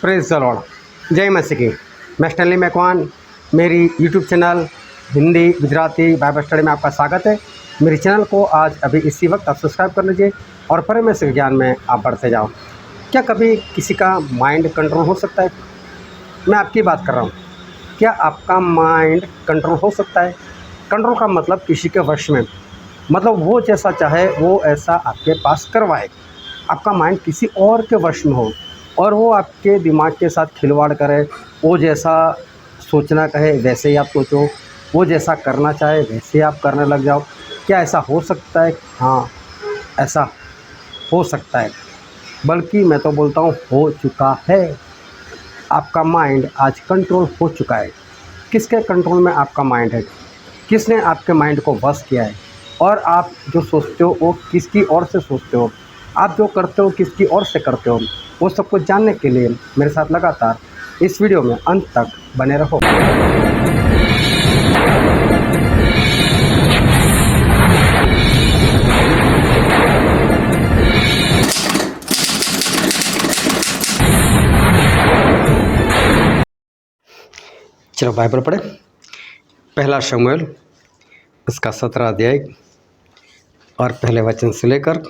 Praise the Lord. जय मसीह की। मैं स्टैनली मैकवान, मेरी YouTube channel Hindi Gujarati Bible study में आपका स्वागत है। मेरे चैनल को आज अभी इसी वक्त आप सब्सक्राइब कर लीजिए और परमेश्वर के ज्ञान में आप बढ़ते जाओ। क्या कभी किसी का माइंड कंट्रोल हो सकता है? मैं आपकी बात कर रहा हूँ। क्या आपका माइंड कंट्रोल हो सकता है? कंट्रोल का मतलब किसी के वश में, मतलब वो जैसा चाहे वो ऐसा आपके पास करवाए। आपका माइंड किसी और के वश में हो और वो आपके दिमाग के साथ खिलवाड़ करे, वो जैसा सोचना कहे वैसे ही आप सोचो, वो जैसा करना चाहे वैसे ही आप करने लग जाओ। क्या ऐसा हो सकता है? हाँ, ऐसा हो सकता है, बल्कि मैं तो बोलता हूँ हो चुका है। आपका माइंड आज कंट्रोल हो चुका है। किसके कंट्रोल में आपका माइंड है? किसने आपके माइंड को वश किया है? और आप जो सोचते हो वो किसकी ओर से सोचते हो? आप जो करते हो किसकी ओर से करते हो? वो सब कुछ जानने के लिए मेरे साथ लगातार इस वीडियो में अंत तक बने रहो। चलो बाइबल पढ़े। पहला शमूएल उसका 17 अध्याय और पहले वचन से लेकर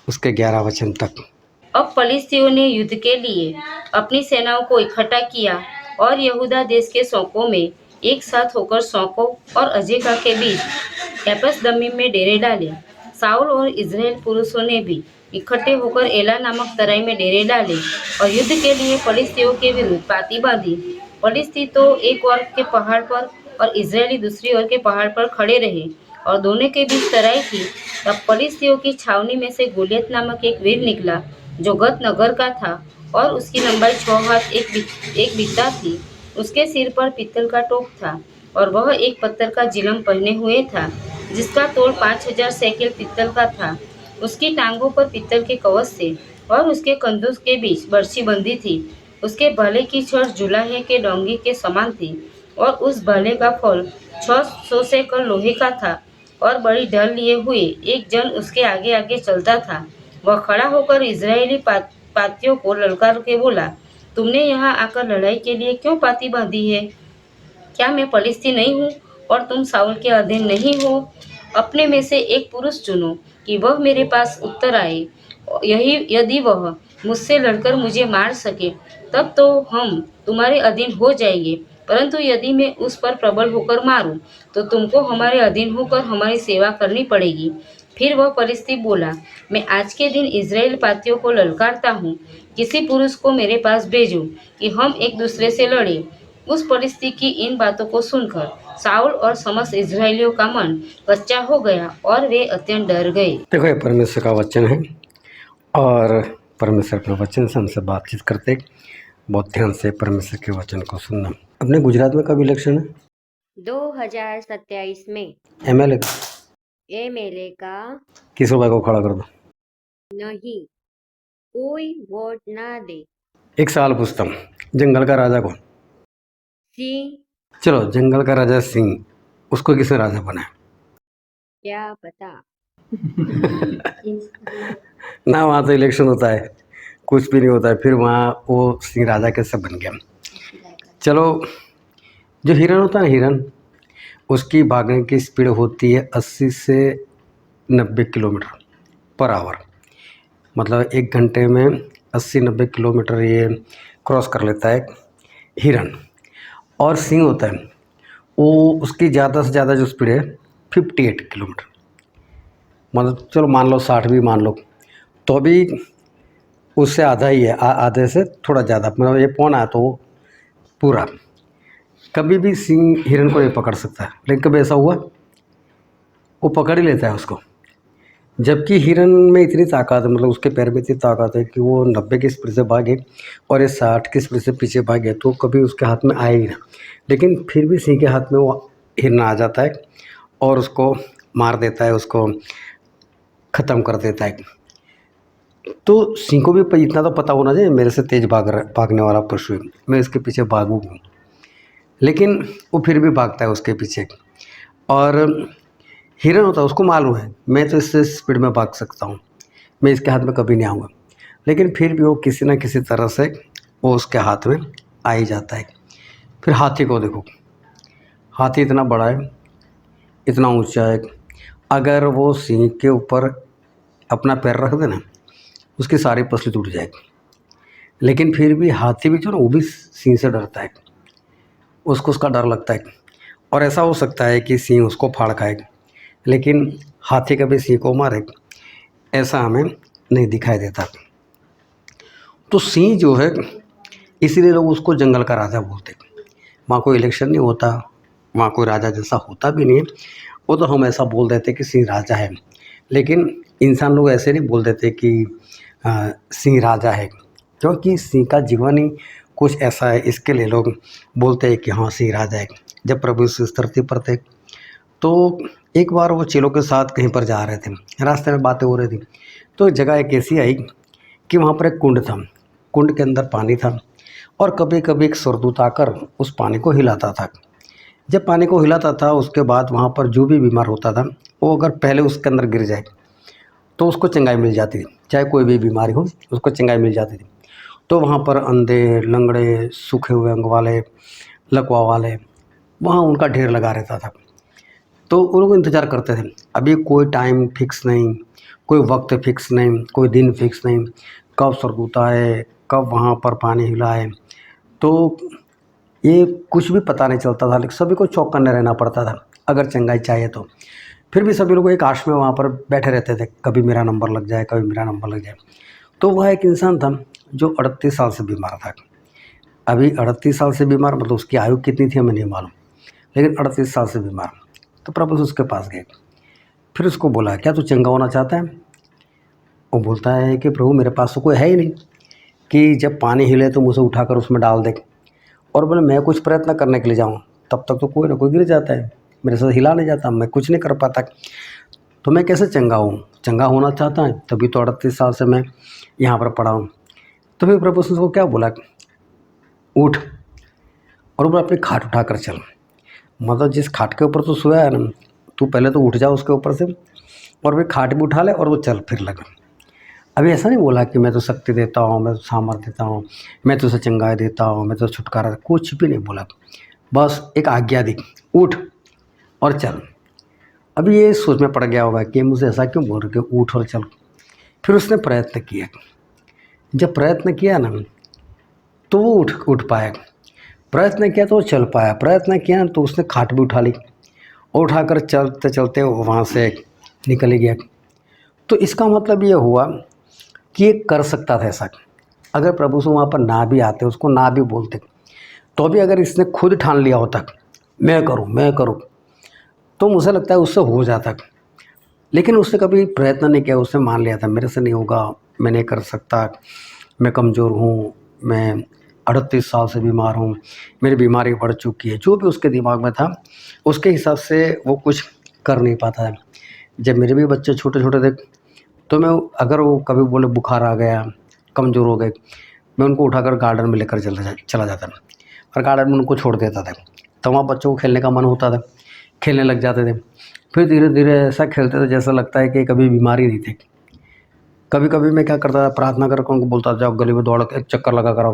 उसके 11 वचन तक। अब फलिस्तियों ने युद्ध के लिए अपनी सेनाओं को इकट्ठा किया और यहूदा देश के सौकों में एक साथ होकर सौकों और अजेका के बीच एपसदम्मीम में डेरे डाले। साउल और इज़राइल पुरुषों ने भी इकट्ठे होकर एला नामक तराई में डेरे डाले और युद्ध के लिए फलिस्तियों के विरुद्ध पाती बांधी। फलिस्ती तो एक ओर के पहाड़ पर और इज़राइली दूसरी ओर के पहाड़ पर खड़े रहे और दोनों के बीच तराई थी। तब फलिस्तियों की छावनी में से गोलियत नामक एक वीर निकला जो गत नगर का था और उसकी लंबाई 6 हाथ एक बित्ता थी। उसके सिर पर पीतल का टोप था और वह एक पत्थर का जिलम पहने हुए था जिसका तोल 5000 सैकेल पीतल का था। उसकी टांगों पर पीतल के कवच थे और उसके कंधों के बीच बरछी बंधी थी। उसके भाले की छड़ जुलाहे के डोंगी के समान थी और उस भाले का फल 600 सैकल लोहे का था और बड़ी ढाल लिए हुए एक जन उसके आगे आगे चलता था। वह खड़ा होकर इजरायली पातियों को ललकार के बोला, तुमने यहाँ आकर लड़ाई के लिए क्यों पाती बांधी है? क्या मैं फलिस्ती नहीं हूँ और तुम साउल के अधीन नहीं हो? अपने में से एक पुरुष चुनो कि वह मेरे पास उत्तर आए। यही यदि वह मुझसे लड़कर मुझे मार सके तब तो हम तुम्हारे अधीन हो जाएंगे, परंतु यदि मैं उस पर प्रबल होकर मारूं तो तुमको हमारे अधीन होकर हमारी सेवा करनी पड़ेगी। फिर वह फलिस्ती बोला, मैं आज के दिन इजराइल पातियों को ललकारता हूँ, किसी पुरुष को मेरे पास भेजो कि हम एक दूसरे से लड़े। उस फलिस्ती की इन बातों को सुनकर साउल और समस्त इजरायलियों का मन कच्चा हो गया और वे अत्यंत डर गए। देखो, ये परमेश्वर का वचन है और परमेश्वर के वचन से हमसे बातचीत करते बहुत ध्यान से परमेश्वर के वचन को सुनना। अपने गुजरात में कब इलेक्शन है? 2027 में। एमएलए का किस भाई को खड़ा कर दो? नहीं, कोई वोट ना दे। एक सवाल पूछता हूँ, जंगल का राजा कौन? सिंह। चलो, जंगल का राजा सिंह, उसको किसने राजा बनाया? क्या पता। ना, वहाँ तो इलेक्शन होता है, कुछ भी नहीं होता है, फिर वहाँ वो सिंह राजा कैसे बन गया? चलो, जो हिरन होता है ना, हिरन, उसकी भागने की स्पीड होती है 80 से 90 किलोमीटर पर आवर। मतलब 1 घंटे में 80-90 किलोमीटर ये क्रॉस कर लेता है हिरन। और सिंह होता है, वो उसकी ज़्यादा से ज़्यादा जो स्पीड है 58 किलोमीटर। मतलब चलो मान लो 60 भी मान लो, तो भी उससे आधा ही है, आधे से थोड़ा ज़्यादा, मतलब ये पौना है तो वो पूरा। कभी भी सिंह हिरन को नहीं पकड़ सकता है, लेकिन कभी ऐसा हुआ वो पकड़ ही लेता है उसको। जबकि हिरन में इतनी ताकत है, मतलब उसके पैर में इतनी ताकत है कि वो 90 की स्पीड से भागे और ये 60 की स्पीड से पीछे भागे तो कभी उसके हाथ में आए ही ना। लेकिन फिर भी सिंह के हाथ में वो हिरन आ जाता है और उसको मार देता है, उसको ख़त्म कर देता है। तो सिंह को भी इतना तो पता होना चाहिए, मेरे से तेज़ भागने वाला पशु है, मैं इसके पीछे भागूंगा। लेकिन वो फिर भी भागता है उसके पीछे। और हिरन होता है, उसको मालूम है मैं तो इससे स्पीड में भाग सकता हूँ, मैं इसके हाथ में कभी नहीं आऊँगा, लेकिन फिर भी वो किसी न किसी तरह से वो उसके हाथ में आ ही जाता है। फिर हाथी को देखो, हाथी इतना बड़ा है, इतना ऊंचा है, अगर वो सिंह के ऊपर अपना पैर रख देना उसकी सारी पसली टूट जाएगी। लेकिन फिर भी हाथी भी जो ना वो भी सिंह से डरता है, उसको उसका डर लगता है। और ऐसा हो सकता है कि सिंह उसको फाड़ खाए, लेकिन हाथी कभी सिंह को मारे ऐसा हमें नहीं दिखाई देता। तो सिंह जो है, इसीलिए लोग उसको जंगल का राजा बोलते। वहाँ कोई इलेक्शन नहीं होता, वहाँ कोई राजा जैसा होता भी नहीं है, वो तो हम ऐसा बोल देते कि सिंह राजा है। लेकिन इंसान लोग ऐसे नहीं बोल देते कि सिंह राजा है, क्योंकि सिंह का जीवन ही कुछ ऐसा है, इसके लिए लोग बोलते हैं कि हाँ सिंह राजा है। जब प्रभु यीशु इस धरती पर थे तो एक बार वो चेलों के साथ कहीं पर जा रहे थे, रास्ते में बातें हो रही थी, तो एक जगह एक ऐसी आई कि वहाँ पर एक कुंड था, कुंड के अंदर पानी था और कभी कभी एक स्वर्गदूत आकर उस पानी को हिलाता था। जब पानी को हिलाता था उसके बाद वहाँ पर जो भी बीमार होता था वो अगर पहले उसके अंदर गिर जाए तो उसको चंगाई मिल जाती थी, चाहे कोई भी बीमारी हो उसको चंगाई मिल जाती थी। तो वहाँ पर अंधे, लंगड़े, सूखे हुए अंग वाले, लकवा वाले, वहाँ उनका ढेर लगा रहता था। तो उन लोग इंतज़ार करते थे। अभी कोई टाइम फिक्स नहीं, कोई वक्त फिक्स नहीं, कोई दिन फिक्स नहीं, कब स्वर्गदूत आए, कब वहाँ पर पानी हिला है, तो ये कुछ भी पता नहीं चलता था। लेकिन सभी को चौकन्ने रहना पड़ता था अगर चंगाई चाहिए तो। फिर भी सभी लोग एक आश में वहाँ पर बैठे रहते थे, कभी मेरा नंबर लग जाए, कभी मेरा नंबर लग जाए। तो वह एक इंसान था जो 38 साल से बीमार था। अभी 38 साल से बीमार मतलब उसकी आयु कितनी थी हमें नहीं मालूम, लेकिन 38 साल से बीमार। तो प्रभु उसके पास गए, फिर उसको बोला क्या तू चंगा होना चाहता है? वो बोलता है कि प्रभु मेरे पास तो कोई है ही नहीं कि जब पानी हिले तो मुझे उठाकर उसमें डाल दे, और बोले मैं कुछ प्रयत्न करने के लिए जाऊँ तब तक तो कोई ना कोई गिर जाता है, मेरे साथ हिला नहीं जाता, मैं कुछ नहीं कर पाता, तो मैं कैसे चंगा हूँ? चंगा होना चाहता है तभी तो 38 साल से मैं यहाँ पर पड़ा हूँ। तो फिर प्रभु उसको क्या बोला, उठ और वो अपनी खाट उठा कर चल। मतलब जिस खाट के ऊपर तो सोया है ना, तू पहले तो उठ जा उसके ऊपर से और फिर खाट भी उठा ले और वो चल फिर लगा। अभी ऐसा नहीं बोला कि मैं तो शक्ति देता हूँ, मैं तो सामर्थ्य देता हूँ, मैं तो उसे चंगाई देता हूँ, मैं तो छुटकारा, कुछ भी नहीं बोला। बस एक आज्ञा दी, उठ और चल। अभी ये सोच में पड़ गया होगा कि मुझे ऐसा क्यों बोल रहे कि उठ और चल। फिर उसने प्रयत्न किया, जब प्रयत्न किया ना तो वो उठ पाया, प्रयत्न किया तो वो चल पाया, प्रयत्न किया तो उसने खाट भी उठा ली और उठाकर चलते चलते वो वहाँ से निकल गया। तो इसका मतलब ये हुआ कि ये कर सकता था ऐसा। अगर प्रभु से वहाँ पर ना भी आते, उसको ना भी बोलते, तो भी अगर इसने खुद ठान लिया होता मैं करूँ, तो मुझे लगता है उससे हो जाता। लेकिन उसने कभी प्रयत्न नहीं किया, उसने मान लिया था मेरे से नहीं होगा, मैं नहीं कर सकता, मैं कमज़ोर हूँ, मैं 38 साल से बीमार हूँ, मेरी बीमारी बढ़ चुकी है। जो भी उसके दिमाग में था उसके हिसाब से वो कुछ कर नहीं पाता है। जब मेरे भी बच्चे छोटे छोटे थे तो मैं अगर वो कभी बोले बुखार आ गया, कमज़ोर हो गए, मैं उनको उठाकर गार्डन में लेकर चला जाता था और गार्डन में उनको छोड़ देता था। तो वहाँ बच्चों को खेलने का मन होता था, खेलने लग जाते थे। फिर धीरे धीरे ऐसा खेलते थे जैसा लगता है कि कभी बीमारी नहीं थी। कभी कभी मैं क्या करता था, प्रार्थना करके उनको बोलता था जाओ गली में दौड़ एक चक्कर लगा कर आओ।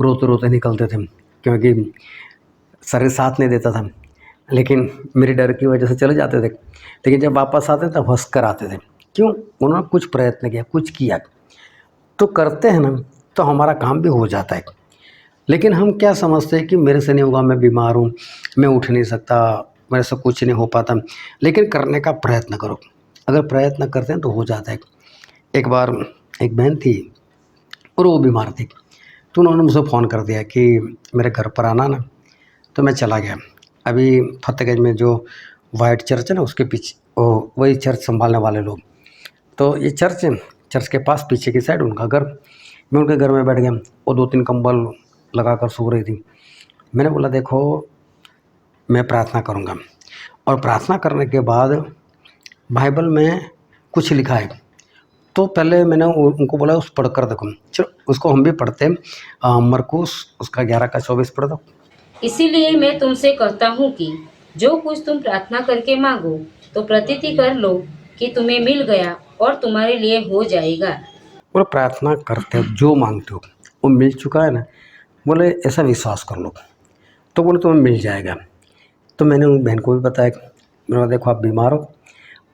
रोते रोते निकलते थे क्योंकि शरीर साथ नहीं देता था, लेकिन मेरी डर की वजह से चले जाते थे। लेकिन जब वापस आते थे तब हंस कर आते थे। क्यों? उन्होंने कुछ प्रयत्न किया, कुछ किया। तो करते हैं ना तो हमारा काम भी हो जाता है। लेकिन हम क्या समझते हैं कि मेरे से नहीं होगा, मैं बीमार हूँ, मैं उठ नहीं सकता, मेरे से कुछ नहीं हो पाता। लेकिन करने का प्रयत्न करो, अगर प्रयत्न करते हैं तो हो जाता है। एक बार एक बहन थी और वो बीमार थी, तो उन्होंने मुझे फ़ोन कर दिया कि मेरे घर पर आना ना, तो मैं चला गया। अभी फतेहगंज में जो वाइट चर्च है ना उसके पीछे वही चर्च संभालने वाले लोग, तो ये चर्च के पास पीछे की साइड उनका घर। मैं उनके घर में बैठ गया, वो 2-3 कंबल लगा कर सो रही थी। मैंने बोला देखो मैं प्रार्थना करूँगा, और प्रार्थना करने के बाद बाइबल में कुछ लिखा है, तो पहले मैंने उनको बोला उस पढ़ कर देखो। चलो उसको हम भी पढ़ते हैं, मरकुस उसका 11 का 24 पढ़ दो। इसीलिए मैं तुमसे कहता हूँ कि जो कुछ तुम प्रार्थना करके मांगो तो प्रतीति कर लो कि तुम्हें मिल गया और तुम्हारे लिए हो जाएगा। और प्रार्थना करते हो जो मांगते हो वो मिल चुका है ना, बोले ऐसा विश्वास कर लो। तो बोले तुम्हें मिल जाएगा। तो मैंने उन बहन को भी बताया, मैंने बोला देखो आप बीमार हो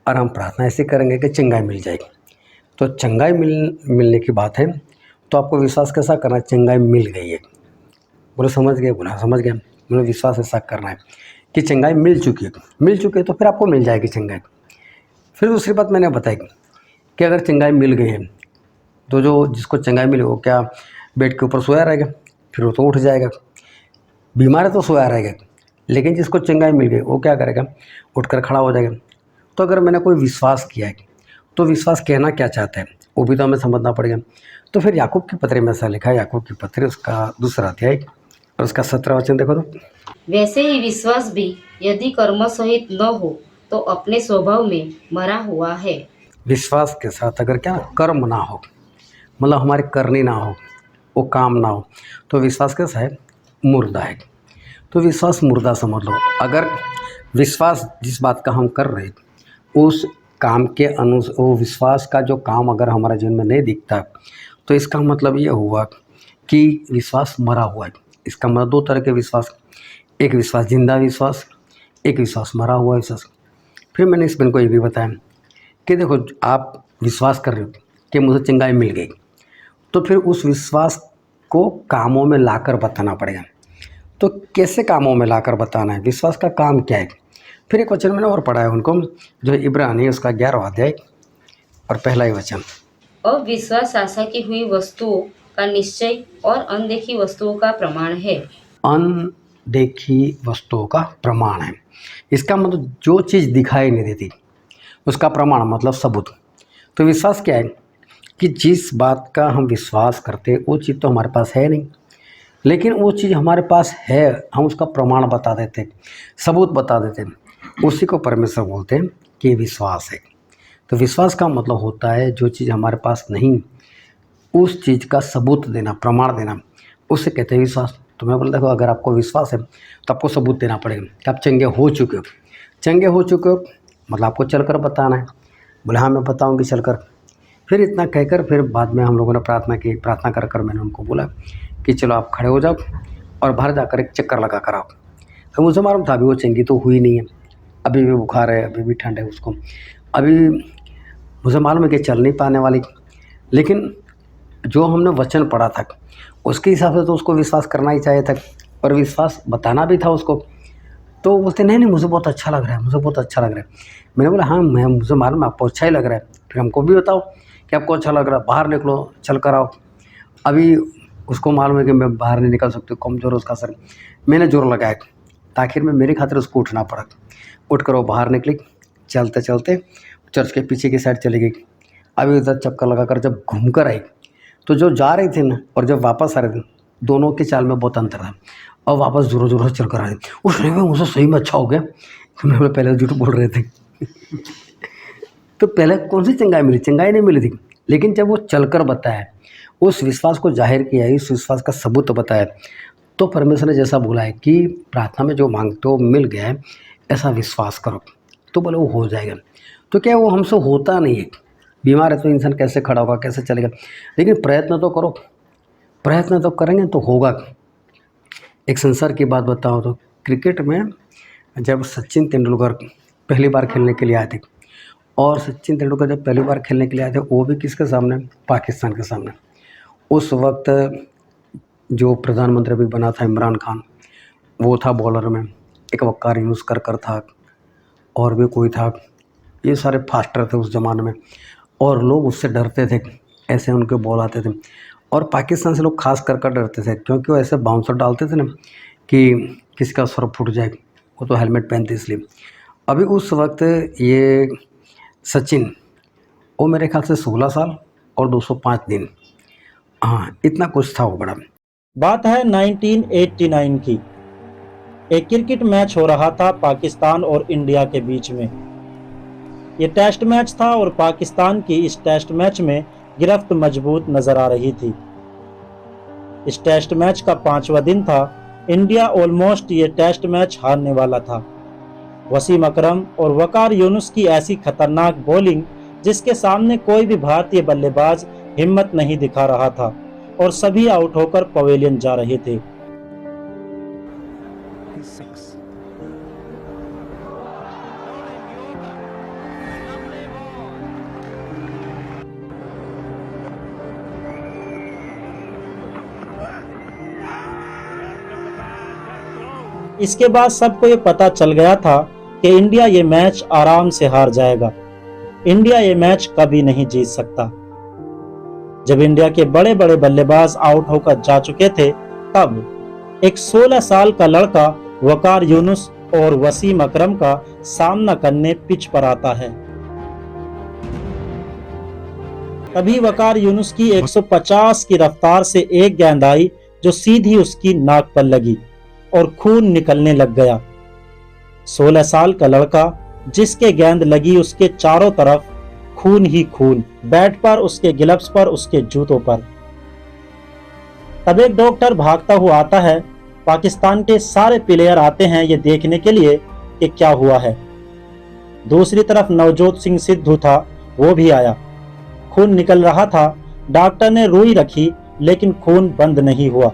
और हम प्रार्थना ऐसे करेंगे कि चंगाई मिल जाएगी। तो चंगाई मिलने की बात है, तो आपको विश्वास कैसा करना है, चंगाई मिल गई है। बोले समझ गए, बोला समझ गया। मैंने विश्वास ऐसा करना है कि चंगाई मिल चुकी है तो फिर आपको मिल जाएगी चंगाई। फिर दूसरी बात मैंने बताई कि अगर चंगाई मिल गई है तो जो जिसको चंगाई मिली वो क्या बेड के ऊपर सोया रहेगा, फिर वो तो उठ जाएगा। बीमार है तो सोया रहेगा, लेकिन जिसको चंगाई मिल गई वो क्या करेगा, उठकर खड़ा हो जाएगा। तो अगर मैंने कोई विश्वास किया है तो विश्वास कहना क्या चाहता है वो भी तो हमें समझना पड़ेगा। तो फिर याकूब की पत्री में ऐसा लिखा है, याकूब की पत्री उसका 2 अध्याय और उसका 17 वचन देखो तो, वैसे ही विश्वास भी यदि कर्म सहित न हो तो अपने स्वभाव में मरा हुआ है। विश्वास के साथ अगर क्या कर्म ना हो, मतलब हमारे करनी ना हो, वो काम ना हो, तो विश्वास कैसा है, मुर्दा है। तो विश्वास मुर्दा समझ लो। अगर विश्वास जिस बात का हम कर रहे हैं उस काम के वो विश्वास का जो काम अगर हमारे जीवन में नहीं दिखता, तो इसका मतलब ये हुआ कि विश्वास मरा हुआ है। इसका मतलब 2 तरह के विश्वास, एक विश्वास जिंदा विश्वास, एक विश्वास मरा हुआ विश्वास। फिर मैंने इस बहन को ये भी बताया कि देखो आप विश्वास कर रहे हो कि मुझे चंगाई मिल गई, तो फिर उस विश्वास को कामों में लाकर बताना पड़ेगा। तो कैसे कामों में लाकर बताना है, विश्वास का काम क्या है। फिर एक वचन मैंने और पढ़ा है उनको, जो इब्रानी है उसका 11वां अध्याय और पहला ही वचन। अब विश्वास आशा की हुई वस्तुओं का निश्चय और अनदेखी वस्तुओं का प्रमाण है। अनदेखी वस्तुओं का प्रमाण है, इसका मतलब जो चीज़ दिखाई नहीं देती उसका प्रमाण मतलब सबूत। तो विश्वास क्या है कि जिस बात का हम विश्वास करते वो चीज़ तो हमारे पास है नहीं, लेकिन वो चीज़ हमारे पास है, हम उसका प्रमाण बता देते, सबूत बता देते, उसी को परमेश्वर बोलते हैं कि विश्वास है। तो विश्वास का मतलब होता है जो चीज़ हमारे पास नहीं उस चीज़ का सबूत देना, प्रमाण देना, उसे कहते हैं विश्वास। तो मैं बोलता हूँ अगर आपको विश्वास है तो आपको सबूत देना पड़ेगा कि आप चंगे हो चुके हो। चंगे हो चुके हो मतलब आपको चलकर बताना है। बोले हाँ मैं बताऊँगी चलकर। फिर इतना कहकर फिर बाद में हम लोगों ने प्रार्थना की, प्रार्थना कर कर मैंने उनको बोला कि चलो आप खड़े हो जाओ और बाहर जाकर एक चक्कर लगा कर आओ। तो मुझे मालूम था अभी वो चंगी तो हुई नहीं है, अभी भी बुखार है, अभी भी ठंड है उसको, अभी मुझे मालूम है कि चल नहीं पाने वाली, लेकिन जो हमने वचन पढ़ा था उसके हिसाब से तो उसको विश्वास करना ही चाहिए था और विश्वास बताना भी था उसको। तो बोलते नहीं मुझे बहुत अच्छा लग रहा है, मुझे बहुत अच्छा लग रहा है। मैंने बोला हाँ मुझे मालूम है आपको अच्छा ही लग रहा है, फिर हमको भी बताओ कि आपको अच्छा लग रहा है, बाहर निकलो, चल कर आओ। अभी उसको मालूम है कि मैं बाहर नहीं निकल सकती, कमज़ोर उसका सर। मैंने जोर लगाया तो आखिर में मेरी खातिर उसको उठना पड़ा। उठ कर वो बाहर निकली, चलते चलते चर्च के पीछे की साइड चली गई। अभी उधर चक्कर लगा कर जब घूम कर आई तो जो जा रही थी ना और जब वापस आ रही थी दोनों की चाल में बहुत अंतर था। और वापस जोरों जोरों से चल कर आ रही, उस टाइम में मुझे सही में अच्छा हो गया। मैं पहले झूठ बोल रहे थे तो पहले कौन सी चंगाई मिली, चंगाई नहीं मिली थी, लेकिन जब वो चलकर बताया, उस विश्वास को जाहिर किया, इस विश्वास का सबूत बताया, तो परमेश्वर ने जैसा बोला है कि प्रार्थना में जो मांगते हो मिल गया है, ऐसा विश्वास करो तो बोले वो हो जाएगा। तो क्या वो हमसे होता नहीं है, बीमार है तो इंसान कैसे खड़ा होगा, कैसे चलेगा, लेकिन प्रयत्न तो करो, प्रयत्न तो करेंगे तो होगा। एक संसार की बात बताओ तो क्रिकेट में जब सचिन तेंदुलकर पहली बार खेलने के लिए आए थे, और सचिन तेंदुलकर जब पहली बार खेलने के लिए आए थे वो भी किसके सामने, पाकिस्तान के सामने। उस वक्त जो प्रधानमंत्री भी बना था इमरान खान, वो था बॉलर में, एक वक्कार यूनुस कर था, और भी कोई था, ये सारे फास्टर थे उस ज़माने में, और लोग उससे डरते थे, ऐसे उनके बॉल आते थे। और पाकिस्तान से लोग खास कर डरते थे क्योंकि वो ऐसे बाउंसर डालते थे ना कि किसी का सर फूट जाए, वो तो हेलमेट पहनते इसलिए। अभी उस वक्त ये सचिन वो मेरे ख्याल से 16 साल और 205 दिन, हाँ इतना कुछ था वो बड़ा। बात है 1989 की। एक क्रिकेट मैच हो रहा था पाकिस्तान और इंडिया के बीच में। ये टेस्ट मैच था और पाकिस्तान की इस टेस्ट मैच में गिरफ्त मजबूत नजर आ रही थी। इस टेस्ट मैच का 5वां दिन था। इंडिया ऑलमोस्ट ये टेस्ट मैच हारने वाला था। वसीम अकरम और वकार यूनुस की ऐसी खतरनाक बॉलिंग जिसके सामने कोई भी भारतीय बल्लेबाज हिम्मत नहीं दिखा रहा था। और सभी आउट होकर पवेलियन जा रहे थे। इसके बाद सबको ये पता चल गया था कि इंडिया ये मैच आराम से हार जाएगा। इंडिया ये मैच कभी नहीं जीत सकता। जब इंडिया के बड़े बड़े बल्लेबाज आउट होकर जा चुके थे, तब एक 16 साल का लड़का वकार यूनुस और वसीम अकरम का सामना करने पिच पर आता है। तभी वकार यूनुस की 150 की रफ्तार से एक गेंद आई जो सीधी उसकी नाक पर लगी और खून निकलने लग गया। 16 साल का लड़का जिसके गेंद लगी उसके चारों तरफ खून ही खून, बैट पर, उसके ग्लव्स पर, उसके जूतों पर। तब एक डॉक्टर भागता हुआ आता है। पाकिस्तान के सारे प्लेयर आते हैं ये देखने के लिए कि क्या हुआ है। दूसरी तरफ नवजोत सिंह सिद्धू था, वो भी आया। खून निकल रहा था। डॉक्टर ने रुई रखी लेकिन खून बंद नहीं हुआ।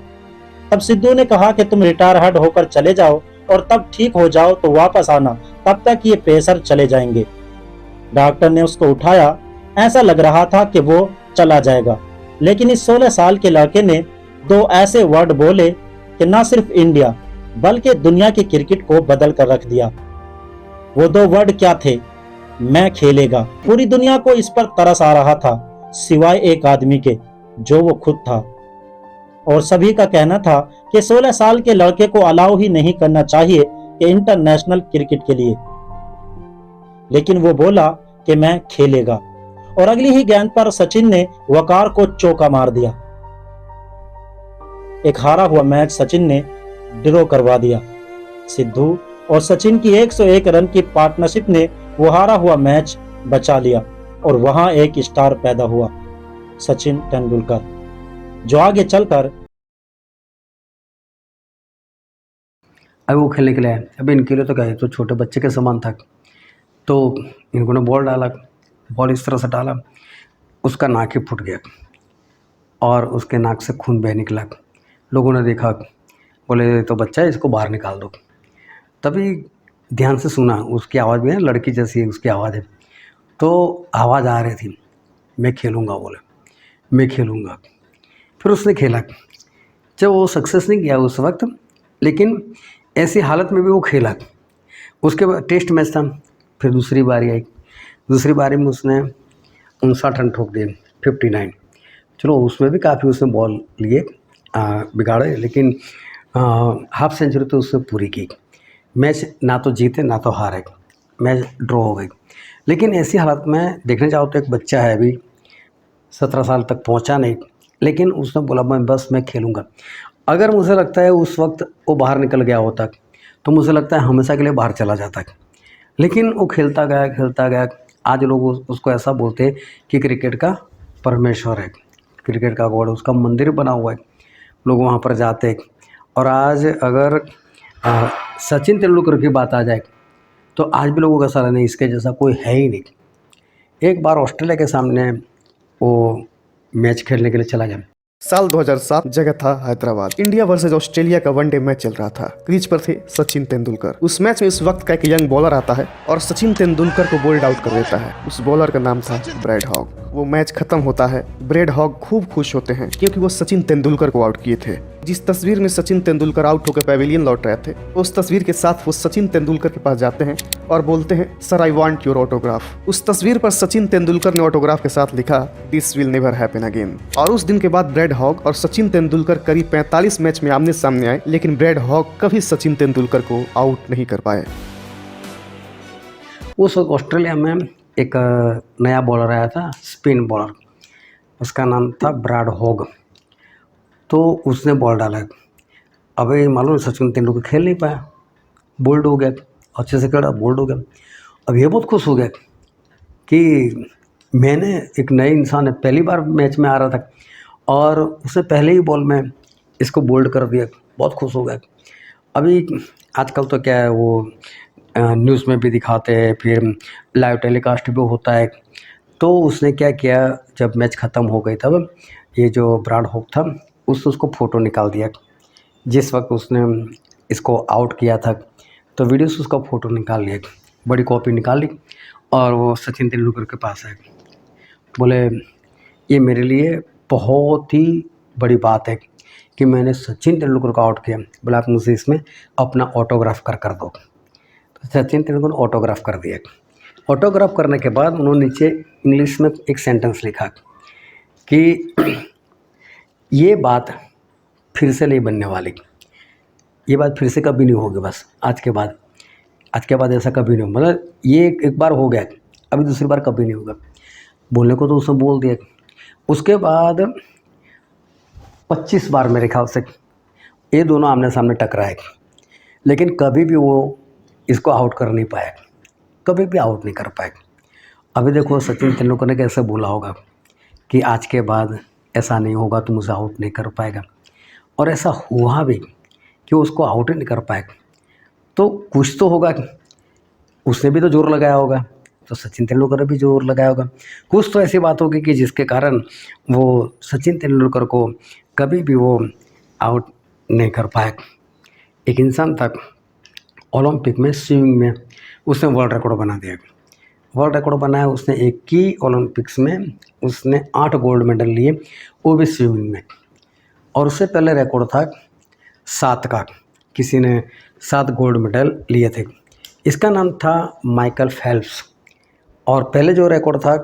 तब सिद्धू ने कहा कि तुम रिटायर हर्ड होकर चले जाओ और तब ठीक हो जाओ तो वापस आना, तब तक ये पेसर चले जाएंगे। डॉक्टर ने उसको उठाया। ऐसा लग रहा था कि वो चला जाएगा, लेकिन इस 16 साल के लड़के ने 2 ऐसे वर्ड बोले कि ना सिर्फ इंडिया बल्कि दुनिया की क्रिकेट को बदल कर रख दिया। वो 2 वर्ड क्या थे? मैं खेलेगा। पूरी दुनिया को इस पर तरस आ रहा था, सिवाय एक आदमी के, जो वो खुद था। और सभी का कहना था कि 16 साल के लड़के को अलाउ ही नहीं करना चाहिए कि इंटरनेशनल क्रिकेट के लिए, लेकिन वो बोला कि मैं खेलेगा। और अगली ही गेंद पर सचिन ने वकार को चौका मार दिया। एक हारा हुआ मैच सचिन ने ड्रॉ करवा दिया। सिद्धू और सचिन की 101 रन की पार्टनरशिप ने वो हारा हुआ मैच बचा लिया और वहां एक स्टार पैदा हुआ, सचिन तेंदुलकर, जो आगे चलकर अब वो खेलने के लिए आए। अब इनके लिए तो क्या है, तो छोटे बच्चे के समान था। तो इनको ने बॉल डाला, बॉल इस तरह से डाला, उसका नाक ही फूट गया और उसके नाक से खून बह निकला। लोगों ने देखा, बोले तो बच्चा है, इसको बाहर निकाल दो। तभी ध्यान से सुना, उसकी आवाज़ भी है लड़की जैसी है उसकी आवाज़ है, तो आवाज़ आ रही थी, मैं खेलूँगा, बोले मैं खेलूँगा। फिर उसने खेला। जब वो सक्सेस नहीं किया उस वक्त, लेकिन ऐसी हालत में भी वो खेला। उसके बाद टेस्ट मैच था, फिर दूसरी बारी आई। दूसरी बारी में उसने 59 रन ठोक दिए, 59। चलो उसमें भी काफ़ी उसने बॉल लिए, बिगाड़े, लेकिन हाफ सेंचुरी तो उसने पूरी की। मैच ना तो जीते ना तो हारे, मैच ड्रॉ हो गई। लेकिन ऐसी हालत में देखने जाओ तो एक बच्चा है, अभी 17 साल तक पहुंचा नहीं, लेकिन उसने बोला मैं खेलूँगा। अगर मुझे लगता है उस वक्त वो बाहर निकल गया होता तो मुझे लगता है हमेशा के लिए बाहर चला जाता, लेकिन वो खेलता गया। आज लोग उसको ऐसा बोलते हैं कि क्रिकेट का परमेश्वर है, क्रिकेट का गॉड, उसका मंदिर बना हुआ है, लोग वहाँ पर जाते हैं। और आज अगर सचिन तेंदुलकर की बात आ जाए तो आज भी लोगों का सारा नहीं, इसके जैसा कोई है ही नहीं। एक बार ऑस्ट्रेलिया के सामने वो मैच खेलने के लिए चला गया। साल 2007, जगह था हैदराबाद। इंडिया वर्सेज ऑस्ट्रेलिया का वनडे मैच चल रहा था। क्रीज पर थे सचिन तेंदुलकर। उस मैच में उस वक्त का एक यंग बॉलर आता है और सचिन तेंदुलकर को बोल्ड आउट कर देता है। उस बॉलर का नाम था ब्रैड हॉग। वो मैच खत्म होता है, ब्रैड हॉग खूब खुश होते हैं क्योंकि वो सचिन तेंदुलकर को आउट किए थे। जिस तस्वीर में सचिन तेंदुलकर आउट होकर पैवेलियन लौट रहे थे, उस तस्वीर के साथ वो सचिन तेंदुलकर के पास जाते हैं और बोलते हैं, sir I want your autograph. उस तस्वीर पर सचिन तेंदुलकर ने ऑटोग्राफ के साथ लिखा, this will never happen again. और उस दिन के बाद ब्रैड हॉग और सचिन तेंदुलकर करीब 45 मैच में आमने सामने आए, लेकिन ब्रैड हॉग कभी सचिन तेंदुलकर को आउट नहीं कर पाए। उस वक्त ऑस्ट्रेलिया में एक नया बॉलर आया था, स्पिन बॉलर, उसका नाम था ब्रैड हॉग। तो उसने बॉल डाला। अबे मालूम सचिन तेंदुलकर खेल नहीं पाया, बोल्ड हो गया, अच्छे से खेला, बोल्ड हो गया। अब ये बहुत खुश हो गया कि मैंने, एक नए इंसान है, पहली बार मैच में आ रहा था और उसे पहले ही बॉल में इसको बोल्ड कर दिया, बहुत खुश हो गया। अभी आजकल तो क्या है, वो न्यूज़ में भी दिखाते हैं, फिर लाइव टेलीकास्ट भी होता है। तो उसने क्या किया, जब मैच ख़त्म हो गई तब ये जो ब्राड हॉक था उसने उसको फ़ोटो निकाल दिया। जिस वक्त उसने इसको आउट किया था तो वीडियो से उसका फ़ोटो निकाल लिया, बड़ी कॉपी निकाल ली और वो सचिन तेंदुलकर के पास आए। बोले ये मेरे लिए बहुत ही बड़ी बात है कि मैंने सचिन तेंदुलकर को आउट किया। बोला आप मुझे इसमें अपना ऑटोग्राफ कर दो। तो सचिन तेंदुलकर ने ऑटोग्राफ कर दिया। ऑटोग्राफ करने के बाद उन्होंने नीचे इंग्लिश में एक सेंटेंस लिखा कि ये बात फिर से नहीं बनने वाली, ये बात फिर से कभी नहीं होगी। बस आज के बाद ऐसा कभी नहीं, मतलब ये एक बार हो गया, अभी दूसरी बार कभी नहीं होगा। बोलने को तो उसने बोल दिया। उसके बाद 25 बार मेरे ख्याल से ये दोनों आमने सामने टकराए, लेकिन कभी भी वो इसको आउट कर नहीं पाए, कभी भी आउट नहीं कर पाए। अभी देखो सचिन तेंदुलकर ने कैसे बोला होगा कि आज के बाद ऐसा नहीं होगा, तुम उसे आउट नहीं कर पाएगा, और ऐसा हुआ भी कि उसको आउट ही नहीं कर पाए। तो कुछ तो होगा, उसने भी तो जोर लगाया होगा, तो सचिन तेंदुलकर ने भी जोर लगाया होगा। कुछ तो ऐसी बात होगी कि जिसके कारण वो सचिन तेंदुलकर को कभी भी वो आउट नहीं कर पाए। एक इंसान था ओलंपिक में स्विमिंग में, उसने वर्ल्ड रिकॉर्ड बना दिया। वर्ल्ड रिकॉर्ड बनाया उसने, एक ही ओलंपिक्स में उसने 8 गोल्ड मेडल लिए, वो भी स्विमिंग में। और उससे पहले रिकॉर्ड था 7 का, किसी ने 7 गोल्ड मेडल लिए थे। इसका नाम था माइकल फेल्प्स। और पहले जो रिकॉर्ड था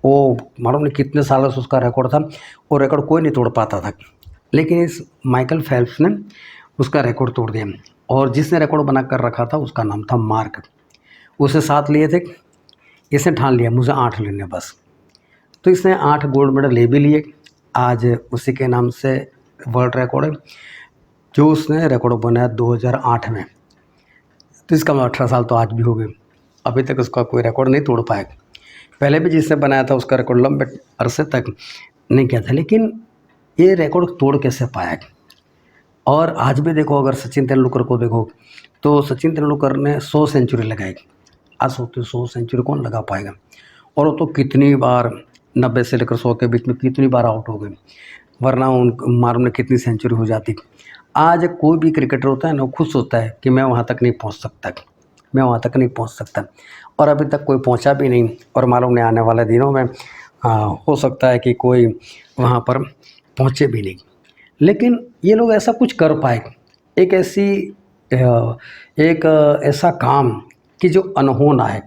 वो मालूम नहीं कितने सालों से उसका रिकॉर्ड था, वो रिकॉर्ड कोई नहीं तोड़ पाता था, लेकिन इस माइकल फेल्प्स ने उसका रिकॉर्ड तोड़ दिया। और जिसने रिकॉर्ड बना कर रखा था उसका नाम था मार्क। उसे 7 लिए थे, इसने ठान लिया मुझे 8 लेने बस। तो इसने 8 गोल्ड मेडल ले भी लिए। आज उसी के नाम से वर्ल्ड रिकॉर्ड है, जो उसने रिकॉर्ड बनाया 2008 में। तो इसका 18 साल तो आज भी हो गए, अभी तक उसका कोई रिकॉर्ड नहीं तोड़ पाया। पहले भी जिसने बनाया था उसका रिकॉर्ड लंबे अरसे तक नहीं किया था, लेकिन ये रिकॉर्ड तोड़ कैसे पाया। और आज भी देखो, अगर सचिन तेंदुलकर को देखो तो सचिन तेंदुलकर ने 100 सेंचुरी लगाई। आज सोचते 100 सेंचुरी कौन लगा पाएगा। और वो तो कितनी बार 90 से लेकर 100 के बीच में कितनी बार आउट हो गए, वरना उन मालूम ने कितनी सेंचुरी हो जाती। आज कोई भी क्रिकेटर होता है ना, खुद सोचता है कि मैं वहाँ तक नहीं पहुँच सकता, मैं वहाँ तक नहीं पहुँच सकता। और अभी तक कोई पहुँचा भी नहीं, और मालूम नहीं आने वाले दिनों में हो सकता है कि कोई वहाँ पर पहुँचे भी नहीं। लेकिन ये लोग ऐसा कुछ कर पाए, एक ऐसा काम कि जो अनहोना है,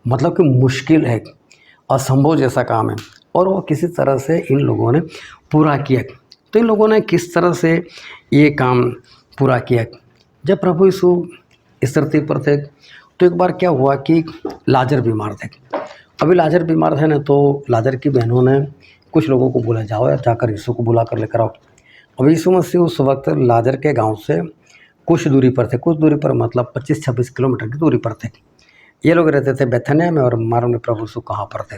मतलब कि मुश्किल है, असंभव जैसा काम है, और वो किसी तरह से इन लोगों ने पूरा किया। तो इन लोगों ने किस तरह से ये काम पूरा किया। जब प्रभु यीशु इस धरती पर थे तो एक बार क्या हुआ कि लाजर बीमार थे। अभी लाजर बीमार थे ना, तो लाजर की बहनों ने कुछ लोगों को बोला, जाओ यार जाकर यीशु को बुला कर लेकर आओ। अब यीशु मसीह उस वक्त लाजर के गांव से कुछ दूरी पर थे, कुछ दूरी पर मतलब 25-26 किलोमीटर की दूरी पर थे। ये लोग रहते थे बेथनिया में, और मालूम नहीं प्रभु यीशु कहाँ पर थे।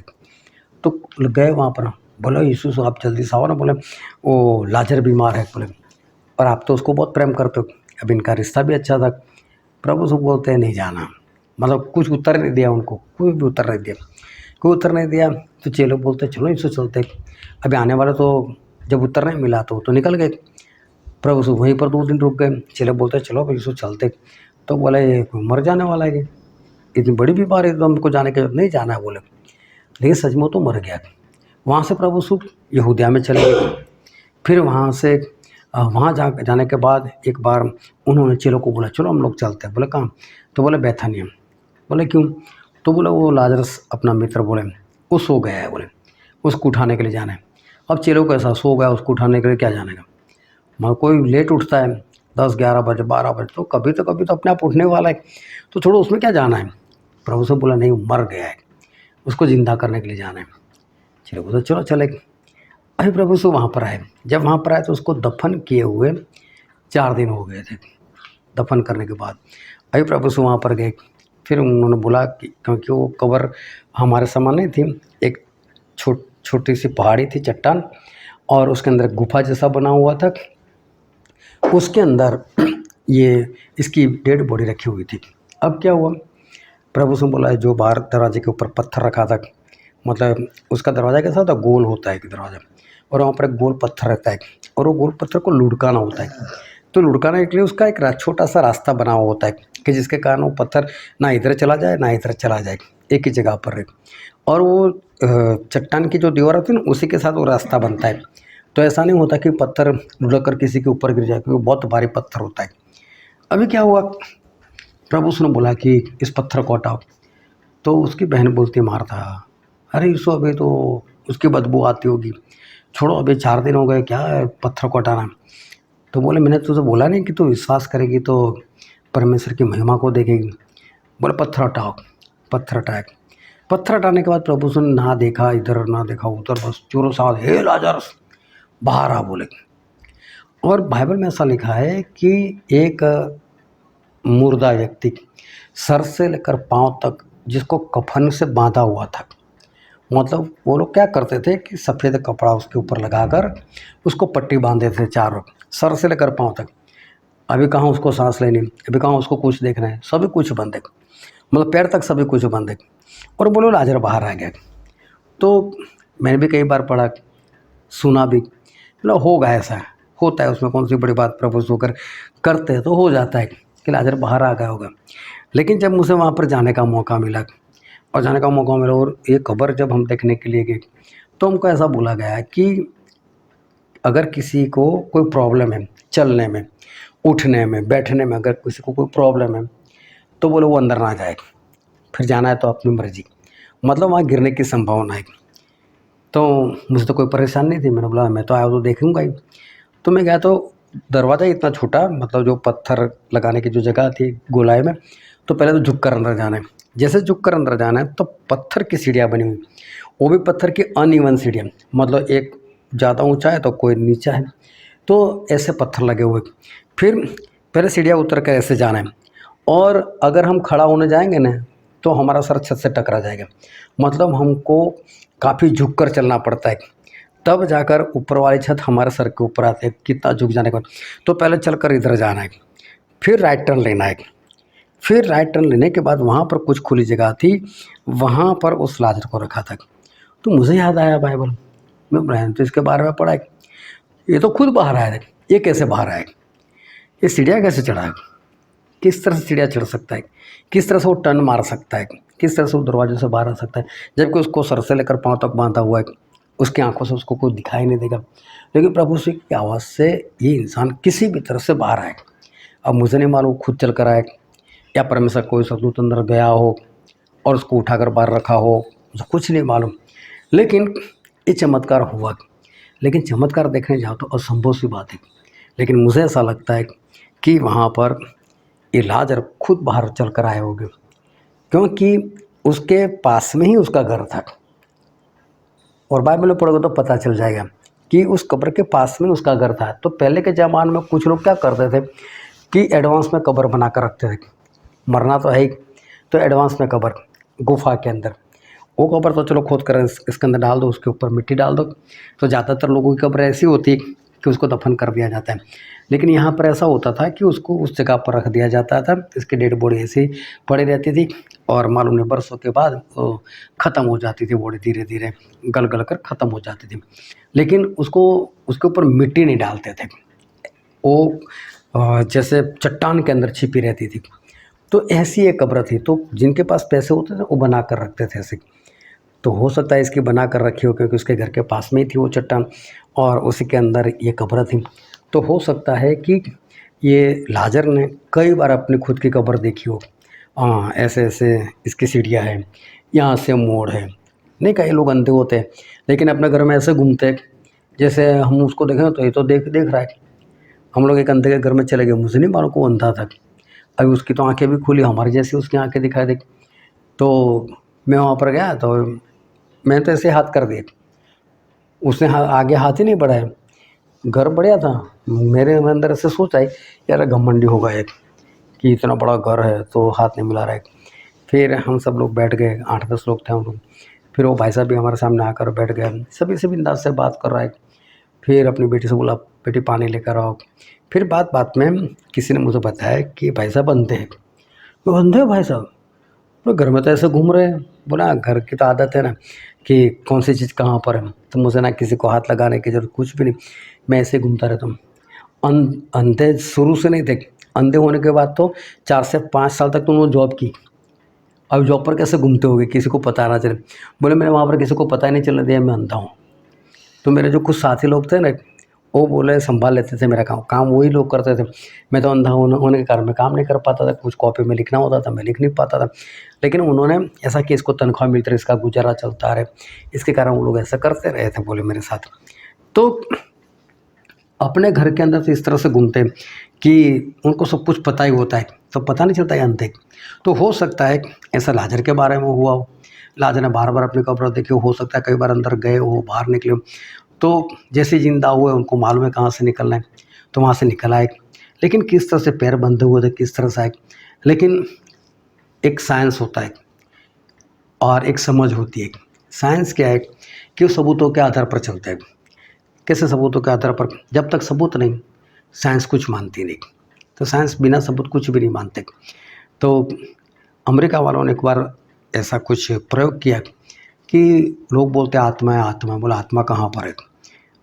तो गए वहाँ पर, बोले यीशु आप जल्दी से आओ ना। बोले वो लाजर बीमार है। बोले और आप तो उसको बहुत प्रेम करते हो, अब इनका रिश्ता भी अच्छा था। प्रभु यीशु बोलते हैं नहीं जाना, मतलब कुछ उत्तर नहीं दिया उनको, कोई भी उत्तर नहीं दिया, कोई उत्तर नहीं दिया। तो चेलों बोलते चलो यीशु चलते। अभी आने वाले तो जब उत्तर नहीं मिला तो निकल गए। प्रभु यीशु वहीं पर 2 दिन रुक गए। चेले बोलते चलो यीशु चलते। तो बोले मर जाने वाला है, इतनी बड़ी बीमार है तो हमको जाने के नहीं जाना है। बोले लेकिन सचमुच तो मर गया। वहाँ से प्रभु यीशु यहूदिया में चले गए। फिर वहाँ से जाने के बाद एक बार उन्होंने चेलों को बोला चलो हम लोग चलते हैं। बोले कहाँ? तो बोले बेथनिया। बोले क्यों? तो बोले वो लाजरस अपना मित्र बोले वो सो गया है, बोले उसको उठाने के लिए जाना है। अब चेलों को ऐसा सो गया, उसको उठाने के लिए क्या जाने का, मगर कोई लेट उठता है 10-11 बजे 12 बजे, तो कभी तो अपने आप उठने वाला है, तो छोड़ो उसमें क्या जाना है। प्रभु से बोला नहीं, मर गया है, उसको ज़िंदा करने के लिए जाना है। चलो बोले चलो चले। अभी प्रभु से वहाँ पर आए। जब वहाँ पर आए तो उसको दफन किए हुए 4 दिन हो गए थे। दफन करने के बाद अभी प्रभु से वहाँ पर गए। फिर उन्होंने बोला कि क्योंकि वो कब्र हमारे समान नहीं थी, एक छोटी सी पहाड़ी थी, चट्टान, और उसके अंदर गुफा जैसा बना हुआ था। उसके अंदर ये इसकी डेड बॉडी रखी हुई थी। अब क्या हुआ, प्रभु से बोला जो बाहर दरवाजे के ऊपर पत्थर रखा था मतलब उसका दरवाज़ा कैसा होता है, गोल होता है एक दरवाज़ा, और वहाँ पर एक गोल पत्थर रहता है, और वो गोल पत्थर को लुढ़काना होता है। तो लुढ़काने के लिए उसका एक छोटा सा रास्ता बना हुआ होता है कि जिसके कारण वो पत्थर ना इधर चला जाए ना इधर चला जाए, एक ही जगह पर रहे। और वो चट्टान की जो दीवार होती है ना, उसी के साथ वो रास्ता बनता है। तो ऐसा नहीं होता कि पत्थर लुढ़क कर किसी के ऊपर गिर जाए, क्योंकि बहुत भारी पत्थर होता है। अभी क्या हुआ, प्रभु उसने बोला कि इस पत्थर को हटाओ। तो उसकी बहन बोलती, मारता, अरे यीशु अभी तो उसकी बदबू आती होगी, छोड़ो, अभी 4 दिन हो गए, क्या है पत्थर को हटाना। तो बोले, मैंने तुझे बोला नहीं कि तू विश्वास करेगी तो परमेश्वर की महिमा को देखेगी। बोले पत्थर हटाओ। पत्थर हटाया। पत्थर हटाने के बाद प्रभु उसने ना देखा इधर ना देखा उधर, बस जोरों से आवाज, हे लाजरस बाहर आ, बोले। और बाइबल में ऐसा लिखा है कि एक मुर्दा व्यक्ति सर से लेकर पांव तक, जिसको कफन से बांधा हुआ था, मतलब वो लोग क्या करते थे कि सफ़ेद कपड़ा उसके ऊपर लगाकर उसको पट्टी बांधे थे चारों, सर से लेकर पांव तक। अभी कहाँ उसको सांस लेनी, अभी कहाँ उसको कुछ देखना है, सभी कुछ बंद है, मतलब पैर तक सभी कुछ बंद है। और बोलो लाजर बाहर आ गया। तो मैंने भी कई बार पढ़ा, सुना भी, मतलब होगा, ऐसा होता है, उसमें कौन सी बड़ी बात, प्रभु होकर करते हैं तो हो जाता है कि लाजर बाहर आ गया होगा। लेकिन जब मुझे वहाँ पर जाने का मौका मिला और ये खबर जब हम देखने के लिए गए, तो हमको ऐसा बोला गया कि अगर किसी को कोई प्रॉब्लम है, चलने में, उठने में, बैठने में, अगर किसी को कोई प्रॉब्लम है तो बोले वो अंदर ना जाए, फिर जाना है तो अपनी मर्जी, मतलब वहाँ गिरने की संभावना है। तो मुझे तो कोई परेशानी नहीं थी, मैंने बोला मैं तो आया तो देखूंगा ही। तो मैं गया तो दरवाज़ा इतना छोटा, मतलब जो पत्थर लगाने की जो जगह थी गोलाई में, तो पहले तो झुक कर अंदर जाना है। जैसे झुक कर अंदर जाना है तो पत्थर की सीढ़ियाँ बनी हुई, वो भी पत्थर की अनइवन सीढ़ियाँ, मतलब एक ज़्यादा ऊंचा है तो कोई नीचा है, तो ऐसे पत्थर लगे हुए। फिर पहले सीढ़ियाँ उतर कर ऐसे जाना है, और अगर हम खड़ा होने जाएंगे ना तो हमारा सर छत से टकरा जाएगा, मतलब हमको काफ़ी झुक कर चलना पड़ता है, तब जाकर ऊपर वाली छत हमारे सर के ऊपर आती है, कितना झुक जाने के बाद। तो पहले चलकर इधर जाना है, फिर राइट टर्न लेना है, फिर राइट टर्न लेने के बाद वहाँ पर कुछ खुली जगह थी, वहाँ पर उस लाजर को रखा था। तो मुझे याद आया बाइबल में, मैंने तो इसके बारे में पढ़ा है, ये तो खुद बाहर आया है, ये कैसे बाहर आया, ये सीढ़ियाँ कैसे चढ़ा है, किस तरह से सीढ़ियाँ चढ़ सकता है, किस तरह से वो टर्न मार सकता है, किस तरह से वो दरवाजे से बाहर आ सकता है, जबकि उसको सर से लेकर पाँव तक बांधा हुआ है, उसकी आंखों से उसको कोई दिखाई नहीं देगा। लेकिन प्रभु से की आवाज़ से ये इंसान किसी भी तरह से बाहर आए। अब मुझे नहीं मालूम खुद चल कर आए या परमेश्वर कोई सदूत अंदर गया हो और उसको उठाकर बाहर रखा हो, मुझे कुछ नहीं मालूम, लेकिन ये चमत्कार हुआ। लेकिन चमत्कार देखने जाओ तो असंभव सी बात है, लेकिन मुझे ऐसा लगता है कि वहाँ पर ये लाजर खुद बाहर चल कर आए होंगे, क्योंकि उसके पास में ही उसका घर था। और बाइबल में पढ़ोगे तो पता चल जाएगा कि उस कब्र के पास में उसका घर था। तो पहले के ज़माने में कुछ लोग क्या करते थे कि एडवांस में कब्र बना कर रखते थे, मरना तो है ही, तो एडवांस में कब्र गुफा के अंदर, वो कब्र तो चलो खोद कर इसके अंदर डाल दो, उसके ऊपर मिट्टी डाल दो। तो ज़्यादातर लोगों की कब्र ऐसी होती है कि उसको दफन कर दिया जाता है, लेकिन यहाँ पर ऐसा होता था कि उसको उस जगह पर रख दिया जाता था, इसकी डेड बॉडी ऐसे ही पड़ी रहती थी, और मालूम नहीं बरसों के बाद वो ख़त्म हो जाती थी, बॉडी धीरे धीरे गल गल कर ख़त्म हो जाती थी। लेकिन उसको उसके ऊपर मिट्टी नहीं डालते थे, वो जैसे चट्टान के अंदर छिपी रहती थी। तो ऐसी एक कब्र थी, तो जिनके पास पैसे होते थे वो बना कर रखते थे ऐसे। तो हो सकता है इसकी बना कर रखी हो, क्योंकि उसके घर के पास में ही थी वो चट्टान और उसी के अंदर ये कब्र थी। तो हो सकता है कि ये लाजर ने कई बार अपनी खुद की कब्र देखी हो, हाँ ऐसे ऐसे इसकी सीढ़ियाँ हैं, यहाँ से मोड़ है। नहीं, कई लोग अंधे होते हैं लेकिन अपने घर में ऐसे घूमते हैं जैसे हम उसको देखें तो ये तो देख रहा है। हम लोग एक अंधे के घर में चले गए, मुझे नहीं मालूम को अंधा था, अभी उसकी तो आंखें भी खुली, हमारी जैसी उसकी आंखें दिखाई दे। तो मैं वहाँ पर गया तो मैंने तो ऐसे हाथ कर दिए, उसने आगे हाथ ही नहीं बढ़ाया। घर बढ़िया था, मेरे अंदर ऐसे सोच आई यार घमंडी होगा एक कि इतना बड़ा घर है तो हाथ नहीं मिला रहा है। फिर हम सब लोग बैठ गए, 8-10 लोग थे हम लोग। फिर वो भाई साहब भी हमारे सामने आकर बैठ गए, सभी से बिंदास से बात कर रहा है। फिर अपनी बेटी से बोला बेटी पानी लेकर आओ। फिर बात में किसी ने मुझे बताया कि भाई साहब अंधे हैं। तो अंधे हो भाई साहब? तो घर में तो ऐसे घूम रहे हैं। बोला घर की तो आदत है ना कि कौन सी चीज़ कहाँ पर है, तो मुझे ना किसी को हाथ लगाने की जरूरत कुछ भी नहीं, मैं ऐसे ही घूमता रहता हूँ। अंधे शुरू से नहीं थे, अंधे होने के बाद तो 4 से 5 साल तक तो उन्होंने जॉब की। अब जॉब पर कैसे घूमते होगे, किसी को पता ना चले। बोले मैंने वहाँ पर किसी को पता ही नहीं चलने दिया मैं अंधा हूँ। तो मेरे जो कुछ साथी लोग थे ना, वो बोले संभाल लेते थे मेरा काम, काम वही लोग करते थे। मैं तो अंधा होने के कारण मैं काम नहीं कर पाता था, कुछ कॉपी में लिखना होता था मैं लिख नहीं पाता था। लेकिन उन्होंने ऐसा कि इसको तनख्वाह मिलती रही, इसका गुजारा चलता रहे, इसके कारण वो लोग ऐसा करते रहे थे, बोले मेरे साथ। तो अपने घर के अंदर से इस तरह से घूमते हैं कि उनको सब कुछ पता ही होता है, तो पता नहीं चलता है अंधे। तो हो सकता है ऐसा लाजर के बारे में हुआ हो, लाजर ने बार बार अपनी कब्र देखी हो सकता है कई बार अंदर गए हो बाहर निकले हो, तो जैसे जिंदा हुए उनको मालूम है कहाँ से निकलना है, तो वहाँ से निकल आए। लेकिन किस तरह से पैर बंधे हुए थे, किस तरह से आए। लेकिन एक साइंस होता है और एक समझ होती है। साइंस क्या है कि वो सबूतों के आधार पर चलता है। कैसे सबूतों के आधार पर? जब तक सबूत नहीं, साइंस कुछ मानती नहीं। तो साइंस बिना सबूत कुछ भी नहीं मानते। तो अमेरिका वालों ने एक बार ऐसा कुछ प्रयोग किया कि लोग बोलते आत्मा है आत्मा है। बोला आत्मा कहाँ पर है?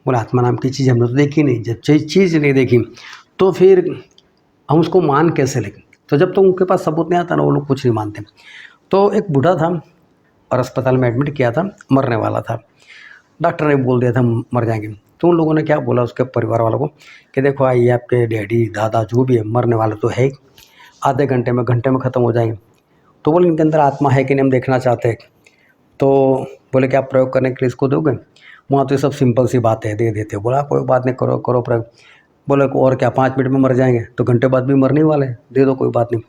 बोला आत्मा नाम की चीज़ हमने तो देखी नहीं। जब चीज़ नहीं देखी तो फिर हम उसको मान कैसे लें? तो जब तक उनके पास सबूत नहीं आता ना, वो लोग कुछ नहीं मानते। तो एक बूढ़ा था और अस्पताल में एडमिट किया था, मरने वाला था। डॉक्टर ने बोल दिया था मर जाएंगे। तो उन लोगों ने क्या बोला उसके परिवार वालों को कि देखो आइए आपके डैडी दादा जो भी है मरने वाले तो है, आधे घंटे में ख़त्म हो जाएंगे। तो बोले इनके अंदर आत्मा है कि नहीं, हम देखना चाहते हैं। तो बोले कि आप प्रयोग करने के लिए इसको दोगे? वहाँ तो ये सब सिंपल सी बात है, दे देते। बोला कोई बात नहीं, करो करो प्रयोग। बोले और क्या 5 मिनट में मर जाएंगे? तो घंटे बाद भी मरने वाले हैं, दे दो कोई बात नहीं।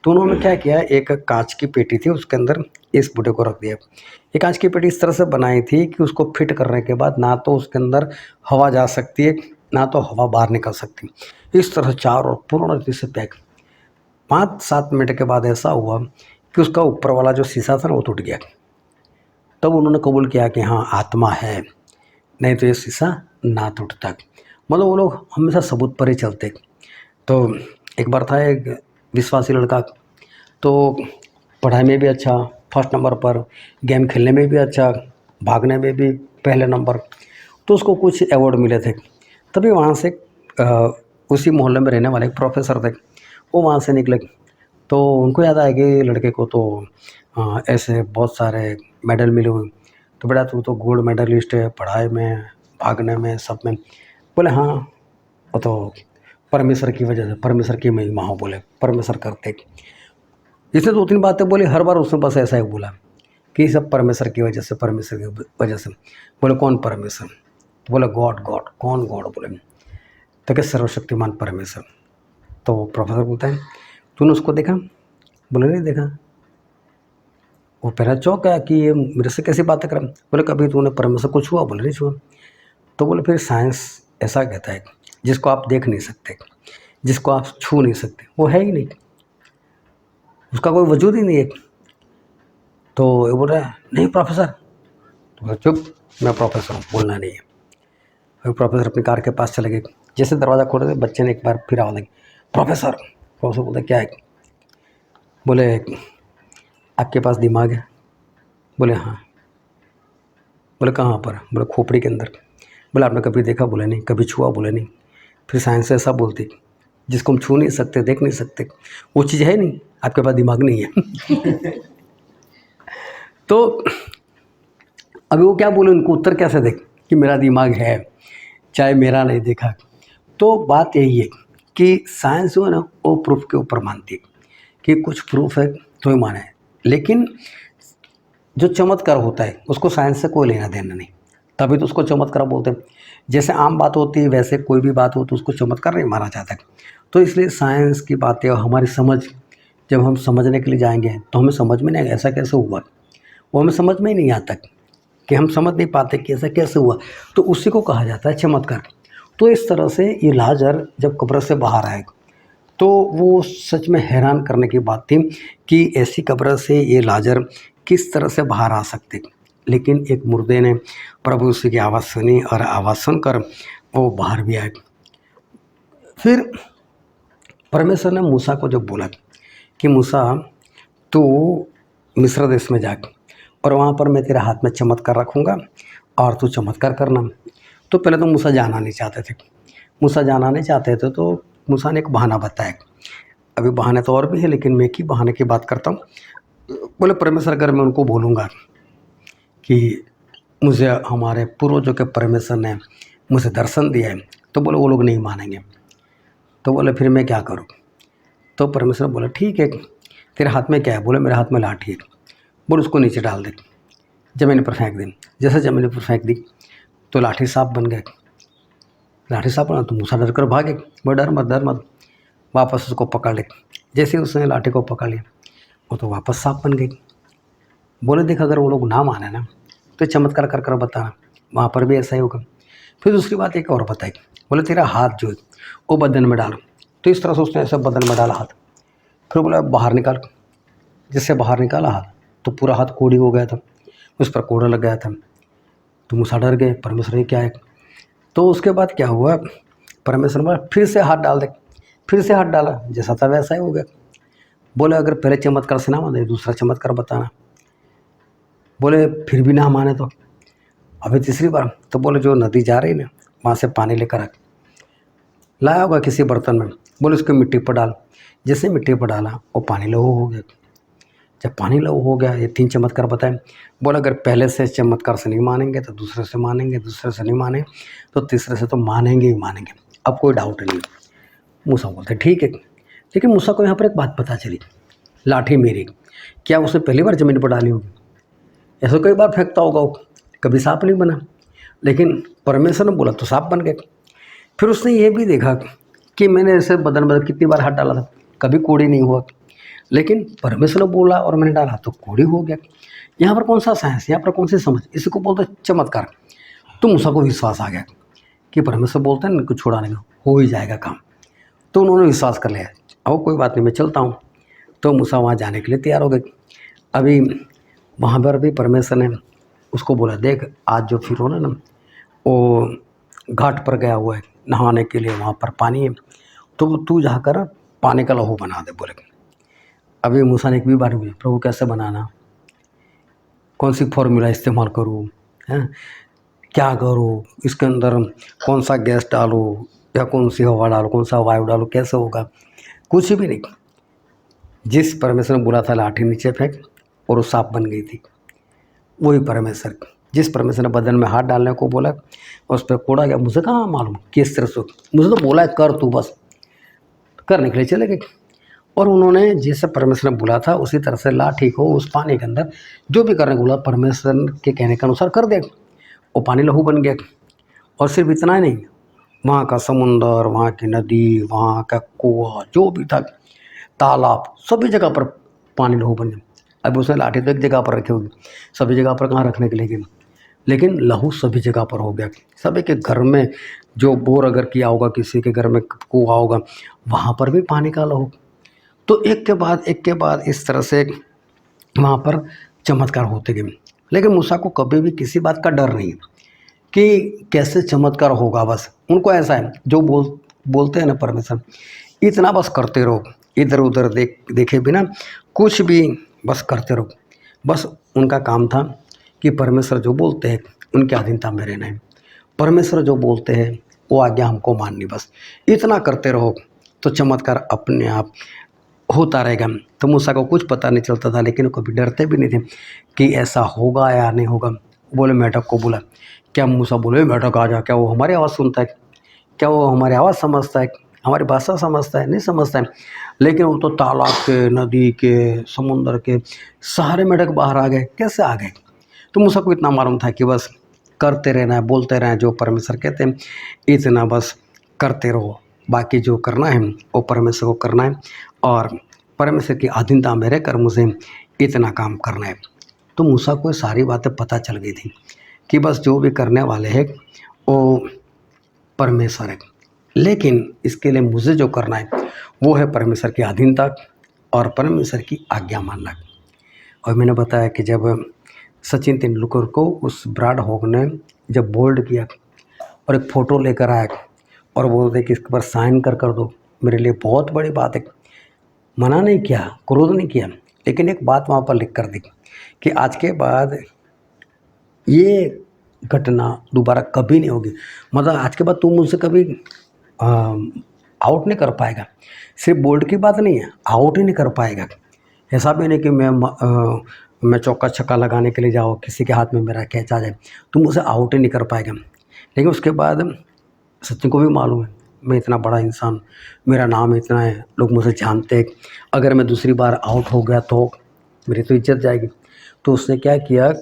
तो उन्होंने क्या किया, एक कांच की पेटी थी उसके अंदर इस बूढ़े को रख दिया। ये कांच की पेटी इस तरह से बनाई थी कि उसको फिट करने के बाद ना तो उसके अंदर हवा जा सकती है ना तो हवा बाहर निकल सकती। इस तरह चारों ओर पूर्ण रीति से पैक। 5-7 मिनट के बाद ऐसा हुआ कि उसका ऊपर वाला जो शीशा था ना वो टूट गया। तब उन्होंने कबूल किया कि हाँ आत्मा है, नहीं तो ये शीशा ना टूटता। मतलब वो लोग हमेशा सबूत पर ही चलते। तो एक बार था एक विश्वासी लड़का, तो पढ़ाई में भी अच्छा, फर्स्ट नंबर पर, गेम खेलने में भी अच्छा, भागने में भी पहले नंबर। तो उसको कुछ अवार्ड मिले थे। तभी वहाँ से उसी मोहल्ले में रहने वाले एक प्रोफेसर थे, वो वहाँ से निकले। तो उनको याद आया कि लड़के को तो ऐसे बहुत सारे मेडल मिले हुए। तो बेटा तू तो गोल्ड मेडलिस्ट है पढ़ाई में, भागने में, सब में। बोले हाँ वो तो परमेश्वर की वजह से, परमेश्वर की महिमा हो। बोले परमेश्वर करते। इसने 2-3 बातें बोली, हर बार उसने बस ऐसा ही बोला कि सब परमेश्वर की वजह से, परमेश्वर की वजह से। बोले कौन परमेश्वर? तो बोले गॉड गॉड। कौन गॉड? बोले तो क्या सर्वशक्तिमान परमेश्वर। तो प्रोफेसर बोलता है तूने उसको देखा? बोले नहीं देखा। वो पहला चौंक गया कि ये मेरे से कैसी बातें कर। बोले कभी तूने परमेश्वर को छुआ? बोले नहीं छुआ। तो बोले फिर साइंस ऐसा कहता है जिसको आप देख नहीं सकते, जिसको आप छू नहीं सकते, वो है ही नहीं, उसका कोई वजूद ही नहीं है। तो ये बोल रहा है नहीं प्रोफेसर। तो बोला चुप, मैं प्रोफेसर हूँ, बोलना नहीं है। फिर प्रोफेसर अपनी कार के पास चले गए। जैसे दरवाज़ा खोले थे बच्चे ने एक बार फिर आवाज़ लगी प्रोफेसर। प्रोफेसर बोलते क्या है? बोले आपके पास दिमाग है? बोले हाँ। बोले कहाँ पर? बोले खोपड़ी के अंदर। बोले आपने कभी देखा? बोले नहीं। कभी छुआ? बोले नहीं। फिर साइंस ऐसा बोलती जिसको हम छू नहीं सकते, देख नहीं सकते, वो चीज़ है नहीं, आपके पास दिमाग नहीं है। तो अभी वो क्या बोले, उनको उत्तर कैसे दे कि मेरा दिमाग है चाहे मेरा नहीं देखा। तो बात यही है कि साइंस जो है ना वो प्रूफ के ऊपर मानती है कि कुछ प्रूफ है तो ही माने। लेकिन जो चमत्कार होता है उसको साइंस से कोई लेना देना नहीं, तभी तो उसको चमत्कार बोलते हैं। जैसे आम बात होती है वैसे कोई भी बात हो तो उसको चमत्कार नहीं माना जाता। तो इसलिए साइंस की बातें और हमारी समझ, जब हम समझने के लिए जाएंगे तो हमें समझ में नहीं आएगा ऐसा कैसे हुआ, वो हमें समझ में ही नहीं आता कि हम समझ नहीं पाते कि ऐसा कैसे हुआ। तो उसी को कहा जाता है चमत्कार। तो इस तरह से ये लाजर जब कब्र से बाहर आए तो वो सच में हैरान करने की बात थी कि ऐसी कब्र से ये लाजर किस तरह से बाहर आ सकते। लेकिन एक मुर्दे ने प्रभु यीशु की आवाज़ सुनी और आवाज़ सुनकर वो बाहर भी आए। फिर परमेश्वर ने मूसा को जब बोला कि मूसा तू मिस्र देश में जाके, और वहाँ पर मैं तेरे हाथ में चमत्कार रखूँगा और तू चमत्कार करना। तो पहले तो मूसा जाना नहीं चाहते थे। मूसा जाना नहीं चाहते थे तो मूसा ने एक बहाना बताया। अभी बहाने तो और भी है, लेकिन मैं एक ही बहाने की बात करता हूँ। बोले परमेश्वर अगर मैं उनको बोलूँगा कि मुझे हमारे पूर्वजों के परमेश्वर ने मुझे दर्शन दिया है, तो बोले वो लोग नहीं मानेंगे। तो बोले फिर मैं क्या करूँ? तो परमेश्वर बोले ठीक है, तेरे हाथ में क्या है? बोले मेरे हाथ में लाठी है। बोले उसको नीचे डाल दे, ज़मीन पर फेंक दे। जैसे ज़मीन पर फेंक दी तो लाठी सांप बन गया। लाठी सांप बना तो मूसा डर कर भागे। बोले डर मत, वापस उसको पकड़ ले। जैसे उसने लाठी को पकड़ लिया वो तो वापस सांप बन गई। बोले देख अगर वो लोग ना माने ना तो चमत्कार कर कर बताना, वहाँ पर भी ऐसा ही होगा। फिर दूसरी बात एक और बताई। बोले तेरा हाथ जो है वो बदन में डालो। तो इस तरह से उसने ऐसे बदन में डाला हाथ। फिर बोला बाहर निकाल। जिससे बाहर निकाला हाथ तो पूरा हाथ कोड़ी हो गया था, उस पर कोड़ा लग गया था। तो मूसा डर गए, परमेश्वर ये क्या है? तो उसके बाद क्या हुआ, परमेश्वर ने फिर से हाथ डाल दे। फिर से हाथ डाला, जैसा था वैसा ही हो गया। बोले अगर पहले चमत्कार से ना माने दूसरा चमत्कार बताना। बोले फिर भी ना माने तो अभी तीसरी बार। तो बोले जो नदी जा रही ना वहाँ से पानी लेकर आ। लाया होगा किसी बर्तन में। बोले उसको मिट्टी पर डाल। जैसे मिट्टी पर डाला वो पानी लहू हो गया। जब पानी लहू हो गया, ये 3 चमत्कार बताए। बोले अगर पहले से चमत्कार से नहीं मानेंगे तो दूसरे से मानेंगे, दूसरे से नहीं माने तो तीसरे से तो मानेंगे ही मानेंगे। अब कोई डाउट नहीं। मूसा बोलते ठीक है। लेकिन मूसा को यहाँ पर एक बात पता चली, लाठी मेरी, क्या उसने पहली बार ज़मीन पर डाली होगी? ऐसा कई बार फेंकता होगा वो, कभी सांप नहीं बना। लेकिन परमेश्वर ने बोला तो सांप बन गए। फिर उसने ये भी देखा कि मैंने ऐसे बदन कितनी बार हाथ डाला था, कभी कोड़ी नहीं हुआ। लेकिन परमेश्वर ने बोला और मैंने डाला तो कोड़ी हो गया। यहाँ पर कौन सा साइंस, यहाँ पर कौन सी समझ, इसी को बोलते चमत्कार। तो मूसा को विश्वास आ गया कि परमेश्वर बोलते हैं ना कुछ छुड़ाने का हो ही जाएगा काम। तो उन्होंने विश्वास कर लिया, अब कोई बात नहीं मैं चलता हूँ। तो मूसा वहाँ जाने के लिए तैयार हो गए। अभी वहाँ पर भी परमेश्वर ने उसको बोला देख आज जो फिरौन है ना वो घाट पर गया हुआ है नहाने के लिए, वहाँ पर पानी है, तो तू जाकर पानी का लहू बना दे। बोले अभी मूसा ने एक भी बार पूछा प्रभु कैसे बनाना, कौन सी फॉर्मूला इस्तेमाल करूँ, हैं क्या करूँ, इसके अंदर कौन सा गैस डालूँ या कौन सी हवा डालूँ, कौन सा वायु डालूँ, कैसे होगा? कुछ भी नहीं। जिस परमेश्वर ने बोला था लाठी नीचे फेंक और वो सांप बन गई थी, वही परमेश्वर। जिस परमेश्वर ने बदन में हाथ डालने को बोला उस पर कोड़ा गया। मुझे कहाँ मालूम किस तरह से, मुझे तो बोला है कर, तू बस करने के लिए चले गए। और उन्होंने जैसे परमेश्वर ने बोला था उसी तरह से लाठी को उस पानी के अंदर जो भी करने को बोला परमेश्वर के कहने के अनुसार कर दिया। वो पानी लहू बन गया। और सिर्फ इतना ही नहीं, वहाँ का समुंदर, वहाँ की नदी, वहाँ का कुआं, जो भी था, तालाब, सभी जगह पर पानी लहू बन गया। अब उसने लाठी तो एक जगह पर रखी होगी, सभी जगह पर कहाँ रखने के लिए, लेकिन लहू सभी जगह पर हो गया। सभी के घर में जो बोर अगर किया होगा, किसी के घर में कुआं होगा, वहाँ पर भी पानी का लहू। तो एक के बाद इस तरह से वहाँ पर चमत्कार होते गए। लेकिन मूसा को कभी भी किसी बात का डर नहीं कि कैसे चमत्कार होगा। बस उनको ऐसा है जो बोलते हैं ना परमेश्वर, इतना बस करते रहो, इधर उधर देखे बिना कुछ भी बस करते रहो। बस उनका काम था कि परमेश्वर जो बोलते हैं उनकी अधीनता में रहना है। परमेश्वर जो बोलते हैं वो आज्ञा हमको माननी, बस इतना करते रहो तो चमत्कार अपने आप होता रहेगा। तो मूसा को कुछ पता नहीं चलता था, लेकिन कभी डरते भी नहीं थे कि ऐसा होगा या नहीं होगा। बोले मेढक को बोला, क्या मूसा बोले मेढक आ जा, क्या वो हमारी आवाज़ सुनता है, क्या वो हमारी आवाज़ समझता है, हमारी भाषा समझता है? नहीं समझता है। लेकिन वो तो तालाब के, नदी के, समुंदर के सारे मेढक बाहर आ गए। कैसे आ गए? तो मूसा को इतना मालूम था कि बस करते रहना है, बोलते रहना है, जो परमेश्वर कहते हैं इतना बस करते रहो, बाकी जो करना है वो परमेश्वर को करना है और परमेश्वर की अधीनता में रहकर मुझे इतना काम करना है। तो मूसा को सारी बातें पता चल गई थी कि बस जो भी करने वाले हैं वो परमेश्वर है, लेकिन इसके लिए मुझे जो करना है वो है परमेश्वर की अधीनता और परमेश्वर की आज्ञा मानना। और मैंने बताया कि जब सचिन तेंदुलकर को उस ब्राड हॉग ने जब बोल्ड किया और एक फ़ोटो लेकर आया और बोलते कि इसके पर साइन कर दो, मेरे लिए बहुत बड़ी बात है। मना नहीं किया, क्रोध नहीं किया, लेकिन एक बात वहाँ पर लिख कर दी कि आज के बाद ये घटना दोबारा कभी नहीं होगी। मतलब आज के बाद तू मुझसे कभी आउट नहीं कर पाएगा। सिर्फ बोल्ड की बात नहीं है, आउट ही नहीं कर पाएगा। ऐसा भी नहीं कि मैं चौका छक्का लगाने के लिए जाऊँ, किसी के हाथ में मेरा कैच आ जाए, तुम मुझे आउट ही नहीं कर पाएगा। लेकिन उसके बाद सचिन को भी मालूम है मैं इतना बड़ा इंसान, मेरा नाम इतना है, लोग मुझे जानते हैं, अगर मैं दूसरी बार आउट हो गया तो मेरी तो इज्जत जाएगी। तो उसने क्या किया,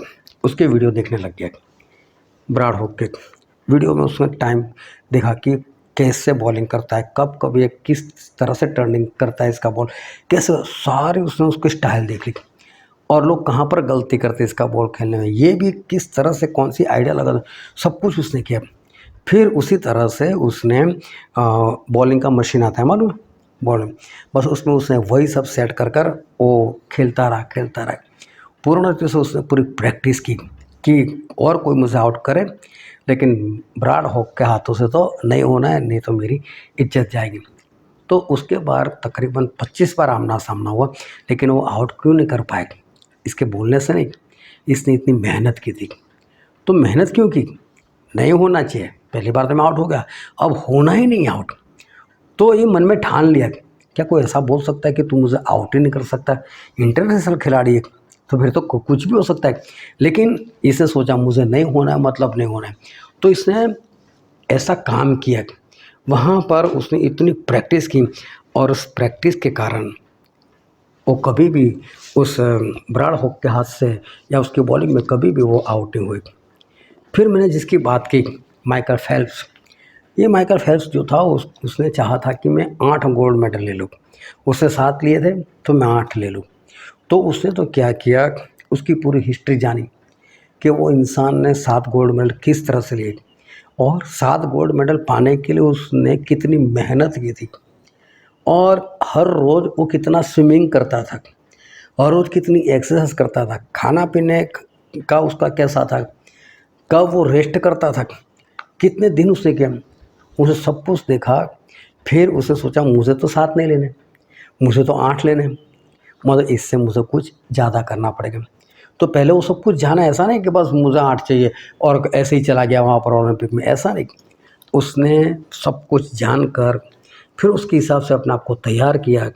उसके वीडियो देखने लग गया। ब्राड हॉक के वीडियो में उसने टाइम देखा कि कैसे बॉलिंग करता है, कब कब ये किस तरह से टर्निंग करता है इसका बॉल, कैसे सारे उसने उसको स्टाइल देख ली और लोग कहाँ पर गलती करते इसका बॉल खेलने में, ये भी किस तरह से कौन सी आइडिया लगा, सब कुछ उसने किया। फिर उसी तरह से उसने बॉलिंग का मशीन आता है मालूम, बॉलिंग, बस उसमें उसने वही सब सेट कर कर वो खेलता रहा। पूर्ण रूप से उसने पूरी प्रैक्टिस की कि और कोई मुझे आउट करे, लेकिन ब्राड हॉक के हाथों से तो नहीं होना है, नहीं तो मेरी इज्जत जाएगी। तो उसके बाद तकरीबन 25 बार आमना सामना हुआ, लेकिन वो आउट क्यों नहीं कर पाए? इसके बोलने से नहीं, इसने इतनी मेहनत की थी। तो मेहनत क्यों की? नहीं होना चाहिए, पहली बार तो मैं आउट हो गया, अब होना ही नहीं आउट। तो ये मन में ठान लिया। क्या कोई ऐसा बोल सकता है कि तू मुझे आउट ही नहीं कर सकता? इंटरनेशनल खिलाड़ी है तो फिर तो कुछ भी हो सकता है। लेकिन इसने सोचा मुझे नहीं होना है, मतलब नहीं होना है। तो इसने ऐसा काम किया, वहाँ पर उसने इतनी प्रैक्टिस की और उस प्रैक्टिस के कारण वो कभी भी उस ब्राड हॉक के हाथ से या उसकी बॉलिंग में कभी भी वो आउट नहीं हुई। फिर मैंने जिसकी बात की, माइकल फेल्प्स। ये माइकल फेल्प्स जो था उसने चाहा था कि मैं 8 गोल्ड मेडल ले लूँ, उसने 7 लिए थे तो मैं 8 ले लूँ। तो उसने तो क्या किया, उसकी पूरी हिस्ट्री जानी कि वो इंसान ने 7 गोल्ड मेडल किस तरह से लिए और 7 गोल्ड मेडल पाने के लिए उसने कितनी मेहनत की थी और हर रोज़ वो कितना स्विमिंग करता था, हर रोज़ कितनी एक्सरसाइज करता था, खाना पीने का उसका कैसा था, कब वो रेस्ट करता था, कितने दिन उसने किया, उसे सब कुछ देखा। फिर उसे सोचा मुझे तो 7 नहीं लेने, मुझे तो 8 लेने, मतलब इससे मुझे कुछ ज़्यादा करना पड़ेगा। तो पहले वो सब कुछ जाना, ऐसा नहीं कि बस मुझे 8 चाहिए और ऐसे ही चला गया वहाँ पर ओलंपिक में, ऐसा नहीं। उसने सब कुछ जानकर फिर उसके हिसाब से अपने आप को तैयार किया।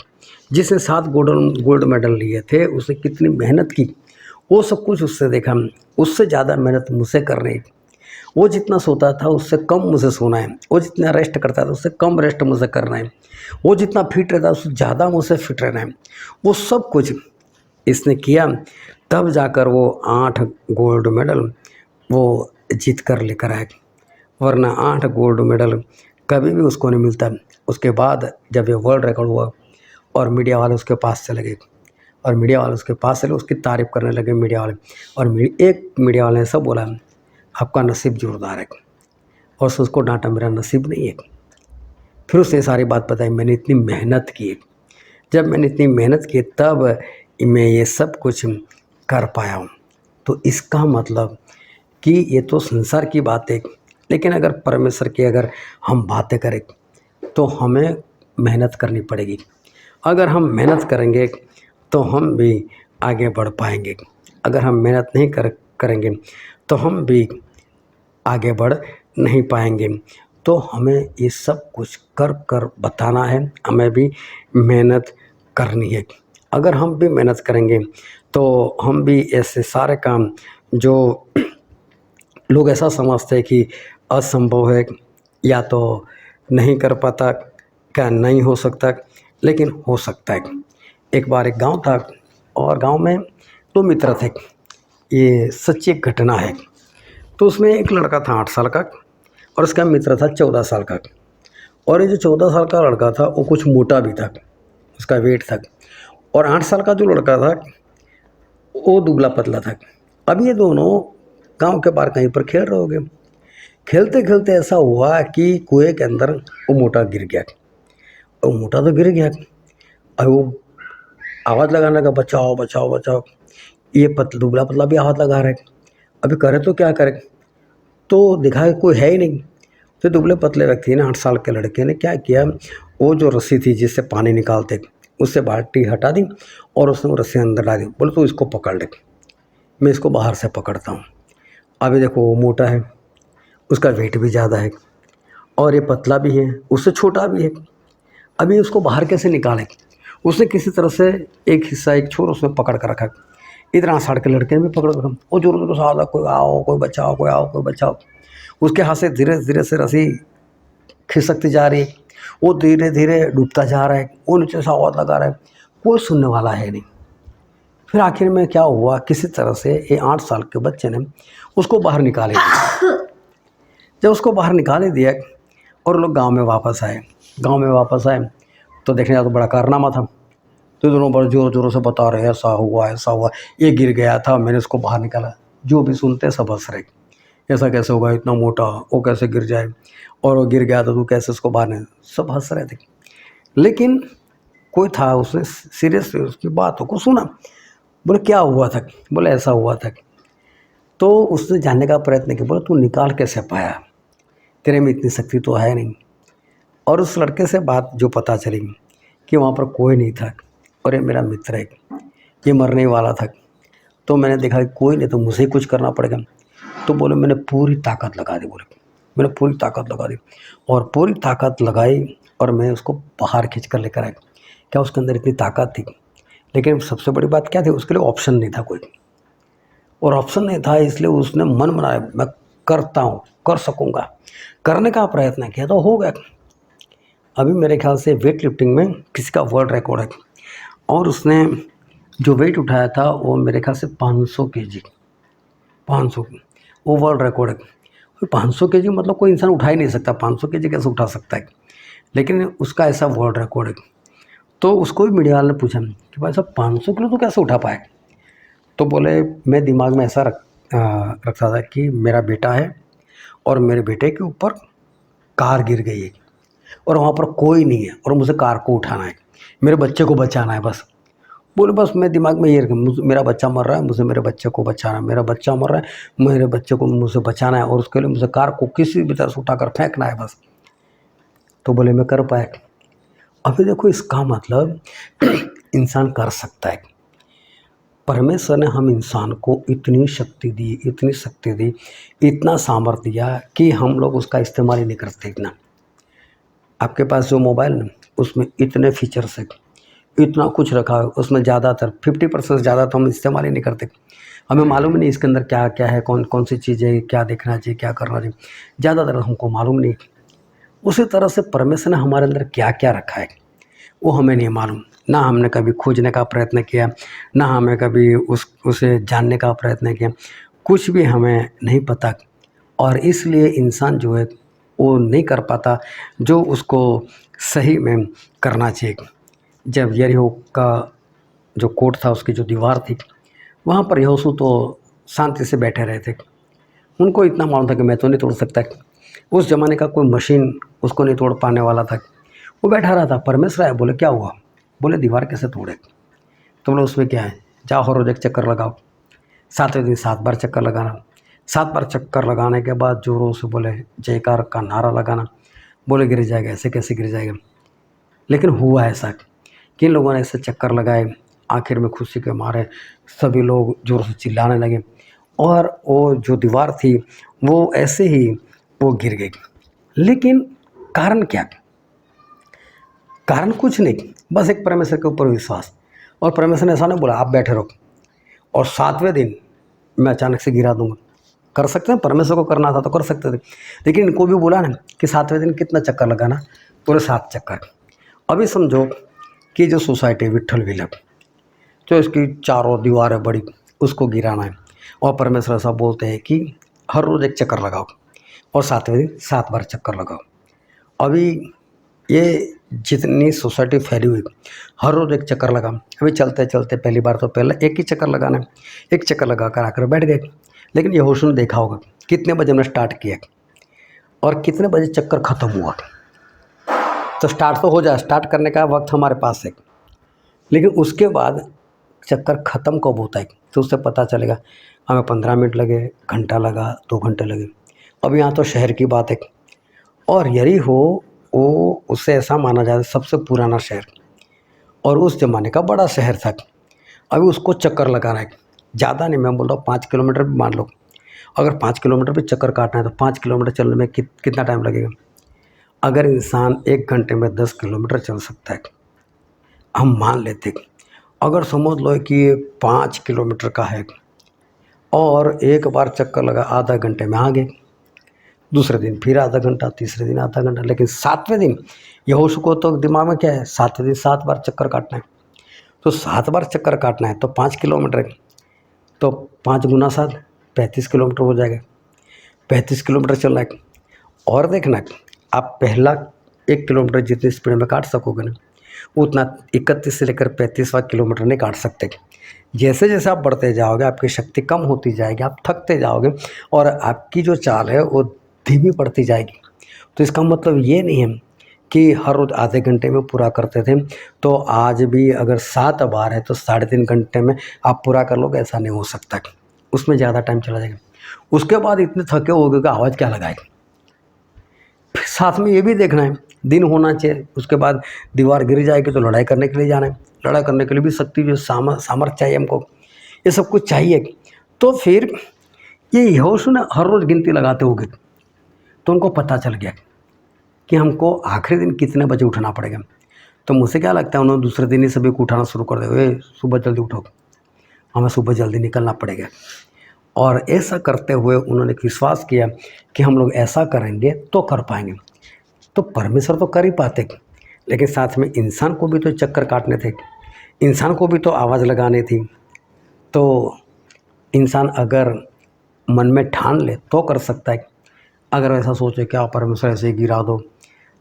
जिसने 7 गोल्ड मेडल लिए थे उसने कितनी मेहनत की, वो सब कुछ उससे देखा। उससे ज़्यादा मेहनत मुझसे कर रही, वो जितना सोता था उससे कम मुझे सोना है, वो जितना रेस्ट करता था उससे कम रेस्ट मुझे करना है, वो जितना फिट रहता उससे ज़्यादा मुझे फिट रहना है। वो सब कुछ इसने किया, तब जाकर वो 8 गोल्ड मेडल वो जीत कर लेकर आए, वरना 8 गोल्ड मेडल कभी भी उसको नहीं मिलता। उसके बाद जब ये वर्ल्ड रिकॉर्ड हुआ और मीडिया वाले उसके पास चले गए और मीडिया वाले उसके पास चले, उसकी तारीफ़ करने लगे मीडिया वाले, और एक मीडिया वाले ने सब बोला आपका नसीब जोरदार है, और उसको डांटा मेरा नसीब नहीं है। फिर उसने सारी बात बताई, मैंने इतनी मेहनत की, जब मैंने इतनी मेहनत की तब मैं ये सब कुछ कर पाया हूँ। तो इसका मतलब कि ये तो संसार की बात है, लेकिन अगर परमेश्वर की अगर हम बातें करें तो हमें मेहनत करनी पड़ेगी। अगर हम मेहनत करेंगे तो हम भी आगे बढ़ पाएंगे, अगर हम मेहनत नहीं करेंगे तो हम भी आगे बढ़ नहीं पाएंगे। तो हमें ये सब कुछ कर कर बताना है, हमें भी मेहनत करनी है। अगर हम भी मेहनत करेंगे तो हम भी ऐसे सारे काम जो लोग ऐसा समझते हैं कि असंभव है या तो नहीं कर पाता, क्या नहीं हो सकता, लेकिन हो सकता है। एक बार एक गांव था और गांव में 2 मित्र थे, ये सच्ची एक घटना है। तो उसमें एक लड़का था 8 साल का और उसका मित्र था 14 साल का, और ये जो 14 साल का लड़का था वो कुछ मोटा भी था, उसका वेट था, और 8 साल का जो लड़का था वो दुबला पतला था। अब ये दोनों गांव के बाहर कहीं पर खेल रहे होंगे, खेलते खेलते ऐसा हुआ कि कुएं के अंदर वो मोटा गिर गया। और मोटा तो गिर गया, और वो आवाज़ लगाने का बचाओ बचाओ बचाओ, ये दुबला पतला भी आवाज़ लगा रहा है। अभी करे तो क्या करे, तो देखा कि कोई है ही नहीं। तो दुबले पतले व्यक्ति ने 8 साल के लड़के ने क्या किया, वो जो रस्सी थी जिससे पानी निकालते उससे बाल्टी हटा दी और उसने वो रस्सी अंदर डाल दी। बोले तू इसको पकड़ ले, मैं इसको बाहर से पकड़ता हूँ। अभी देखो वो मोटा है, उसका वेट भी ज़्यादा है और ये पतला भी है, उससे छोटा भी है। अभी उसको बाहर कैसे निकाले? उसने किसी तरह से एक हिस्सा, एक छोर उसमें पकड़ कर रखा। इधर साड़ के लड़के में पकड़ रखा, वो जोर जोर से आवाज़, कोई आओ, कोई बचाओ, कोई आओ, कोई बचाओ। उसके हाथ से धीरे धीरे से रस्सी खिसकती जा रही है, वो धीरे धीरे डूबता जा रहा है, वो नीचे से आवाज़ लगा रहा है, कोई सुनने वाला है नहीं। फिर आखिर में क्या हुआ, किसी तरह से ये 8 साल के बच्चे ने उसको बाहर निकाले दिया। जब उसको बाहर निकाले दिया और लोग गांव में वापस आए तो देखने जाए तो बड़ा कारनामा था। तो दोनों बड़े ज़ोर ज़ोरों से बता रहे हैं, ऐसा हुआ, ये गिर गया था, मैंने उसको बाहर निकाला। जो भी सुनते सब हंस रहे, ऐसा कैसे होगा, इतना मोटा, वो कैसे गिर जाए, और वो गिर गया तो तू कैसे उसको बाहर नहीं, सब हंस रहे थे। लेकिन कोई था, उसने सीरियस उसकी बातों को सुना। बोले क्या हुआ था? बोले ऐसा हुआ था। तो उसने जानने का प्रयत्न किया। बोले तू निकाल कैसे पाया, तेरे में इतनी शक्ति तो है नहीं। और उस लड़के से बात जो पता चली कि वहाँ पर कोई नहीं था और ये मेरा मित्र है, ये मरने वाला था। तो मैंने देखा कि कोई नहीं तो मुझे ही कुछ करना पड़ेगा। तो बोले मैंने पूरी ताकत लगा दी, मैंने पूरी ताकत लगा दी और पूरी ताकत लगाई और मैं उसको बाहर खींच कर लेकर आया। क्या उसके अंदर इतनी ताकत थी? लेकिन सबसे बड़ी बात क्या थी, उसके लिए ऑप्शन नहीं था कोई, और ऑप्शन नहीं था इसलिए उसने मन बनाया मैं करता हूँ, कर सकूँगा। करने का प्रयत्न किया तो हो गया। अभी मेरे ख्याल से वेट लिफ्टिंग में किसी का वर्ल्ड रिकॉर्ड है और उसने जो वेट उठाया था वो मेरे ख्याल से 500 केजी, 500 वो वर्ल्ड रिकॉर्ड है। 500 केजी मतलब कोई इंसान उठा ही नहीं सकता, 500 केजी कैसे उठा सकता है? लेकिन उसका ऐसा वर्ल्ड रिकॉर्ड है। तो उसको भी मीडिया वाले ने पूछा कि भाई साहब 500 किलो तो कैसे उठा पाए? तो बोले मैं दिमाग में ऐसा रखता था कि मेरा बेटा है और मेरे बेटे के ऊपर कार गिर गई है और वहाँ पर कोई नहीं है और मुझे कार को उठाना है, मेरे बच्चे को बचाना है बस। बोले बस मैं दिमाग में ये रखा, मेरा बच्चा मर रहा है, मुझे मेरे बच्चे को बचाना है, मेरा बच्चा मर रहा है, मेरे बच्चे को मुझे बचाना है और उसके लिए मुझे कार को किसी भी तरह से उठाकर फेंकना है बस। तो बोले मैं कर पाया। अभी देखो इसका मतलब इंसान कर सकता है। परमेश्वर ने हम इंसान को इतनी शक्ति दी, इतना सामर्थ्य दिया कि हम लोग उसका इस्तेमाल ही नहीं करते। इतना आपके पास जो मोबाइल है उसमें इतने फीचर्स है, इतना कुछ रखा है, उसमें ज़्यादातर 50% ज़्यादा तो हम इस्तेमाल ही नहीं करते। हमें मालूम ही नहीं इसके अंदर क्या क्या है, कौन कौन सी चीज़ है, क्या देखना चाहिए, क्या करना चाहिए, ज़्यादातर हमको मालूम नहीं। उसी तरह से परमेश्वर ने हमारे अंदर क्या क्या रखा है वो हमें नहीं मालूम। ना हमने कभी खोजने का प्रयत्न किया, ना हमें कभी उसे जानने का प्रयत्न किया, कुछ भी हमें नहीं पता। और इसलिए इंसान जो है वो नहीं कर पाता जो उसको सही में करना चाहिए। जब यरीहो का जो कोट था, उसकी जो दीवार थी, वहाँ पर यहोशू तो शांति से बैठे रहे थे। उनको इतना मालूम था कि मैं तो नहीं तोड़ सकता। उस ज़माने का कोई मशीन उसको नहीं तोड़ पाने वाला था। वो बैठा रहा था। परमेश्वर आया, बोले क्या हुआ? बोले दीवार कैसे तोड़े? तो बोले उसमें क्या है, जाओ हर रोज़ एक चक्कर लगाओ, 7वें दिन 7 बार चक्कर लगाना। 7 बार चक्कर लगाने के बाद जोरों से बोले जयकार का नारा लगाना। बोले गिर जाएगा, ऐसे कैसे गिर जाएगा? लेकिन हुआ ऐसा कि इन लोगों ने ऐसे चक्कर लगाए, आखिर में खुशी के मारे सभी लोग जोरों से चिल्लाने लगे और वो जो दीवार थी वो ऐसे ही वो गिर गई। लेकिन कारण क्या? कारण कुछ नहीं, बस एक परमेश्वर के ऊपर विश्वास। और परमेश्वर ने ऐसा नहीं बोला आप बैठे रहो और 7वें दिन मैं अचानक से गिरा दूंगा। कर सकते हैं, परमेश्वर को करना था तो कर सकते थे। लेकिन इनको भी बोला ना कि 7वें दिन कितना चक्कर लगाना, पूरे 7 चक्कर। अभी समझो कि जो सोसाइटी विट्ठल विलक, जो इसकी चारों दीवारें बड़ी, उसको गिराना है और परमेश्वर ऐसा बोलते हैं कि हर रोज़ एक चक्कर लगाओ और 7वें दिन 7 बार चक्कर लगाओ। अभी ये जितनी सोसाइटी फैली हुई, हर रोज़ एक चक्कर लगा। अभी चलते चलते पहली बार तो पहले एक ही चक्कर लगाना है, एक चक्कर लगा कर आकर बैठ गए। लेकिन यहोशू ने देखा होगा कितने बजे हमने स्टार्ट किया और कितने बजे चक्कर ख़त्म हुआ। तो स्टार्ट तो हो जाए, स्टार्ट करने का वक्त हमारे पास है, लेकिन उसके बाद चक्कर ख़त्म कब होता है तो उससे पता चलेगा। हमें 15 मिनट लगे, घंटा लगा, 2 घंटे लगे। अब यहाँ तो शहर की बात है और यरीहो वो उससे ऐसा माना जाता है सबसे पुराना शहर। और उस ज़माने का बड़ा शहर था। अभी उसको चक्कर लगाना है, ज़्यादा नहीं, मैं बोल रहा हूँ 5 किलोमीटर भी मान लो। अगर 5 किलोमीटर भी चक्कर काटना है तो 5 किलोमीटर चलने में कितना टाइम लगेगा? अगर इंसान 1 घंटे में 10 किलोमीटर चल सकता है, हम मान लेते कि अगर समझ लो कि ये 5 किलोमीटर का है और एक बार चक्कर लगा आधा घंटे में आ गए, दूसरे दिन फिर आधा घंटा, तीसरे दिन आधा घंटा, लेकिन 7वें दिन यहोशू को तो दिमाग में क्या है, 7वें दिन 7 बार चक्कर काटना है। तो 7 बार चक्कर काटना है तो 5 किलोमीटर है, तो 5 गुना 7 35 किलोमीटर हो जाएगा। 35 किलोमीटर चलना है। और देखना है, आप पहला 1 किलोमीटर जितनी स्पीड में काट सकोगे ना, उतना 31 से लेकर 35वां किलोमीटर नहीं काट सकते। जैसे जैसे आप बढ़ते जाओगे आपकी शक्ति कम होती जाएगी, आप थकते जाओगे और आपकी जो चाल है वो धीमी पड़ती जाएगी। तो इसका मतलब ये नहीं है कि हर रोज़ आधे घंटे में पूरा करते थे तो आज भी अगर 7 बार है तो 3.5 घंटे में आप पूरा कर लोगे, ऐसा नहीं हो सकता, उसमें ज़्यादा टाइम चला जाएगा। उसके बाद इतने थके होगे कि आवाज़ क्या लगाएगा। फिर साथ में ये भी देखना है, दिन होना चाहिए, उसके बाद दीवार गिर जाएगी तो लड़ाई करने के लिए जाना है, लड़ाई करने के लिए भी शक्ति जो सामर्थ्य चाहिए हमको, ये सब कुछ चाहिए। तो फिर ये यहोशू ने हर रोज़ गिनती लगाते होंगे तो उनको पता चल गया कि हमको आखिरी दिन कितने बजे उठना पड़ेगा। तो मुझे क्या लगता है उन्होंने दूसरे दिन ही सभी को उठाना शुरू कर दिया, सुबह जल्दी उठो, हमें सुबह जल्दी निकलना पड़ेगा। और ऐसा करते हुए उन्होंने विश्वास किया कि हम लोग ऐसा करेंगे तो कर पाएंगे। तो परमेश्वर तो कर ही पाते, लेकिन साथ में इंसान को भी तो चक्कर काटने थे, इंसान को भी तो आवाज़ लगानी थी। तो इंसान अगर मन में ठान ले तो कर सकता है, अगर ऐसा सोचे क्या परमेश्वर ऐसे ही गिरा दो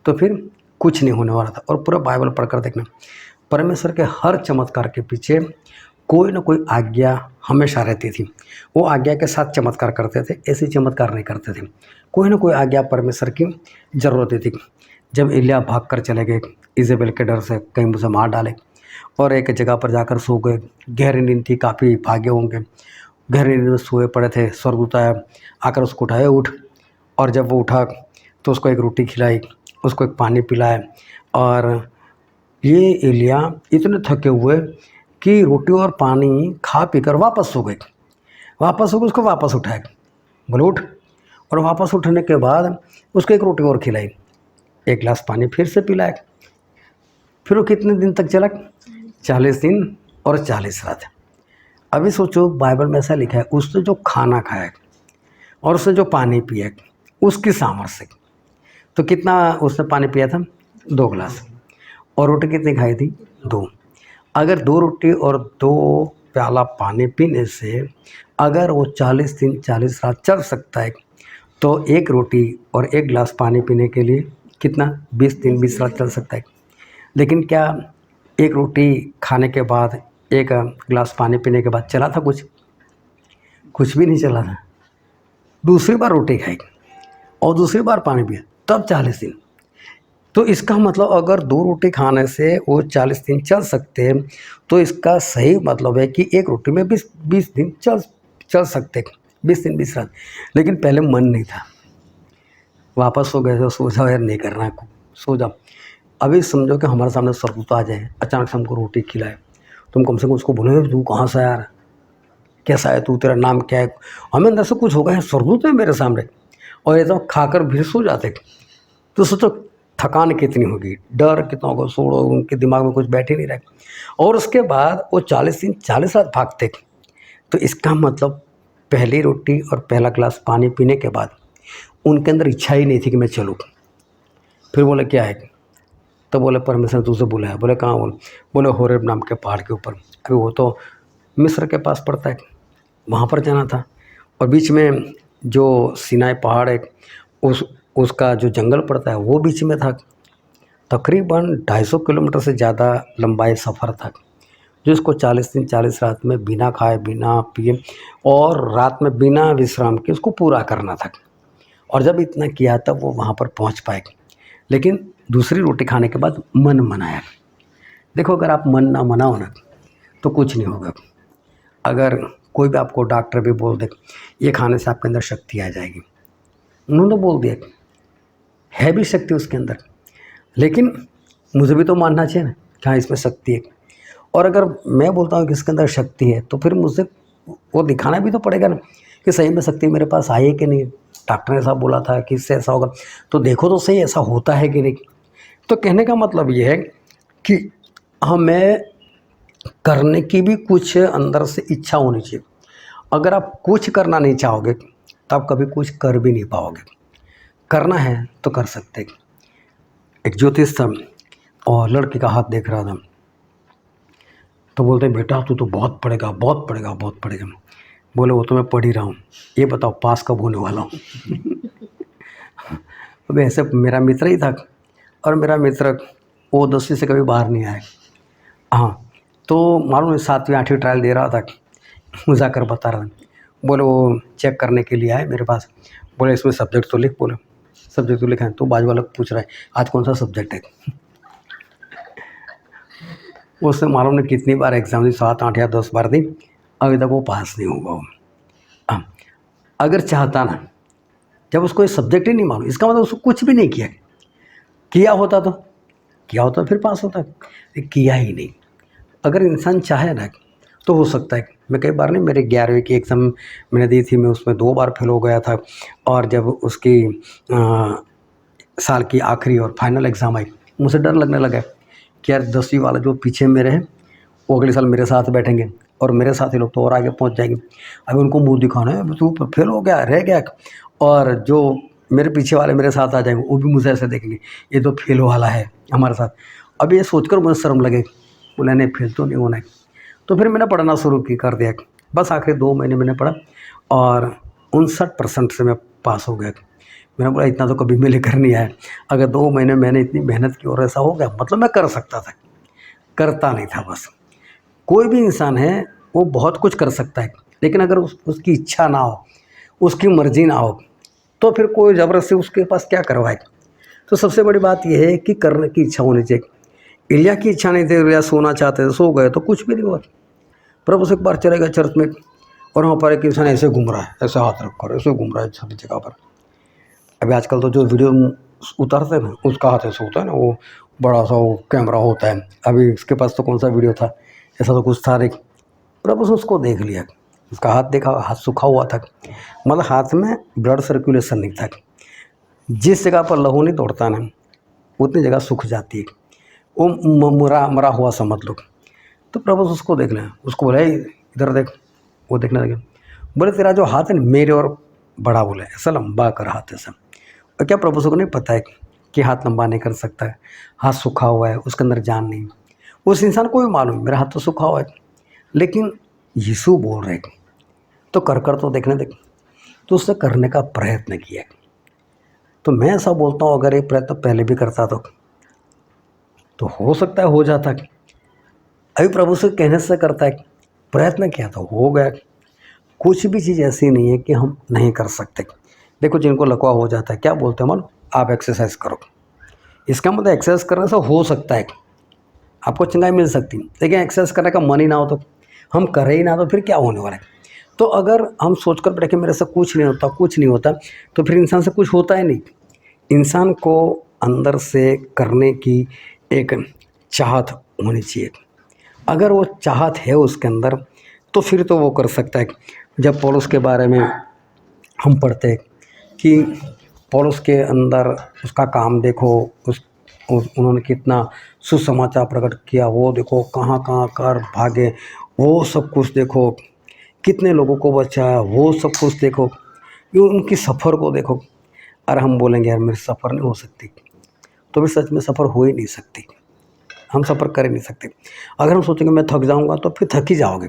तो फिर कुछ नहीं होने वाला था। और पूरा बाइबल पढ़कर देखना, परमेश्वर के हर चमत्कार के पीछे कोई ना कोई आज्ञा हमेशा रहती थी। वो आज्ञा के साथ चमत्कार करते थे, ऐसे चमत्कार नहीं करते थे। कोई ना कोई आज्ञा परमेश्वर की ज़रूरत थी। जब एलिय्याह भाग कर चले गए इजेबेल के डर से, कहीं मुझे मार डाले, और एक जगह पर जाकर सो गए, गहरी नींद थी, काफ़ी भागे होंगे, गहरी नींद में सोए पड़े थे, स्वर्गदूत आया, आकर उसको उठाया, उठ। और जब वो उठा तो उसको एक रोटी खिलाई, उसको एक पानी पिलाया। और ये एलिय्याह इतने थके हुए कि रोटी और पानी खा पीकर वापस सो गए। वापस हो गए, उसको वापस उठाया, बोले उठ। और वापस उठने के बाद उसको एक रोटी और खिलाई, एक गिलास पानी फिर से पिलाया। फिर वो कितने दिन तक चला? 40 दिन और 40 रात। अभी सोचो, बाइबल में ऐसा लिखा है, उसने जो खाना खाया और उसने जो पानी पिया उसकी सामर्थ्य से, तो कितना उसने पानी पिया था? 2 गिलास। और रोटी कितनी खाई थी? 2। अगर 2 रोटी और 2 प्याला पानी पीने से अगर वो 40 दिन 40 रात चल सकता है, तो 1 रोटी और 1 गिलास पानी पीने के लिए कितना? 20 दिन 20 रात चल सकता है। लेकिन क्या 1 रोटी खाने के बाद 1 गिलास पानी पीने के बाद चला था कुछ? कुछ भी नहीं चला था। दूसरी बार रोटी खाई और दूसरी बार पानी पिया, तब 40 दिन। तो इसका मतलब अगर 2 रोटी खाने से वो 40 दिन चल सकते हैं, तो इसका सही मतलब है कि 1 रोटी में 20 दिन चल सकते, 20 दिन 20 रात। लेकिन पहले मन नहीं था, वापस सो गए, तो सो जाओ यार, नहीं करना है, सो जाओ। अभी समझो कि हमारे सामने स्वर्गदूत आ जाए, अचानक से हमको रोटी खिलाए, तुम कम से कम उसको बोलोगे तू कहाँ से यार, कैसा है तू, तेरा नाम क्या है? हमें अंदर से कुछ होगा, है स्वर्गदूत है मेरे सामने, और ये तो खाकर भी सो जाते। तो सोचो थकान कितनी होगी, डर कितना होगा, सोड़ो उनके दिमाग में कुछ बैठ ही नहीं रहा। और उसके बाद वो 40 दिन 40 रात भागते। तो इसका मतलब पहली रोटी और पहला गिलास पानी पीने के बाद उनके अंदर इच्छा ही नहीं थी कि मैं चलूँ। फिर बोले क्या है? तो बोले परमेश्वर तुझसे बुलाया। बोले कहाँ? बोले होरेब नाम के पहाड़ के ऊपर। अभी वो तो मिस्र के पास पड़ता है, वहाँ पर जाना था। और बीच में जो सिनाई पहाड़ है, उसका जो जंगल पड़ता है वो बीच में था। तकरीबन 250 किलोमीटर से ज़्यादा लंबाई सफ़र था, जो इसको 40 दिन 40 रात में बिना खाए बिना पिए और रात में बिना विश्राम के उसको पूरा करना था। और जब इतना किया तब वो वहाँ पर पहुँच पाए। लेकिन दूसरी रोटी खाने के बाद मन मनाया। देखो, अगर आप मन ना मनाओ ना तो कुछ नहीं होगा। अगर कोई भी आपको डॉक्टर भी बोल दे ये खाने से आपके अंदर शक्ति आ जाएगी, उन्होंने तो बोल दिया, है भी शक्ति उसके अंदर, लेकिन मुझे भी तो मानना चाहिए ना। कि हाँ इसमें शक्ति है। और अगर मैं बोलता हूँ कि इसके अंदर शक्ति है तो फिर मुझसे वो दिखाना भी तो पड़ेगा ना कि सही में शक्ति मेरे पास आई है कि नहीं। डॉक्टर ने ऐसा बोला था कि इससे ऐसा होगा, तो देखो तो सही ऐसा होता है कि नहीं। तो कहने का मतलब ये है कि हमें करने की भी कुछ अंदर से इच्छा होनी चाहिए। अगर आप कुछ करना नहीं चाहोगे तो आप कभी कुछ कर भी नहीं पाओगे। करना है तो कर सकते। एक ज्योतिष था और लड़की का हाथ देख रहा था, तो बोलते हैं बेटा तू तो बहुत पढ़ेगा बहुत पढ़ेगा बहुत पढ़ेगा। बोले वो तो मैं पढ़ ही रहा हूँ, ये बताओ पास कब होने वाला हूँ। अब ऐसे मेरा मित्र ही था और मेरा मित्र वो 10वीं से कभी बाहर नहीं आया। हाँ तो मालूम है 7वीं 8वीं ट्रायल दे रहा था, मुझे आकर बता रहा था। बोले वो चेक करने के लिए आए मेरे पास, बोले इसमें सब्जेक्ट तो लिख। बोले सब्जेक्ट तो लिखा है। तो बाजू वाला पूछ रहा है आज कौन सा सब्जेक्ट है। उसने मालूम नहीं कितनी बार एग्ज़ाम दी, 7 8 या 10 बार दी, अभी तक वो पास नहीं होगा वो। हाँ अगर चाहता ना, जब उसको ये सब्जेक्ट ही नहीं मालूम, इसका मतलब उसको कुछ भी नहीं किया। किया होता तो फिर पास होता, किया ही नहीं। अगर इंसान चाहे ना तो हो सकता है। मैं कई बार नहीं, मेरे 11वीं की एग्ज़ाम मैंने दी थी, मैं उसमें 2 बार फेल हो गया था। और जब उसकी साल की आखिरी और फाइनल एग्ज़ाम आई, मुझे डर लगने लगा कि यार 10वीं वाले जो पीछे मेरे हैं वो अगले साल मेरे साथ बैठेंगे और मेरे साथी लोग तो और आगे पहुंच जाएंगे। अभी उनको मुंह दिखाना है तू फेल हो गया रह गया, और जो मेरे पीछे वाले मेरे साथ आ जाएंगे वो भी मुझे ऐसे देखेंगे ये तो फेल वाला है हमारे साथ। अब ये सोचकर मुझे शर्म लगे, बोला नहीं फेल तो नहीं होना है। तो फिर मैंने पढ़ना शुरू कर दिया। बस आखिरी 2 महीने मैंने पढ़ा और 59% से मैं पास हो गया। मैंने बोला इतना तो कभी मैं लेकर नहीं आया, अगर 2 महीने मैंने इतनी मेहनत की और ऐसा हो गया, मतलब मैं कर सकता था, करता नहीं था बस। कोई भी इंसान है वो बहुत कुछ कर सकता है, लेकिन अगर उसकी इच्छा ना हो, उसकी मर्जी ना हो, तो फिर कोई ज़बरदस्ती उसके पास क्या करवाए। तो सबसे बड़ी बात यह है कि करने की इच्छा होनी चाहिए। इलिया की इच्छा नहीं थी, इलिया सोना चाहते थे, सो गए तो कुछ भी नहीं हुआ। प्रभु से एक बार चले गए चर्च में और वहाँ पर एक इंसान ऐसे घूम रहा है, ऐसे हाथ रख कर ऐसे घूम रहा है सभी जगह पर। अभी आजकल तो जो वीडियो उतारते हैं ना उसका हाथ ऐसे होता है ना, वो बड़ा सा वो कैमरा होता है। अभी इसके पास तो कौन सा वीडियो था, ऐसा तो कुछ था नहीं। प्रभु से उसको देख लिया, उसका हाथ देखा, हाथ सूखा हुआ था, मतलब हाथ में ब्लड सर्कुलेशन नहीं था। जिस जगह पर लहू नहीं दौड़ता ना उतनी जगह सूख जाती है, वो मरा हुआ समझ लो। तो प्रभु से उसको देख लें, उसको बोला इधर देख, वो देखने लगे। बोले तेरा जो हाथ है ना मेरे और बड़ा, बोले ऐसा लंबा कर हाथ ऐसा। और क्या प्रभु को नहीं पता है कि हाथ लंबा नहीं कर सकता है, हाथ सूखा हुआ है, उसके अंदर जान नहीं। उस इंसान को भी मालूम मेरा हाथ तो सूखा हुआ है, लेकिन यीशु बोल रहे तो कर तो देखने दे। तो उसने करने का प्रयत्न किया। तो मैं ऐसा बोलता हूँ अगर ये प्रयत्न पहले भी करता तो हो सकता है हो जाता। अभी प्रभु से कहने से करता है, प्रयत्न किया तो हो गया। कुछ भी चीज़ ऐसी नहीं है कि हम नहीं कर सकते। देखो जिनको लकवा हो जाता है क्या बोलते हैं, मानो आप एक्सरसाइज करो, इसका मतलब एक्सरसाइज करने से हो सकता है आपको चंगाई मिल सकती है। लेकिन एक्सरसाइज करने का मन ही ना हो तो हम करें ही ना तो फिर क्या होने वाला है। तो अगर हम सोच कर बैठे मेरे से कुछ नहीं होता तो फिर इंसान से कुछ होता ही नहीं। इंसान को अंदर से करने की एक चाहत होनी चाहिए। अगर वो चाहत है उसके अंदर तो फिर तो वो कर सकता है। जब पौलुस के बारे में हम पढ़ते हैं कि पौलुस के अंदर उसका काम देखो, उन्होंने कितना सुसमाचार प्रकट किया, वो देखो कहाँ कर भागे, वो सब कुछ देखो, कितने लोगों को बचाया, वो सब कुछ देखो, ये उनकी सफ़र को देखो। और हम बोलेंगे यार मेरी सफ़र नहीं हो सकती, तो भी सच में सफ़र हो ही नहीं सकती, हम सफ़र कर ही नहीं सकते। अगर हम सोचेंगे मैं थक जाऊंगा तो फिर थक ही जाओगे,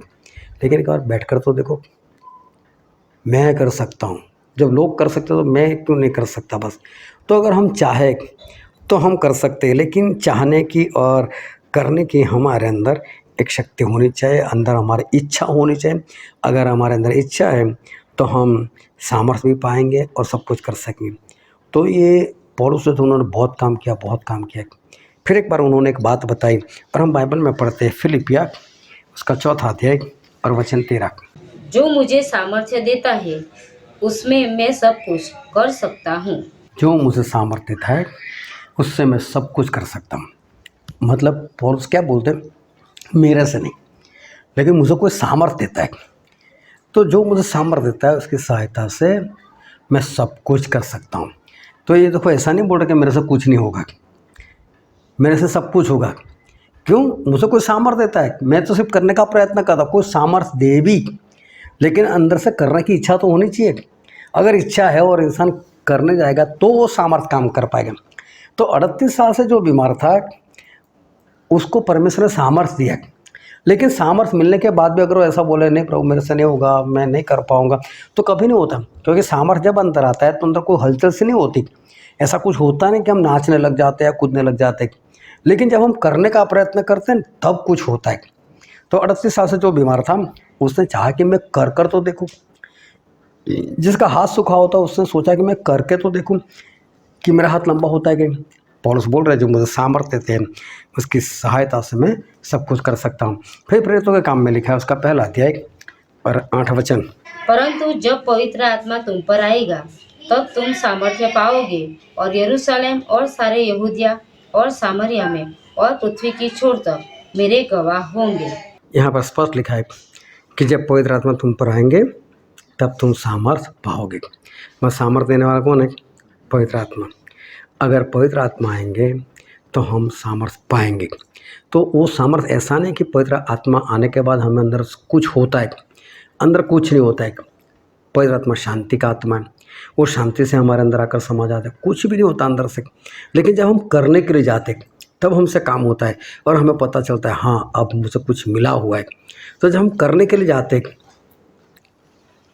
लेकिन एक बार बैठकर तो देखो मैं कर सकता हूँ। जब लोग कर सकते तो मैं क्यों नहीं कर सकता बस। तो अगर हम चाहे तो हम कर सकते हैं, लेकिन चाहने की और करने की हमारे अंदर एक शक्ति होनी चाहिए, अंदर हमारी इच्छा होनी चाहिए। अगर हमारे अंदर इच्छा है तो हम सामर्थ्य भी पाएंगे और सब कुछ कर सकेंगे। तो ये पौलुस से तो उन्होंने बहुत काम किया। फिर एक बार उन्होंने एक बात बताई और हम बाइबल में पढ़ते हैं फिलिपिया उसका 4 अध्याय और वचन 13। जो मुझे सामर्थ्य देता है उसमें मैं सब कुछ कर सकता हूँ। जो मुझे सामर्थ्य देता है उससे मैं सब कुछ कर सकता हूँ। मतलब पौलुस क्या बोलते हैं, मेरे से नहीं, लेकिन मुझे कोई सामर्थ देता है। तो जो मुझे सामर्थ देता है उसकी सहायता से मैं सब कुछ कर सकता हूँ। तो ये देखो, ऐसा नहीं बोल रहा कि मेरे से कुछ नहीं होगा, मेरे से सब कुछ होगा। क्यों? मुझे कोई सामर्थ देता है, मैं तो सिर्फ करने का प्रयत्न करता हूँ। कोई सामर्थ दे भी, लेकिन अंदर से करने की इच्छा तो होनी चाहिए। अगर इच्छा है और इंसान करने जाएगा तो वो सामर्थ काम कर पाएगा। तो 38 साल से जो बीमार था उसको परमेश्वर ने सामर्थ दिया, लेकिन सामर्थ मिलने के बाद भी अगर वो ऐसा बोले नहीं प्रभु मेरे से नहीं होगा, मैं नहीं कर पाऊंगा, तो कभी नहीं होता। क्योंकि सामर्थ जब अंदर आता है तो अंदर कोई हलचल सी नहीं होती। ऐसा कुछ होता नहीं कि हम नाचने लग जाते हैं, कूदने लग जाते हैं, लेकिन जब हम करने का प्रयत्न करते हैं तब कुछ होता है। तो 38 साल से जो बीमार था उसने चाहा कि मैं कर कर तो देखूं। जिसका हाथ सूखा होता उसने सोचा कि मैं करके तो देखूं कि मेरा हाथ लंबा होता है कि नहीं। पौलुस बोल रहे जो मुझे सामर्थ्य देते हैं उसकी सहायता से मैं सब कुछ कर सकता हूँ। फिर प्रेरितों के काम में लिखा है उसका पहला अध्याय और 8 वचन, परंतु जब पवित्र आत्मा तुम पर आएगा तब तुम सामर्थ्य पाओगे और यरूशलेम और सारे यहूदिया और सामरिया में और पृथ्वी की छोर तक मेरे गवाह होंगे। यहाँ पर स्पष्ट लिखा है कि जब पवित्र आत्मा तुम पर आएंगे तब तुम सामर्थ पाओगे। मैं सामर्थ देने वाला कौन है? पवित्र आत्मा। अगर पवित्र आत्मा आएंगे तो हम सामर्थ पाएंगे। तो वो सामर्थ ऐसा नहीं कि पवित्र आत्मा आने के बाद हमें अंदर कुछ होता है, अंदर कुछ नहीं होता है। पवित्र आत्मा शांति का आत्मा है, वो शांति से हमारे अंदर आकर समा जाता है, कुछ भी नहीं होता अंदर से। लेकिन जब हम करने के लिए जाते तब हमसे काम होता है और हमें पता चलता है हाँ अब मुझे कुछ मिला हुआ है। तो जब हम करने के लिए जाते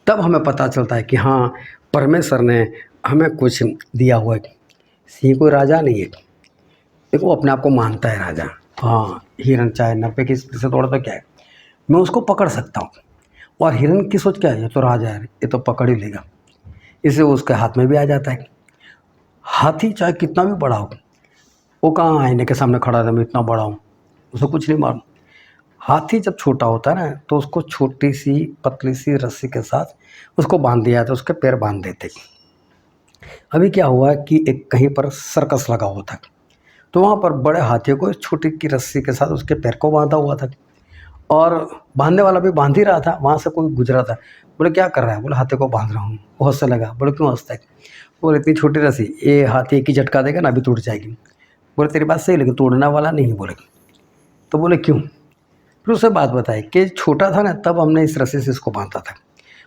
तब हमें पता चलता है कि हाँ परमेश्वर ने हमें कुछ दिया हुआ है। सिंह कोई राजा नहीं है, देखो अपने आप को मानता है राजा। हाँ हिरन चाहे 90 की स्पीड से दौड़ा तो क्या है, मैं उसको पकड़ सकता हूँ। और हिरन की सोच क्या है, ये तो राजा है, ये तो पकड़ ही लेगा, इससे उसके हाथ में भी आ जाता है। हाथी चाहे कितना भी बड़ा हो, वो कहाँ आईने के सामने खड़ा था मैं इतना बड़ा हूँ, उसे कुछ नहीं मालूम। हाथी जब छोटा होता है ना तो उसको छोटी सी पतली सी रस्सी के साथ उसको बांध दिया जाता है, उसके पैर बांध देते। अभी क्या हुआ कि एक कहीं पर सर्कस लगा हुआ था, तो वहाँ पर बड़े हाथियों को छोटी की रस्सी के साथ उसके पैर को बांधा हुआ था और बांधने वाला भी बांध ही रहा था। वहाँ से कोई गुजरा था, बोले क्या कर रहा है, बोले हाथी को बांध रहा हूँ। वो हंसने लगा, बोले क्यों हंसता है, बोले इतनी छोटी रस्सी, ये हाथी एक ही झटका देगा ना अभी टूट जाएगी। बोले तेरी बात सही लेकिन तोड़ने वाला नहीं। बोले तो बोले क्यों। फिर उसे बात बताई कि छोटा था ना तब हमने इस रस्सी से इसको बांधा था।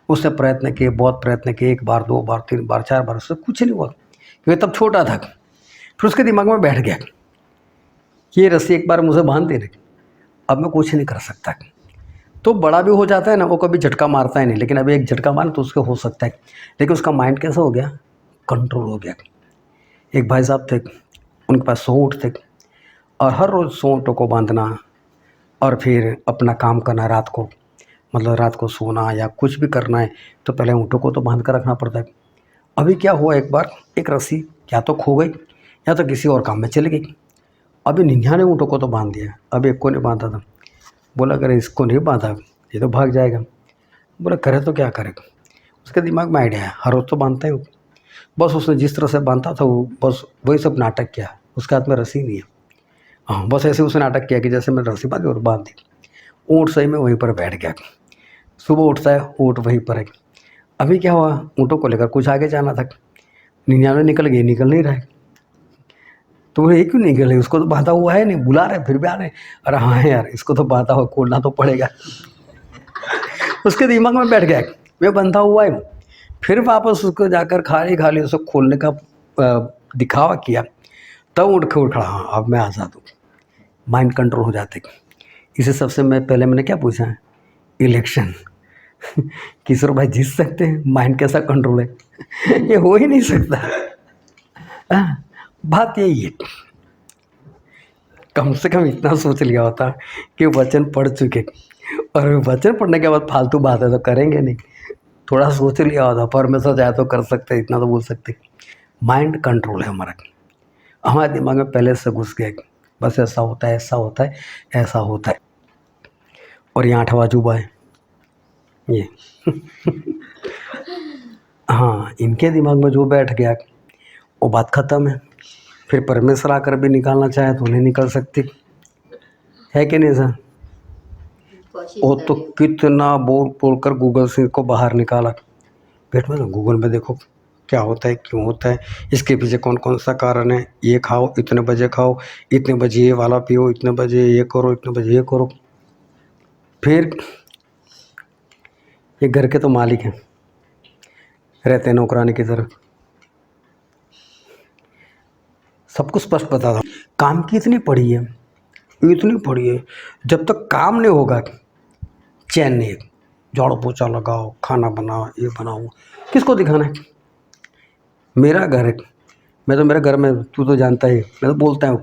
उसने प्रयत्न किए, बहुत प्रयत्न किए, 1 बार 2 बार 3 बार 4 बार, उससे कुछ नहीं हुआ क्योंकि तब छोटा था। फिर उसके दिमाग में बैठ गया कि ये रस्सी एक बार मुझे बांध दे रही, अब मैं कुछ नहीं कर सकता। तो बड़ा भी हो जाता है ना, वो कभी झटका मारता ही नहीं, लेकिन अभी एक झटका मारे तो उसके हो सकता है। लेकिन उसका माइंड कैसा हो गया, कंट्रोल हो गया। एक भाई साहब थे, उनके पास 100 ऊँट थे और हर रोज़ 100 ऊँटों को बांधना और फिर अपना काम करना रात को, मतलब रात को सोना या कुछ भी करना है तो पहले ऊँटों को तो बांध कर रखना पड़ता है। अभी क्या हुआ, एक बार एक रस्सी या तो खो गई या तो किसी और काम में चली गई। अभी 99 ऊँटों को तो बांध दिया, अभी एक को नहीं बांधा था। बोला अगर इसको नहीं बांधा ये तो भाग जाएगा। बोला करे तो क्या करेगा। उसके दिमाग में आइडिया है, हर रोज़ तो बांधता ही हूँ। बस उसने जिस तरह से बांधता था वो बस वही सब नाटक किया, उसके हाथ में रस्सी नहीं है। हाँ बस ऐसे उसने नाटक किया कि जैसे मैंने रस्सी बांधी और बांध दी। ऊँट सही में वहीं पर बैठ गया। सुबह उठता है ऊँट वहीं पर है। अभी क्या हुआ, ऊँटों को लेकर कुछ आगे जाना था, 99 निकल गए, निकल नहीं रहे। तो ये क्यों निकले, उसको तो बांधा हुआ है नहीं, बुला रहे फिर भी आ रहे। अरे हाँ यार इसको तो बांधा हुआ, खोलना तो पड़ेगा। उसके दिमाग में बैठ गया वे बंधा हुआ है। फिर वापस उसको जाकर खाली उसको खोलने का दिखावा किया, तब उठ के उठ खड़ा, हाँ अब मैं आज़ाद हूँ। माइंड कंट्रोल हो जाते। इसे सबसे पहले मैंने क्या पूछा है, इलेक्शन। किशोर भाई जीत सकते हैं, माइंड कैसा कंट्रोल है, ये हो ही नहीं सकता। बात यही है, कम से कम इतना सोच लिया होता कि वचन पढ़ चुके, और वचन पढ़ने के बाद फालतू बात है तो करेंगे नहीं। थोड़ा सोच लिया होता, परमेश्वर चाहे तो कर सकते, इतना तो बोल सकते। माइंड कंट्रोल है हमारा, हमारे दिमाग में पहले से घुस गया बस ऐसा होता है, ऐसा होता है, ऐसा होता है। और ये 8वां अजूबा है ये। हाँ इनके दिमाग में जो बैठ गया वो बात ख़त्म है। फिर परमेश्वर आकर भी निकालना चाहे तो नहीं निकल सकती। है कि नहीं सर? कोशिश वो कर तो रही हूँ। कितना बोल बोल कर गूगल से इसको बाहर निकाला। बैठ में गूगल में देखो क्या होता है, क्यों होता है, इसके पीछे कौन कौन सा कारण है। ये खाओ, इतने बजे खाओ, इतने बजे ये वाला पियो, इतने बजे ये करो, इतने बजे ये करो। फिर ये घर के तो मालिक हैं, रहते हैं नौकरानी की तरह। सब कुछ स्पष्ट बता था। काम की इतनी पड़ी है, इतनी पड़ी है, जब तक काम नहीं होगा चैन नहीं है। झाड़ू पोछा लगाओ, खाना बनाओ, ये बनाओ, किसको दिखाना है? मेरा घर है, मैं तो मेरे घर में, तू तो जानता ही, मैं तो बोलता हूँ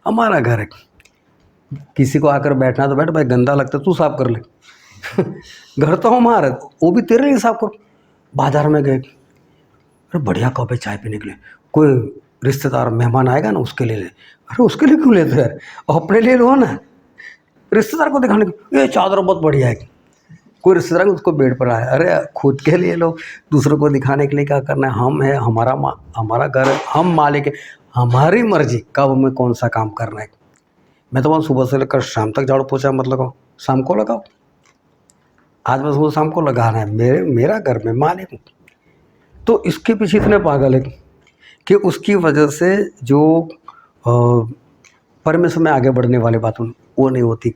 हमारा घर है। किसी को आकर बैठना तो बैठ, भाई गंदा लगता है तू साफ कर ले। घर तो हमारा है, वो भी तेरे लिए साफ करो। बाजार में गए, अरे बढ़िया कप है चाय पीने के लिए, कोई रिश्तेदार मेहमान आएगा ना उसके लिए ले। अरे उसके लिए क्यों लेते यार, अपने लिए लो ना। रिश्तेदार को दिखाने के, ये चादर बहुत बढ़िया है। कोई रिश्तेदार उसको बेड पर आया, अरे खुद के लिए लो, दूसरों को दिखाने के लिए क्या करना है? हम है, हमारा घर है, हम मालिक है, हमारी मर्जी कब हमें कौन सा काम करना है। मैं तो बोल सुबह से लेकर शाम तक झाड़ू पोछा मत लगाओ, शाम को लगाओ। आज बस वो शाम को लगाना है, मेरा घर में मालिक हूँ। तो इसके पीछे इतने पागल है कि उसकी वजह से जो परमेश्वर में आगे बढ़ने वाली बात वो नहीं होती।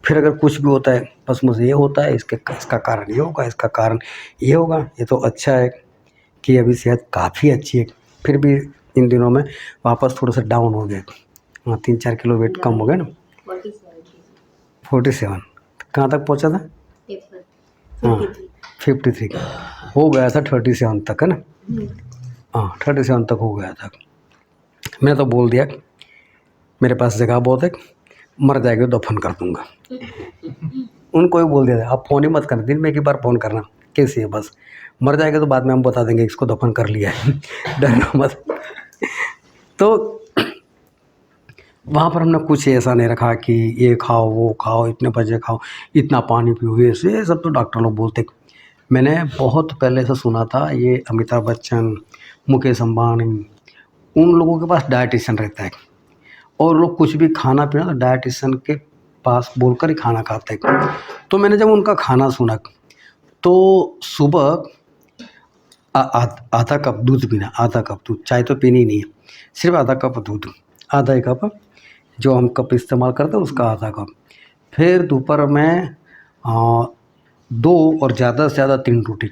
फिर अगर कुछ भी होता है, बस मुझे ये होता है, इसका कारण ये होगा, इसका कारण ये होगा। ये तो अच्छा है कि अभी सेहत काफ़ी अच्छी है, फिर भी इन दिनों में वापस थोड़ा सा डाउन हो गया। हाँ 3-4 किलो वेट कम हो गया ना। 47 कहाँ तक पहुँचा था? हाँ 53 हो गया था, 37 तक है ना। हाँ 37 तक हो गया था। मैंने तो बोल दिया मेरे पास जगह बहुत है, मर जाएगा तो दफन कर दूंगा। उनको ही बोल दिया था आप फ़ोन ही मत करना, दिन में एक बार फ़ोन करना कैसे है, बस मर जाएगा तो बाद में हम बता देंगे इसको दफन कर लिया है। डरना मत। तो वहाँ पर हमने कुछ ऐसा नहीं रखा कि ये खाओ वो खाओ, इतने बजे खाओ, इतना पानी पियो, ये सब तो डॉक्टर लोग बोलते। मैंने बहुत पहले से सुना था, ये अमिताभ बच्चन, मुकेश अंबानी, उन लोगों के पास डाइटिशियन रहता है और लोग कुछ भी खाना पीना तो डाइटिशियन के पास बोलकर ही खाना खाते हैं। तो मैंने जब उनका खाना सुना तो सुबह आधा कप दूध पीना, आधा कप दूध, चाय तो पीनी नहीं है, सिर्फ आधा कप दूध, आधा ही कप जो हम कप इस्तेमाल करते हैं उसका आधा कप। फिर दोपहर में 2 और ज़्यादा से ज़्यादा 3 रोटी,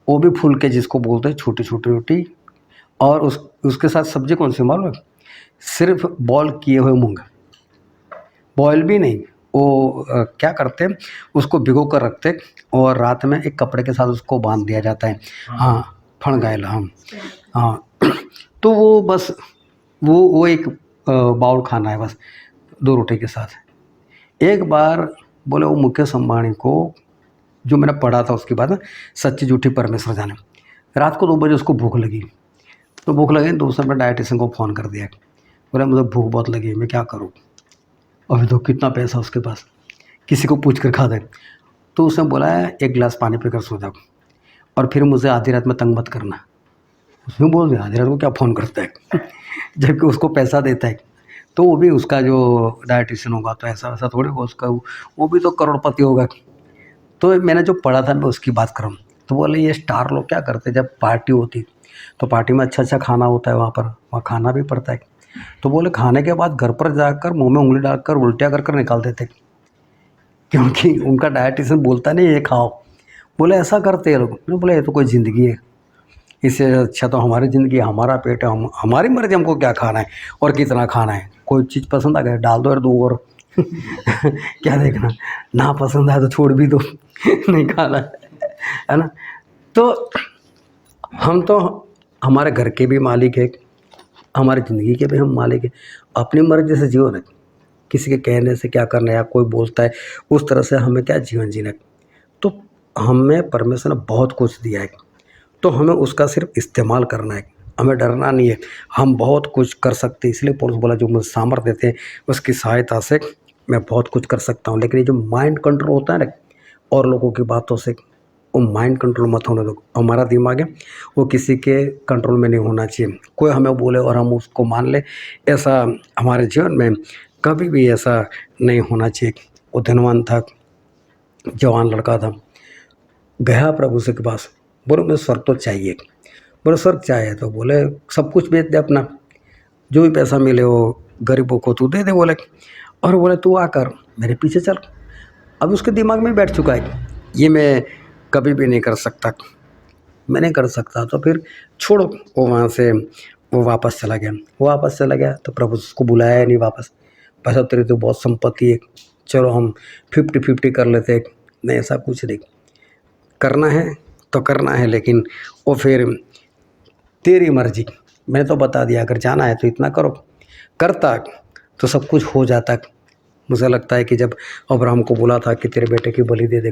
वो भी फुल के जिसको बोलते हैं छोटी छोटी रोटी। और उसके साथ सब्जी कौन सी मालूम है? सिर्फ बॉयल किए हुए मूंग, बॉयल भी नहीं, वो क्या करते हैं उसको भिगो कर रखते और रात में एक कपड़े के साथ उसको बांध दिया जाता है। हाँ फणगायला, हाँ। तो वो बस वो एक बाउल खाना है बस 2 रोटी के साथ। एक बार बोले वो मुकेश अंबानी को, जो मैंने पढ़ा था उसके बाद सच्ची झूठी परमेश्वर जाने, रात को 2 बजे उसको भूख लगी। तो भूख लगी तो उसने अपने डाइटिशियन को फ़ोन कर दिया, बोला मुझे भूख बहुत लगी, मैं क्या करूँ? अभी तो कितना पैसा उसके पास, किसी को पूछ कर खा दे। तो उसने बोला है 1 गिलास पानी पीकर सो जाओ और फिर मुझे आधी रात में तंग मत करना। उसने बोल दिया आधी रात को क्या फ़ोन करता है। जबकि उसको पैसा देता है। तो वो भी उसका जो डाइटिशियन होगा तो ऐसा वैसा थोड़ी होगा उसका, वो भी तो करोड़पति होगा। तो मैंने जो पढ़ा था मैं उसकी बात करूँ तो बोले ये स्टार लोग क्या करते, जब पार्टी होती तो पार्टी में अच्छा अच्छा खाना होता है, वहाँ खाना भी पड़ता है। तो बोले खाने के बाद घर पर जाकर मुंह में उंगली डालकर उल्टियाँ कर निकाल देते, क्योंकि उनका डाइटिशियन बोलता नहीं ये खाओ। बोले ऐसा करते हैं लोग। मैंने बोला ये तो कोई ज़िंदगी है, इससे अच्छा तो हमारी ज़िंदगी, हमारा पेट है, हमारी मर्ज़ी हमको क्या खाना है और कितना खाना है। कोई चीज़ पसंद आ गया डाल दो और 2 और क्या देखना, ना पसंद आए तो छोड़ भी दो। नहीं खाना है ना। तो हम तो हमारे घर के भी मालिक है, हमारी ज़िंदगी के भी हम मालिक हैं। अपनी मर्ज़ी से जियो ना, किसी के कहने से क्या करना है या कोई बोलता है उस तरह से हमें क्या जीवन जीना है। तो हमें परमेश्वर ने बहुत कुछ दिया है, तो हमें उसका सिर्फ इस्तेमाल करना है, हमें डरना नहीं है। हम बहुत कुछ कर सकते हैं, इसलिए पौलुस बोला जो मुझे सामर्थ्य देते हैं उसकी सहायता से मैं बहुत कुछ कर सकता हूँ। लेकिन ये जो माइंड कंट्रोल होता है ना और लोगों की बातों से, वो माइंड कंट्रोल मत होने दो। हमारा दिमाग है वो किसी के कंट्रोल में नहीं होना चाहिए। कोई हमें बोले और हम उसको मान ले, ऐसा हमारे जीवन में कभी भी ऐसा नहीं होना चाहिए। वो धनवान था, जवान लड़का था, गया प्रभु से के पास, बोले मुझे स्वर्ग तो चाहिए। बोले स्वर्ग चाहिए तो बोले सब कुछ बेच दे अपना, जो भी पैसा मिले वो गरीबों को तू दे दे बोले। और बोले तू आकर मेरे पीछे चल। अब उसके दिमाग में बैठ चुका है ये मैं कभी भी नहीं कर सकता, मैं नहीं कर सकता, तो फिर छोड़ो। वो वहाँ से वो वापस चला गया। वो वापस चला गया तो प्रभु उसको बुलाया नहीं वापस। पैसा तेरी तो बहुत संपत्ति है, चलो हम 50-50 कर लेते हैं। नहीं, ऐसा कुछ नहीं, करना है तो करना है, लेकिन वो फिर तेरी मर्जी। मैंने तो बता दिया अगर जाना है तो इतना करो, करता तो सब कुछ हो जाता। मुझे लगता है कि जब अब्राहम को बोला था कि तेरे बेटे की बलि दे दे,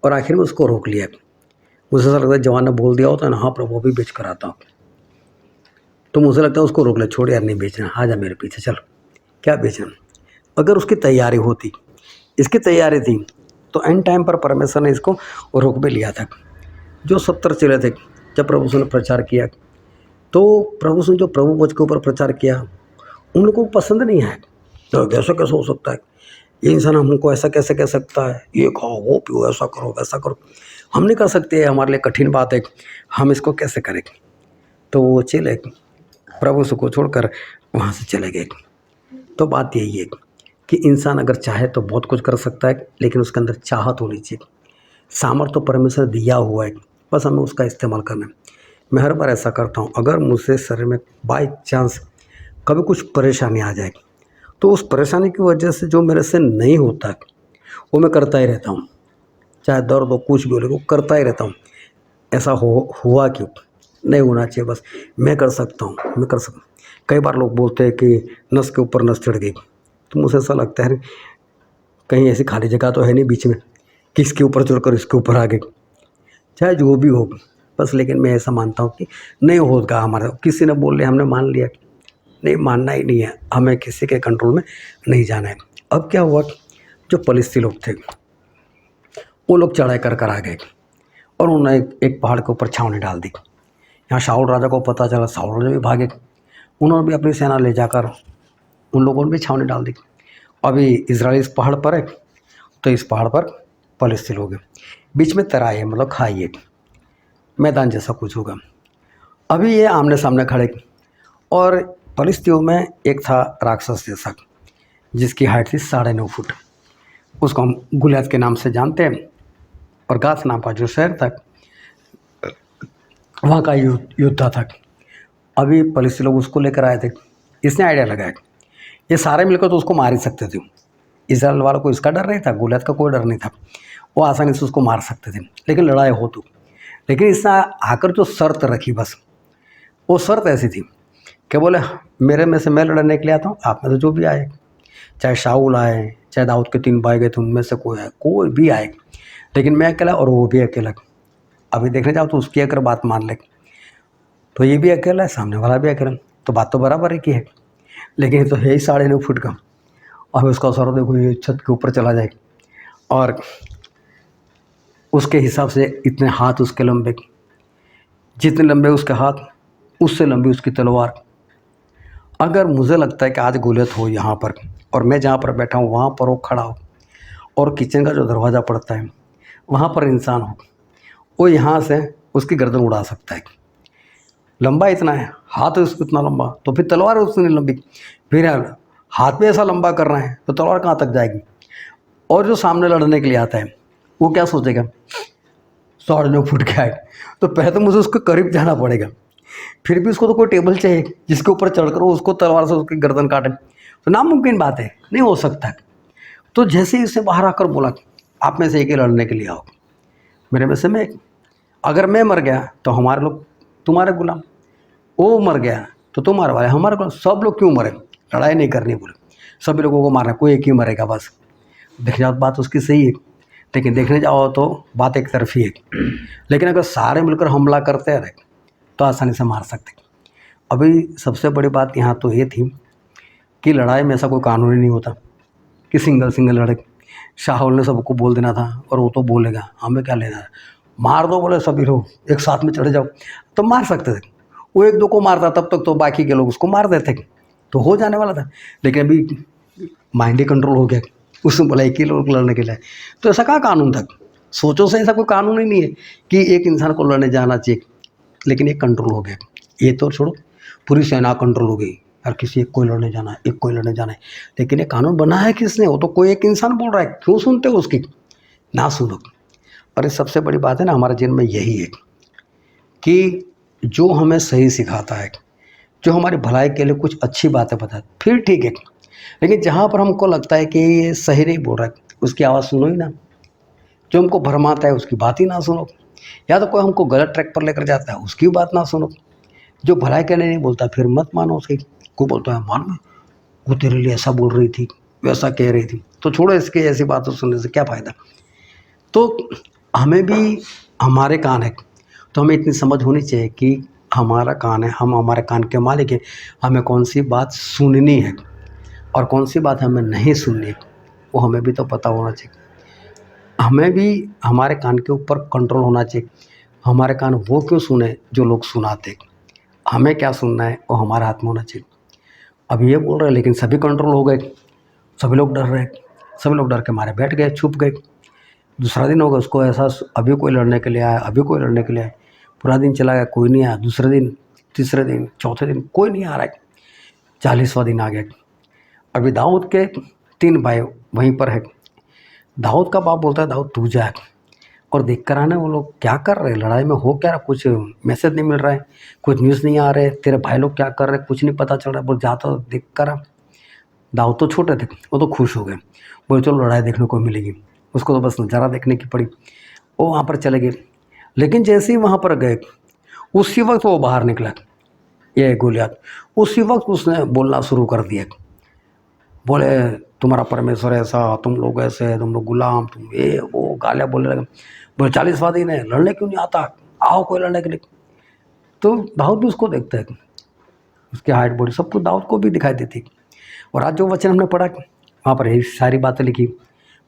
और आखिर में उसको रोक लिया, मुझे ऐसा लगता है जवान ने बोल दिया होता है ना, हाँ प्रभु अभी बेच कर आता हूँ, तो मुझे लगता है उसको रोक ले, छोड़ यार नहीं बेचना, आ जा मेरे पीछे चल, क्या बेचना। अगर उसकी तैयारी होती, इसकी तैयारी थी, तो एंड टाइम पर परमेश्वर ने इसको रोक भी लिया था। जो 70 चेले थे, जब प्रभु ने प्रचार किया, तो प्रभु ने जो प्रभु वचन के ऊपर प्रचार किया, उन लोगों को पसंद नहीं आया। तो ऐसा कैसे हो सकता है, ये इंसान हमको ऐसा कैसे कह सकता है, ये खाओ वो पियो, ऐसा करो वैसा करो, हम नहीं कर सकते, हमारे लिए कठिन बात है, हम इसको कैसे करें। तो वो चले प्रभु को छोड़कर वहाँ से चले गए। तो बात यही है कि इंसान अगर चाहे तो बहुत कुछ कर सकता है, लेकिन उसके अंदर चाहत होनी चाहिए। सामर्थ्य तो परमेश्वर दिया हुआ है, बस हमें उसका इस्तेमाल करना है। मैं हर बार ऐसा करता हूँ, अगर मुझसे शरीर में बाई चांस कभी कुछ परेशानी आ जाए, तो उस परेशानी की वजह से जो मेरे से नहीं होता है वो मैं करता ही रहता हूँ, चाहे दर्द हो कुछ भी हो, लेकिन वो करता ही रहता हूँ। ऐसा हुआ क्यों, नहीं होना चाहिए, बस मैं कर सकता हूँ, मैं कर सकता हूँ। कई बार लोग बोलते हैं कि नस के ऊपर नस चढ़ गई, तो मुझे ऐसा लगता है कहीं ऐसी खाली जगह तो है नहीं बीच में कि इसके ऊपर चढ़कर इसके ऊपर आ गई, चाहे जो भी हो बस। लेकिन मैं ऐसा मानता हूँ कि नहीं होगा हमारा, किसी ने बोल लिया हमने मान लिया, नहीं मानना ही नहीं है, हमें किसी के कंट्रोल में नहीं जाना है। अब क्या हुआ, जो पलिस्ती लोग थे वो लोग चढ़ाई कर आ गए और उन्होंने एक पहाड़ के ऊपर छावनी डाल दी। यहाँ शाऊल राजा को पता चला, शाऊल राजा भी भागे, उन्होंने भी अपनी सेना ले जाकर उन लोगों ने भी छावनी डाल दी। अभी इजराइल इस पहाड़ पर है, तो इस पहाड़ पर पलिस्ती लोग हैं, बीच में तराई है, मतलब खाई है, मैदान जैसा कुछ होगा। अभी ये आमने सामने खड़े, और पलिस्तियों में एक था राक्षस जैसा, जिसकी हाइट थी 9.5 फुट। उसको हम गुलियात के नाम से जानते हैं, और गाथ नाम का जो शहर था वहाँ का योद्धा था। अभी पलिस्ती लोग उसको लेकर आए थे, इसने आइडिया लगाया ये सारे मिलकर तो उसको मार ही सकते थे। इजराइल वालों को इसका डर नहीं था, गुलियात का कोई डर नहीं था, वो आसानी से उसको मार सकते थे, लेकिन लड़ाई हो तो। लेकिन इसने आकर जो शर्त रखी, बस वो शर्त ऐसी थी कि बोले मेरे में से मैं लड़ने के लिए आता हूँ, आप में से जो भी आए, चाहे शाऊल आए, चाहे दाऊद के 3 भाई गए थे उनमें से कोई आए, कोई भी आए, लेकिन मैं अकेला और वो भी अकेला। अभी देखने जाओ तो उसकी अगर बात मान ले तो ये भी अकेला है, सामने वाला भी अकेला, तो बात तो बराबर ही की है। लेकिन तो है ही 9.5 फुट का, अब उसका सर देखो ये छत के ऊपर चला जाए, और उसके हिसाब से इतने हाथ उसके लंबे, जितने लंबे उसके हाथ उससे लंबी उसकी तलवार। अगर मुझे लगता है कि आज गुलियत हो यहाँ पर, और मैं जहाँ पर बैठा हूँ वहाँ पर वो खड़ा हो, और किचन का जो दरवाज़ा पड़ता है वहाँ पर इंसान हो, वो यहाँ से उसकी गर्दन उड़ा सकता है। लंबा इतना है, हाथ उसको इतना लंबा, तो फिर तलवार उसने लंबी, फिर हाथ भी ऐसा लंबा करना है तो तलवार कहाँ तक जाएगी। और जो सामने लड़ने के लिए आता है वो क्या सोचेगा, 9.5 फुट का है, तो पहले तो मुझे उसके करीब जाना पड़ेगा, फिर भी उसको तो कोई टेबल चाहिए जिसके ऊपर चढ़कर वो उसको तलवार से उसकी गर्दन काटे, तो नामुमकिन बात है, नहीं हो सकता। तो जैसे ही उसने बाहर आकर बोला आप में से एक ही लड़ने के लिए आओ, मेरे में से मैं, अगर मैं मर गया तो हमारे लोग तुम्हारे गुलाम, वो मर गया तो तुम्हारे वाले हमारे गुलाम, सब लोग क्यों मरे, लड़ाई नहीं करनी, बोले सभी लोगों को मारना, कोई एक ही मरेगा बस। देखने जाओ बात उसकी सही है, लेकिन देखने जाओ तो बात एक तरफी है। लेकिन अगर सारे मिलकर हमला करते रहे तो आसानी से मार सकते। अभी सबसे बड़ी बात यहाँ तो ये थी कि लड़ाई में ऐसा कोई कानून ही नहीं होता कि सिंगल लड़े। शाहुल ने सबको बोल देना था, और वो तो बोलेगा हमें क्या लेना है, मार दो, बोले सभी लोग एक साथ में चढ़ जाओ, तो मार सकते थे। वो 1-2 को मारता तब तक तो बाकी के लोग उसको मार देते, तो हो जाने वाला था। लेकिन अभी माइंड ही कंट्रोल हो गया, उसने बोला एक ही लोग लड़ने के लिए। तो ऐसा कहाँ कानून था? सोचो से ऐसा कोई कानून ही नहीं है कि एक इंसान को लड़ने जाना चाहिए, लेकिन ये कंट्रोल हो गया। ये तो छोड़ो, पूरी सेना कंट्रोल हो गई, हर किसी एक कोई लड़ने जाना है, एक कोई लड़ने जाना है। लेकिन ये कानून बना है किसने? वो तो कोई एक इंसान बोल रहा है, क्यों सुनते हो उसकी? ना सुनो। और ये सबसे बड़ी बात है ना हमारे जीवन में यही है कि जो हमें सही सिखाता है, जो हमारी भलाई के लिए कुछ अच्छी बातें बताए, फिर ठीक है। लेकिन जहाँ पर हमको लगता है कि ये सही नहीं बोल रहा है, उसकी आवाज़ सुनो ही ना। जो हमको भरमाता है उसकी बात ही ना सुनो, या तो कोई हमको गलत ट्रैक पर लेकर जाता है उसकी बात ना सुनो। जो भलाई के लिए नहीं बोलता फिर मत मानो उसकी। कोई बोलता है मान में, वो तेरे लिए ऐसा बोल रही थी, वैसा कह रही थी, तो छोड़ो इसके ऐसी बातों सुनने से क्या फ़ायदा। तो हमें भी हमारे कान है, तो हमें इतनी समझ होनी चाहिए कि हमारा कान है, हम हमारे कान के मालिक हैं। हमें कौन सी बात सुननी है और कौन सी बात हमें नहीं सुननी है, वो हमें भी तो पता होना चाहिए। हमें भी हमारे कान के ऊपर कंट्रोल होना चाहिए। हमारे कान वो क्यों सुने जो लोग सुनाते, हमें क्या सुनना है वो हमारे हाथ में होना चाहिए। अब ये बोल रहे लेकिन सभी कंट्रोल हो गए, सभी लोग डर रहे, सभी लोग डर के मारे बैठ गए, छुप गए। दूसरा दिन होगा उसको एहसास, अभी कोई लड़ने के लिए आया, अभी कोई लड़ने के लिए आया। पूरा दिन चला गया, कोई नहीं आया। दूसरे दिन, तीसरे दिन, चौथे दिन कोई नहीं आ रहा है। 40वां दिन आ गया। अभी दाऊद के 3 भाई वहीं पर है। दाऊद का बाप बोलता है दाऊद तू जा और देख कर आना वो लोग क्या कर रहे हैं, लड़ाई में हो क्या रहा, कुछ मैसेज नहीं मिल रहा है, कुछ न्यूज़ नहीं आ रहे, तेरे भाई लोग क्या कर रहे हैं कुछ नहीं पता चल रहा है, बोल जाता देख कर आ। दाऊद तो छोटे थे, वो तो खुश हो गए, बोले चलो लड़ाई देखने को मिलेगी। उसको तो बस नज़ारा देखने की पड़ी, वो वहाँ पर चले गए। लेकिन जैसे ही वहाँ पर गए उसी वक्त वो बाहर निकला, ये गोलियात। उसी वक्त उसने बोलना शुरू कर दिया, बोले तुम्हारा परमेश्वर ऐसा, तुम लोग ऐसे, तुम लोग गुलाम, तुम ये वो गालियाँ बोलने लगे। बोले 40वां दिन है, लड़ने क्यों नहीं आता, आओ कोई लड़ने के लिए। तो दाऊद भी उसको देखता है, उसकी हाइट बॉडी सब कुछ दाऊद को भी दिखाई देती। और आज जो वचन हमने पढ़ा वहाँ पर यही सारी बातें लिखी,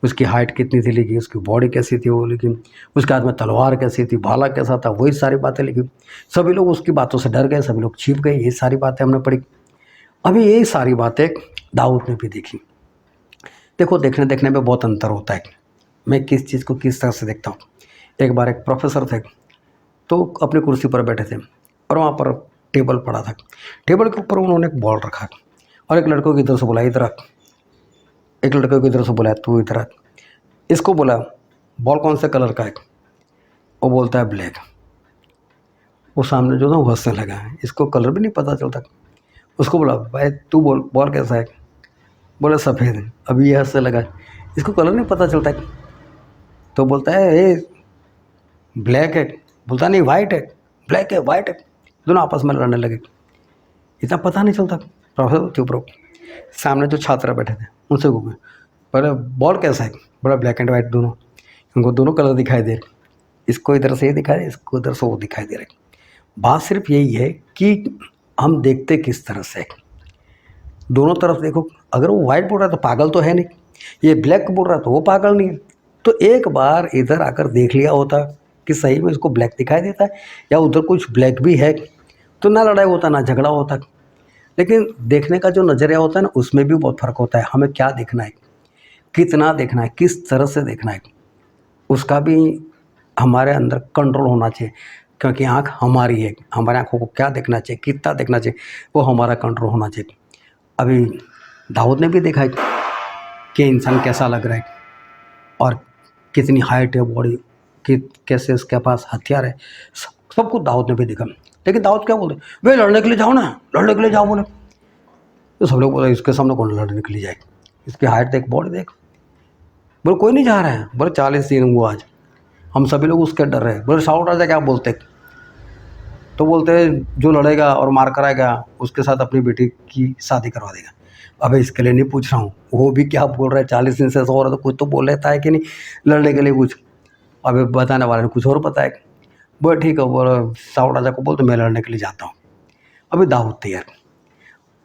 उसकी हाइट कितनी थी लिखी, उसकी बॉडी कैसी थी वो लिखी, उसके हाथ में तलवार कैसी थी, भाला कैसा था, वही सारी बातें लिखी। सभी लोग उसकी बातों से डर गए, सभी लोग छिप गए, ये सारी बातें हमने पढ़ी। अभी यही सारी बातें दाऊद ने भी देखी। देखो देखने देखने में बहुत अंतर होता है, मैं किस चीज़ को किस तरह से देखता हूँ। एक बार एक प्रोफेसर थे, तो अपनी कुर्सी पर बैठे थे और वहाँ पर टेबल पड़ा था। टेबल के ऊपर उन्होंने एक बॉल रखा और एक लड़कों की इधर से बोला इधर रख, एक लड़के को इधर से बोला तू इधर रख। इसको बोला बॉल कौन से कलर का है, वो बोलता है ब्लैक। वो सामने जो था वो हंसने लगा, इसको कलर भी नहीं पता चलता। उसको बोला भाई तू बोल बॉल कैसा है, बोला सफ़ेद है। अभी ये हंसने लगा, इसको कलर नहीं पता चलता है। तो बोलता है ए ब्लैक है, बोलता नहीं वाइट है, ब्लैक है वाइट है। दोनों आपस में लड़ने लगे, इतना पता नहीं चलता। प्रोफेसर चुप रहो। सामने जो छात्र बैठे थे उनसे पूछे बोले बॉल कैसा है, बड़ा ब्लैक एंड वाइट दोनों, उनको दोनों कलर दिखाई दे रहे, इसको इधर से ये दिखाई दे, इसको इधर से वो दिखाई दे रहे। बात सिर्फ यही है कि हम देखते किस तरह से, दोनों तरफ देखो। अगर वो वाइट बोल रहा है तो पागल तो है नहीं, ये ब्लैक बोल रहा है तो वो पागल नहीं है। तो एक बार इधर आकर देख लिया होता कि सही में इसको ब्लैक दिखाई देता है या उधर कुछ ब्लैक भी है, तो ना लड़ाई होता ना झगड़ा होता। लेकिन देखने का जो नज़रिया होता है ना उसमें भी बहुत फ़र्क होता है। हमें क्या देखना है, कितना देखना है, किस तरह से देखना है, उसका भी हमारे अंदर कंट्रोल होना चाहिए। क्योंकि आँख हमारी है, हमारे आँखों को क्या देखना चाहिए, कितना देखना चाहिए, वो हमारा कंट्रोल होना चाहिए। अभी दाऊद ने भी देखा है कि इंसान कैसा लग रहा है और कितनी हाइट है बॉडी कि कैसे उसके पास हथियार है, सब कुछ दाऊद ने भी देखा। लेकिन दाऊद क्या बोलते, वे लड़ने के लिए जाओ ना, लड़ने के लिए जाओ बोले। तो सब लोग बोले इसके सामने कौन लड़ने के लिए जाए, इसकी हाइट देख, बॉडी देख। बोले कोई नहीं जा रहा है। बोले 40 दिन हुआ आज, हम सभी लोग उसके डर रहे। बोले साउथ राजा क्या बोलते, तो बोलते हैं जो लड़ेगा और मार कराएगा उसके साथ अपनी बेटी की शादी करवा देगा। अबे इसके लिए नहीं पूछ रहा हूँ, वो भी क्या बोल रहा है, 40 दिन से ऐसा हो रहा है तो कुछ तो बोल लेता है कि नहीं लड़ने के लिए कुछ। अबे बताने वाले ने कुछ और बताया। बोले ठीक है, बोले साउथ राजा को बोल तो मैं लड़ने के लिए जाता हूँ। अभी दाऊद तैयार,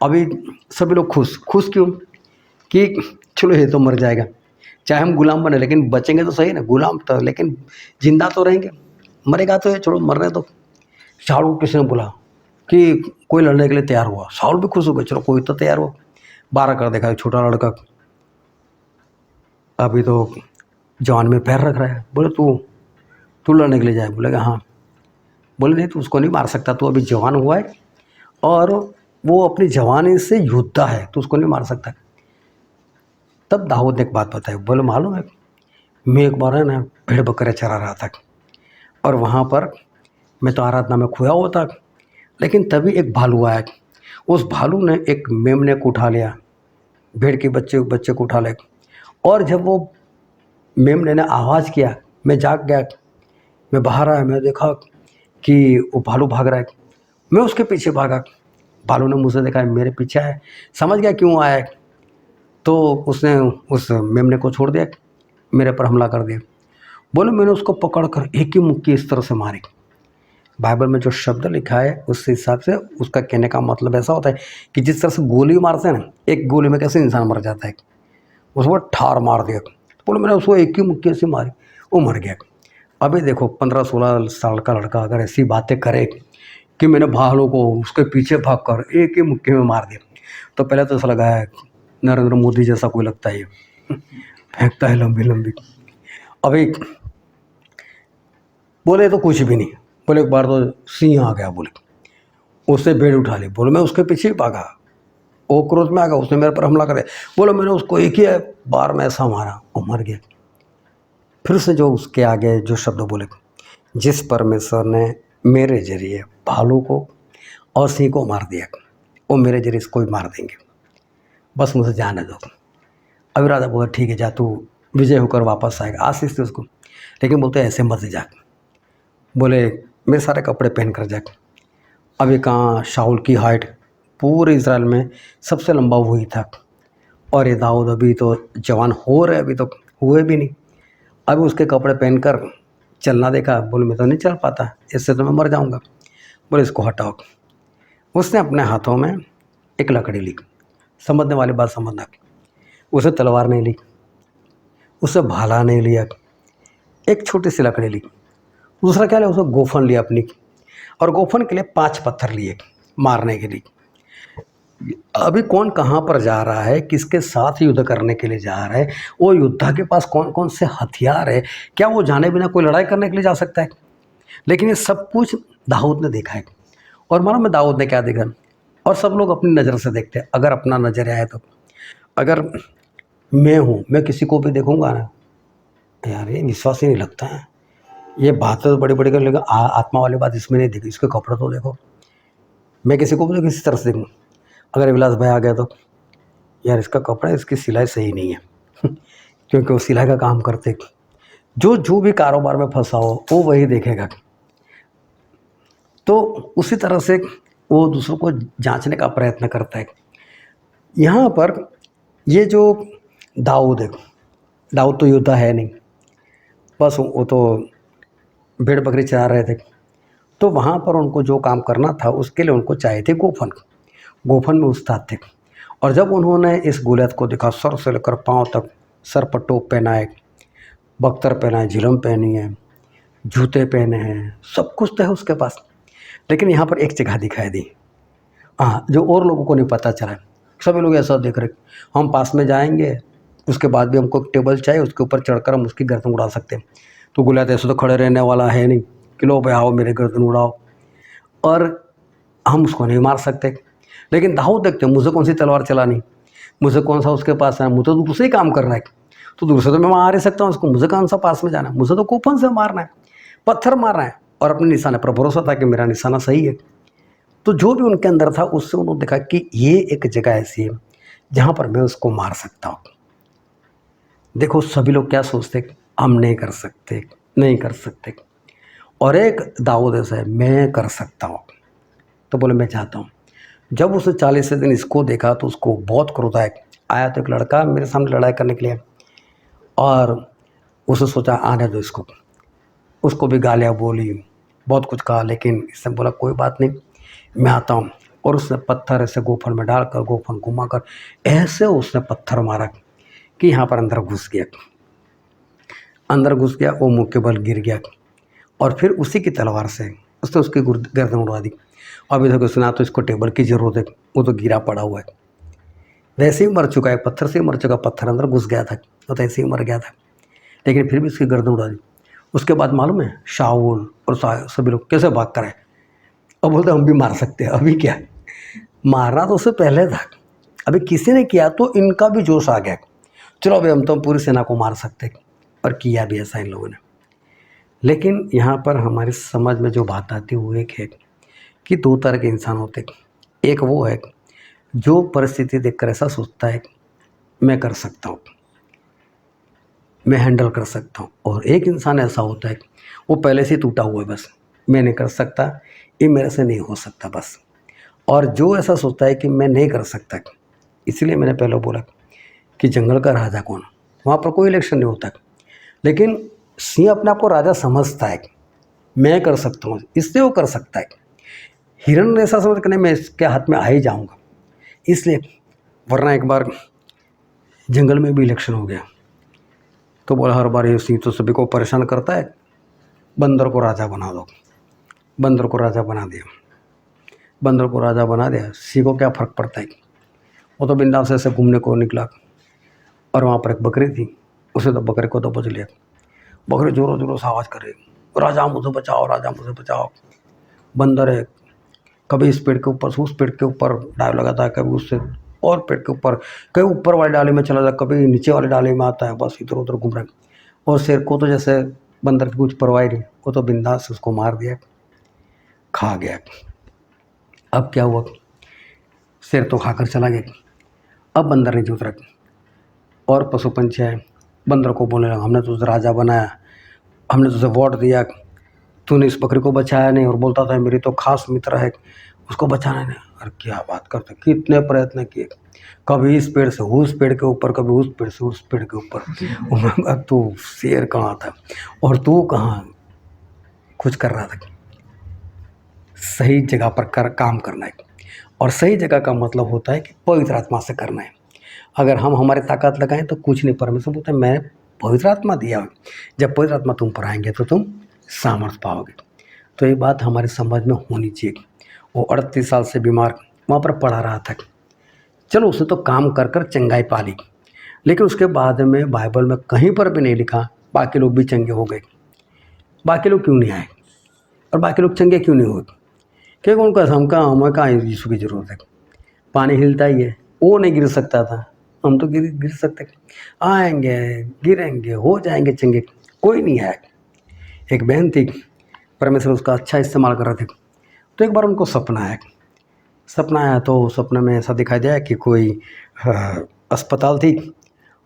अभी सभी लोग खुश क्यों कि चलो ये तो मर जाएगा, चाहे हम गुलाम बने लेकिन बचेंगे तो सही ना, गुलाम तो लेकिन जिंदा तो रहेंगे, मरेगा तो ये छोड़ो मरने दो। शाऊल को किसी ने बोला कि कोई लड़ने के लिए तैयार हुआ, शाऊल भी खुश हो गए, चलो कोई तो तैयार हो। 12 कर देखा, एक छोटा लड़का अभी तो जवान में पैर रख रहा है। बोले तू लड़ने के लिए जाए? बोले हाँ। बोले नहीं, तू उसको नहीं मार सकता, तू अभी जवान हुआ है और वो अपनी जवानी से योद्धा है, तू उसको नहीं मार सकता। तब दाऊद ने एक बात बताई। बोले मालूम है, मैं एक बार है ना भेड़ बकरे चरा रहा था और वहाँ पर मैं तो आराधना में खोया हुआ था, लेकिन तभी एक भालू आया। उस भालू ने एक मेमने को उठा लिया, भेड़ के बच्चे को उठा लिया, और जब वो मेमने ने आवाज़ किया, मैं जाग गया। मैं बाहर आया, मैं देखा कि वो भालू भाग रहा है। मैं उसके पीछे भागा। भालू ने मुझसे देखा मेरे पीछे है, समझ गया क्यों आया, तो उसने उस मेमने को छोड़ दिया, मेरे पर हमला कर दिया। बोले मैंने उसको पकड़कर एक ही मुक्की इस तरह से मारी। बाइबल में जो शब्द लिखा है उस हिसाब से उसका कहने का मतलब ऐसा होता है कि जिस तरह से गोली मारते हैं ना, एक गोली में कैसे इंसान मर जाता है, उसको ठार मार दिया। बोले मैंने उसको एक ही मुक्की से मारी, वो मर गया। अभी देखो 15-16 साल का लड़का अगर ऐसी बातें करे कि मैंने भालू को उसके पीछे भाग कर एक ही मुक्के में मार दिया, तो पहले तो ऐसा लगा है नरेंद्र मोदी जैसा कोई लगता है, फेंकता है लंबी लंबी। अभी बोले तो कुछ भी नहीं। बोले एक बार तो सिंह आ गया, बोले उसने भेड़ उठा ली। बोले मैं उसके पीछे भागा, वो क्रोध में आ गया, उसने मेरे पर हमला कर दिया। बोले मैंने उसको एक ही बार में ऐसा मारा, वो मर गया। फिर से जो उसके आगे जो शब्द बोले, जिस परमेश्वर ने मेरे जरिए भालू को और सिंह को मार दिया, वो मेरे जरिए इसको भी मार देंगे, बस मुझे जाने दो। अभी राजा बोला ठीक है जा, तू विजय होकर वापस आएगा, आशीष थी उसको। लेकिन बोलते ऐसे मत जा, बोले मेरे सारे कपड़े पहन कर जा। अभी कहाँ शाऊल की हाइट पूरे इज़राइल में सबसे लंबा वही था, और ये दाऊद अभी तो जवान हो रहे, अभी तो हुए भी नहीं। अभी उसके कपड़े पहनकर चलना देखा, बोले मैं तो नहीं चल पाता, इससे तो मैं मर जाऊंगा। बोले इसको हटाओ। उसने अपने हाथों में एक लकड़ी ली, समझने वाली बात समझना, उसे तलवार नहीं ली, उसे भाला नहीं लिया, एक छोटी सी लकड़ी ली। दूसरा क्या लिया, उसे गोफन लिया अपनी, और गोफन के लिए 5 पत्थर लिए मारने के लिए। अभी कौन कहाँ पर जा रहा है, किसके साथ युद्ध करने के लिए जा रहा है, वो योद्धा के पास कौन कौन से हथियार है, क्या वो जाने बिना कोई लड़ाई करने के लिए जा सकता है? लेकिन ये सब कुछ दाऊद ने देखा है। और मालूम है दाऊद ने क्या देखा? और सब लोग अपनी नज़र से देखते हैं, अगर अपना नज़र आए तो। अगर मैं हूँ, मैं किसी को भी देखूँगा ना, यार ये विश्वास ही नहीं लगता है, ये बात तो बड़ी बड़ी कर, लेकिन आत्मा वाली बात इसमें नहीं दिखी। इसके कपड़े तो देखो, मैं किसी को भी किसी तरह से देखूँ, अगर विलास भाई आ गया तो यार इसका कपड़ा, इसकी सिलाई सही नहीं है क्योंकि वो सिलाई का काम करते। जो भी कारोबार में फंसा हो वो वही देखेगा। तो उसी तरह से वो दूसरों को जांचने का प्रयत्न करता है। यहाँ पर ये जो दाऊद है, दाऊद तो योद्धा है नहीं, बस वो तो भेड़ बकरी चरा रहे थे। तो वहाँ पर उनको जो काम करना था उसके लिए उनको चाहिए थे गोफन। गोफन में उस्ताद थे। और जब उन्होंने इस गोलियत को देखा, सर से लेकर पांव तक, सर पर टोप पहना है, बख्तर पहना है, झिलम पहनी है, जूते पहने हैं, सब कुछ तो है उसके पास। लेकिन यहाँ पर एक जगह दिखाई दी, हाँ, जो और लोगों को नहीं पता चला। सभी लोग ऐसा देख रहे, हम पास में जाएंगे, उसके बाद भी हमको एक टेबल चाहिए, उसके ऊपर चढ़कर हम उसकी गर्दन उड़ा सकते हैं। तो गोलियत ऐसे तो खड़े रहने वाला है नहीं कि लो भाई आओ मेरे गर्दन उड़ाओ, और हम उसको नहीं मार सकते। लेकिन दाऊद देखते मुझे कौन सी तलवार चलानी, मुझे कौन सा उसके पास है, मुझे तो दूसरे ही काम करना है, तो दूसरे तो मैं मार ही सकता हूँ उसको, मुझे कौन सा पास में जाना है, मुझे तो कूपन से मारना है, पत्थर मारना है, और अपने निशाने पर भरोसा था कि मेरा निशाना सही है। तो जो भी उनके अंदर था उससे उन्होंने देखा कि ये एक जगह ऐसी है जहाँ पर मैं उसको मार सकता हूँ। देखो सभी लोग क्या सोचते, हम नहीं कर सकते, नहीं कर सकते, और एक दाऊद ऐसा है, मैं कर सकता हूँ। तो बोले मैं चाहता हूँ। जब उसने 40 दिन इसको देखा तो उसको बहुत क्रोध आया। तो एक लड़का मेरे सामने लड़ाई करने के लिए, और उसने सोचा आने दो इसको, उसको भी गालियाँ बोली, बहुत कुछ कहा, लेकिन इसने बोला कोई बात नहीं, मैं आता हूँ। और उसने पत्थर ऐसे गोफन में डालकर, गोफन घुमाकर ऐसे उसने पत्थर मारा कि यहाँ पर अंदर घुस गया, वो मुँह के बल गिर गया, और फिर उसी की तलवार से उसने उसकी गर्दन उड़ा दी। अभी देखो सुना तो इसको टेबल की ज़रूरत है, वो तो गिरा पड़ा हुआ है। वैसे ही मर चुका है, पत्थर से ही मर चुका, पत्थर अंदर घुस गया था तो ऐसे ही मर गया था, लेकिन फिर भी उसकी गर्दन उड़ा दी। उसके बाद मालूम है शाऊल और सभी लोग कैसे भाग कर आए। अब बोलते हम भी मार सकते हैं। अभी क्या, मारना तो उससे पहले था, अभी किसी ने किया तो इनका भी जोश आ गया, चलो अभी हम तो पूरी सेना को मार सकते हैं, और किया भी ऐसा इन लोगों ने। लेकिन यहाँ पर हमारी समझ में जो बात आती है वो एक है कि दो तरह के इंसान होते हैं। एक वो है जो परिस्थिति देखकर ऐसा सोचता है मैं कर सकता हूँ, मैं हैंडल कर सकता हूँ, और एक इंसान ऐसा होता है वो पहले से टूटा हुआ है, बस मैं नहीं कर सकता, ये मेरे से नहीं हो सकता बस। और जो ऐसा सोचता है कि मैं नहीं कर सकता, इसलिए मैंने पहले बोला कि जंगल का राजा कौन, वहाँ पर कोई इलेक्शन नहीं होता, लेकिन सिंह अपने आप को राजा समझता है कि मैं कर सकता हूँ, इसलिए वो कर सकता है। हिरण ऐसा समझ कर नहीं मैं इसके हाथ में आ ही जाऊँगा, इसलिए। वरना एक बार जंगल में भी इलेक्शन हो गया तो बोला हर बार ये सिंह तो सभी को परेशान करता है, बंदर को राजा बना दो। बंदर को राजा बना दिया, बंदर को राजा बना दिया, सिंह को क्या फ़र्क पड़ता है। वो तो बिंदास से घूमने को निकला, और वहाँ पर एक बकरी थी, उसे तो बकरे को तो बच लिया। बकरी जोरों जोरों से आवाज़ करे राजा मुझे बचाओ, राजा मुझे बचाओ। बंदर है, कभी इस पेड़ के ऊपर से उस पेड़ के ऊपर डाल लगाता है, कभी उससे और पेड़ के ऊपर, कभी ऊपर वाले डाले में चला जाता है, कभी नीचे वाले डाले में आता है, बस इधर उधर घूम रहा है। और शेर को तो जैसे बंदर की कुछ परवाह नहीं, वो तो बिंदास से उसको मार दिया, खा गया। अब क्या हुआ, शेर तो खाकर चला गया, अब बंदर नहीं उतरा। और पशु पंछी आए, बंदर को बोलने लगा हमने तुझे राजा बनाया, हमने तुझे वोट दिया, तूने इस बकरी को बचाया नहीं, और बोलता था मेरी तो खास मित्र है, उसको बचाना नहीं। और क्या बात करते, कितने प्रयत्न किए, कभी इस पेड़ से उस पेड़ के ऊपर, कभी उस पेड़ से उस पेड़ के ऊपर। तू शेर कहाँ था और तू कहाँ कुछ कर रहा था। सही जगह पर काम करना है, और सही जगह का मतलब होता है कि पवित्र आत्मा से करना है। अगर हम हमारी ताकत लगाएं तो कुछ नहीं, परमेश्वर बोलता है मैंने पवित्र आत्मा दिया, जब पवित्र आत्मा तुम पर आएंगे तो तुम सामर्थ्य पाओगे। तो ये बात हमारी समझ में होनी चाहिए। वो 38 साल से बीमार वहाँ पर पड़ा रहा था, चलो उसने तो काम कर कर चंगाई पा ली, लेकिन उसके बाद में बाइबल में कहीं पर भी नहीं लिखा बाकी लोग भी चंगे हो गए। बाकी लोग क्यों नहीं आए और बाकी लोग चंगे क्यों नहीं हुए? क्योंकि उनका हमें कहाँ यीशु की ज़रूरत है। पानी हिलता ही है, वो नहीं गिर सकता था, हम तो गिर सकते, आएंगे गिरेंगे हो जाएंगे चंगे, कोई नहीं आया। एक बहन थी, परमेश्वर उसका अच्छा इस्तेमाल कर रहे थे, तो एक बार उनको सपना आया तो सपने में ऐसा दिखाई दिया कि कोई अस्पताल थी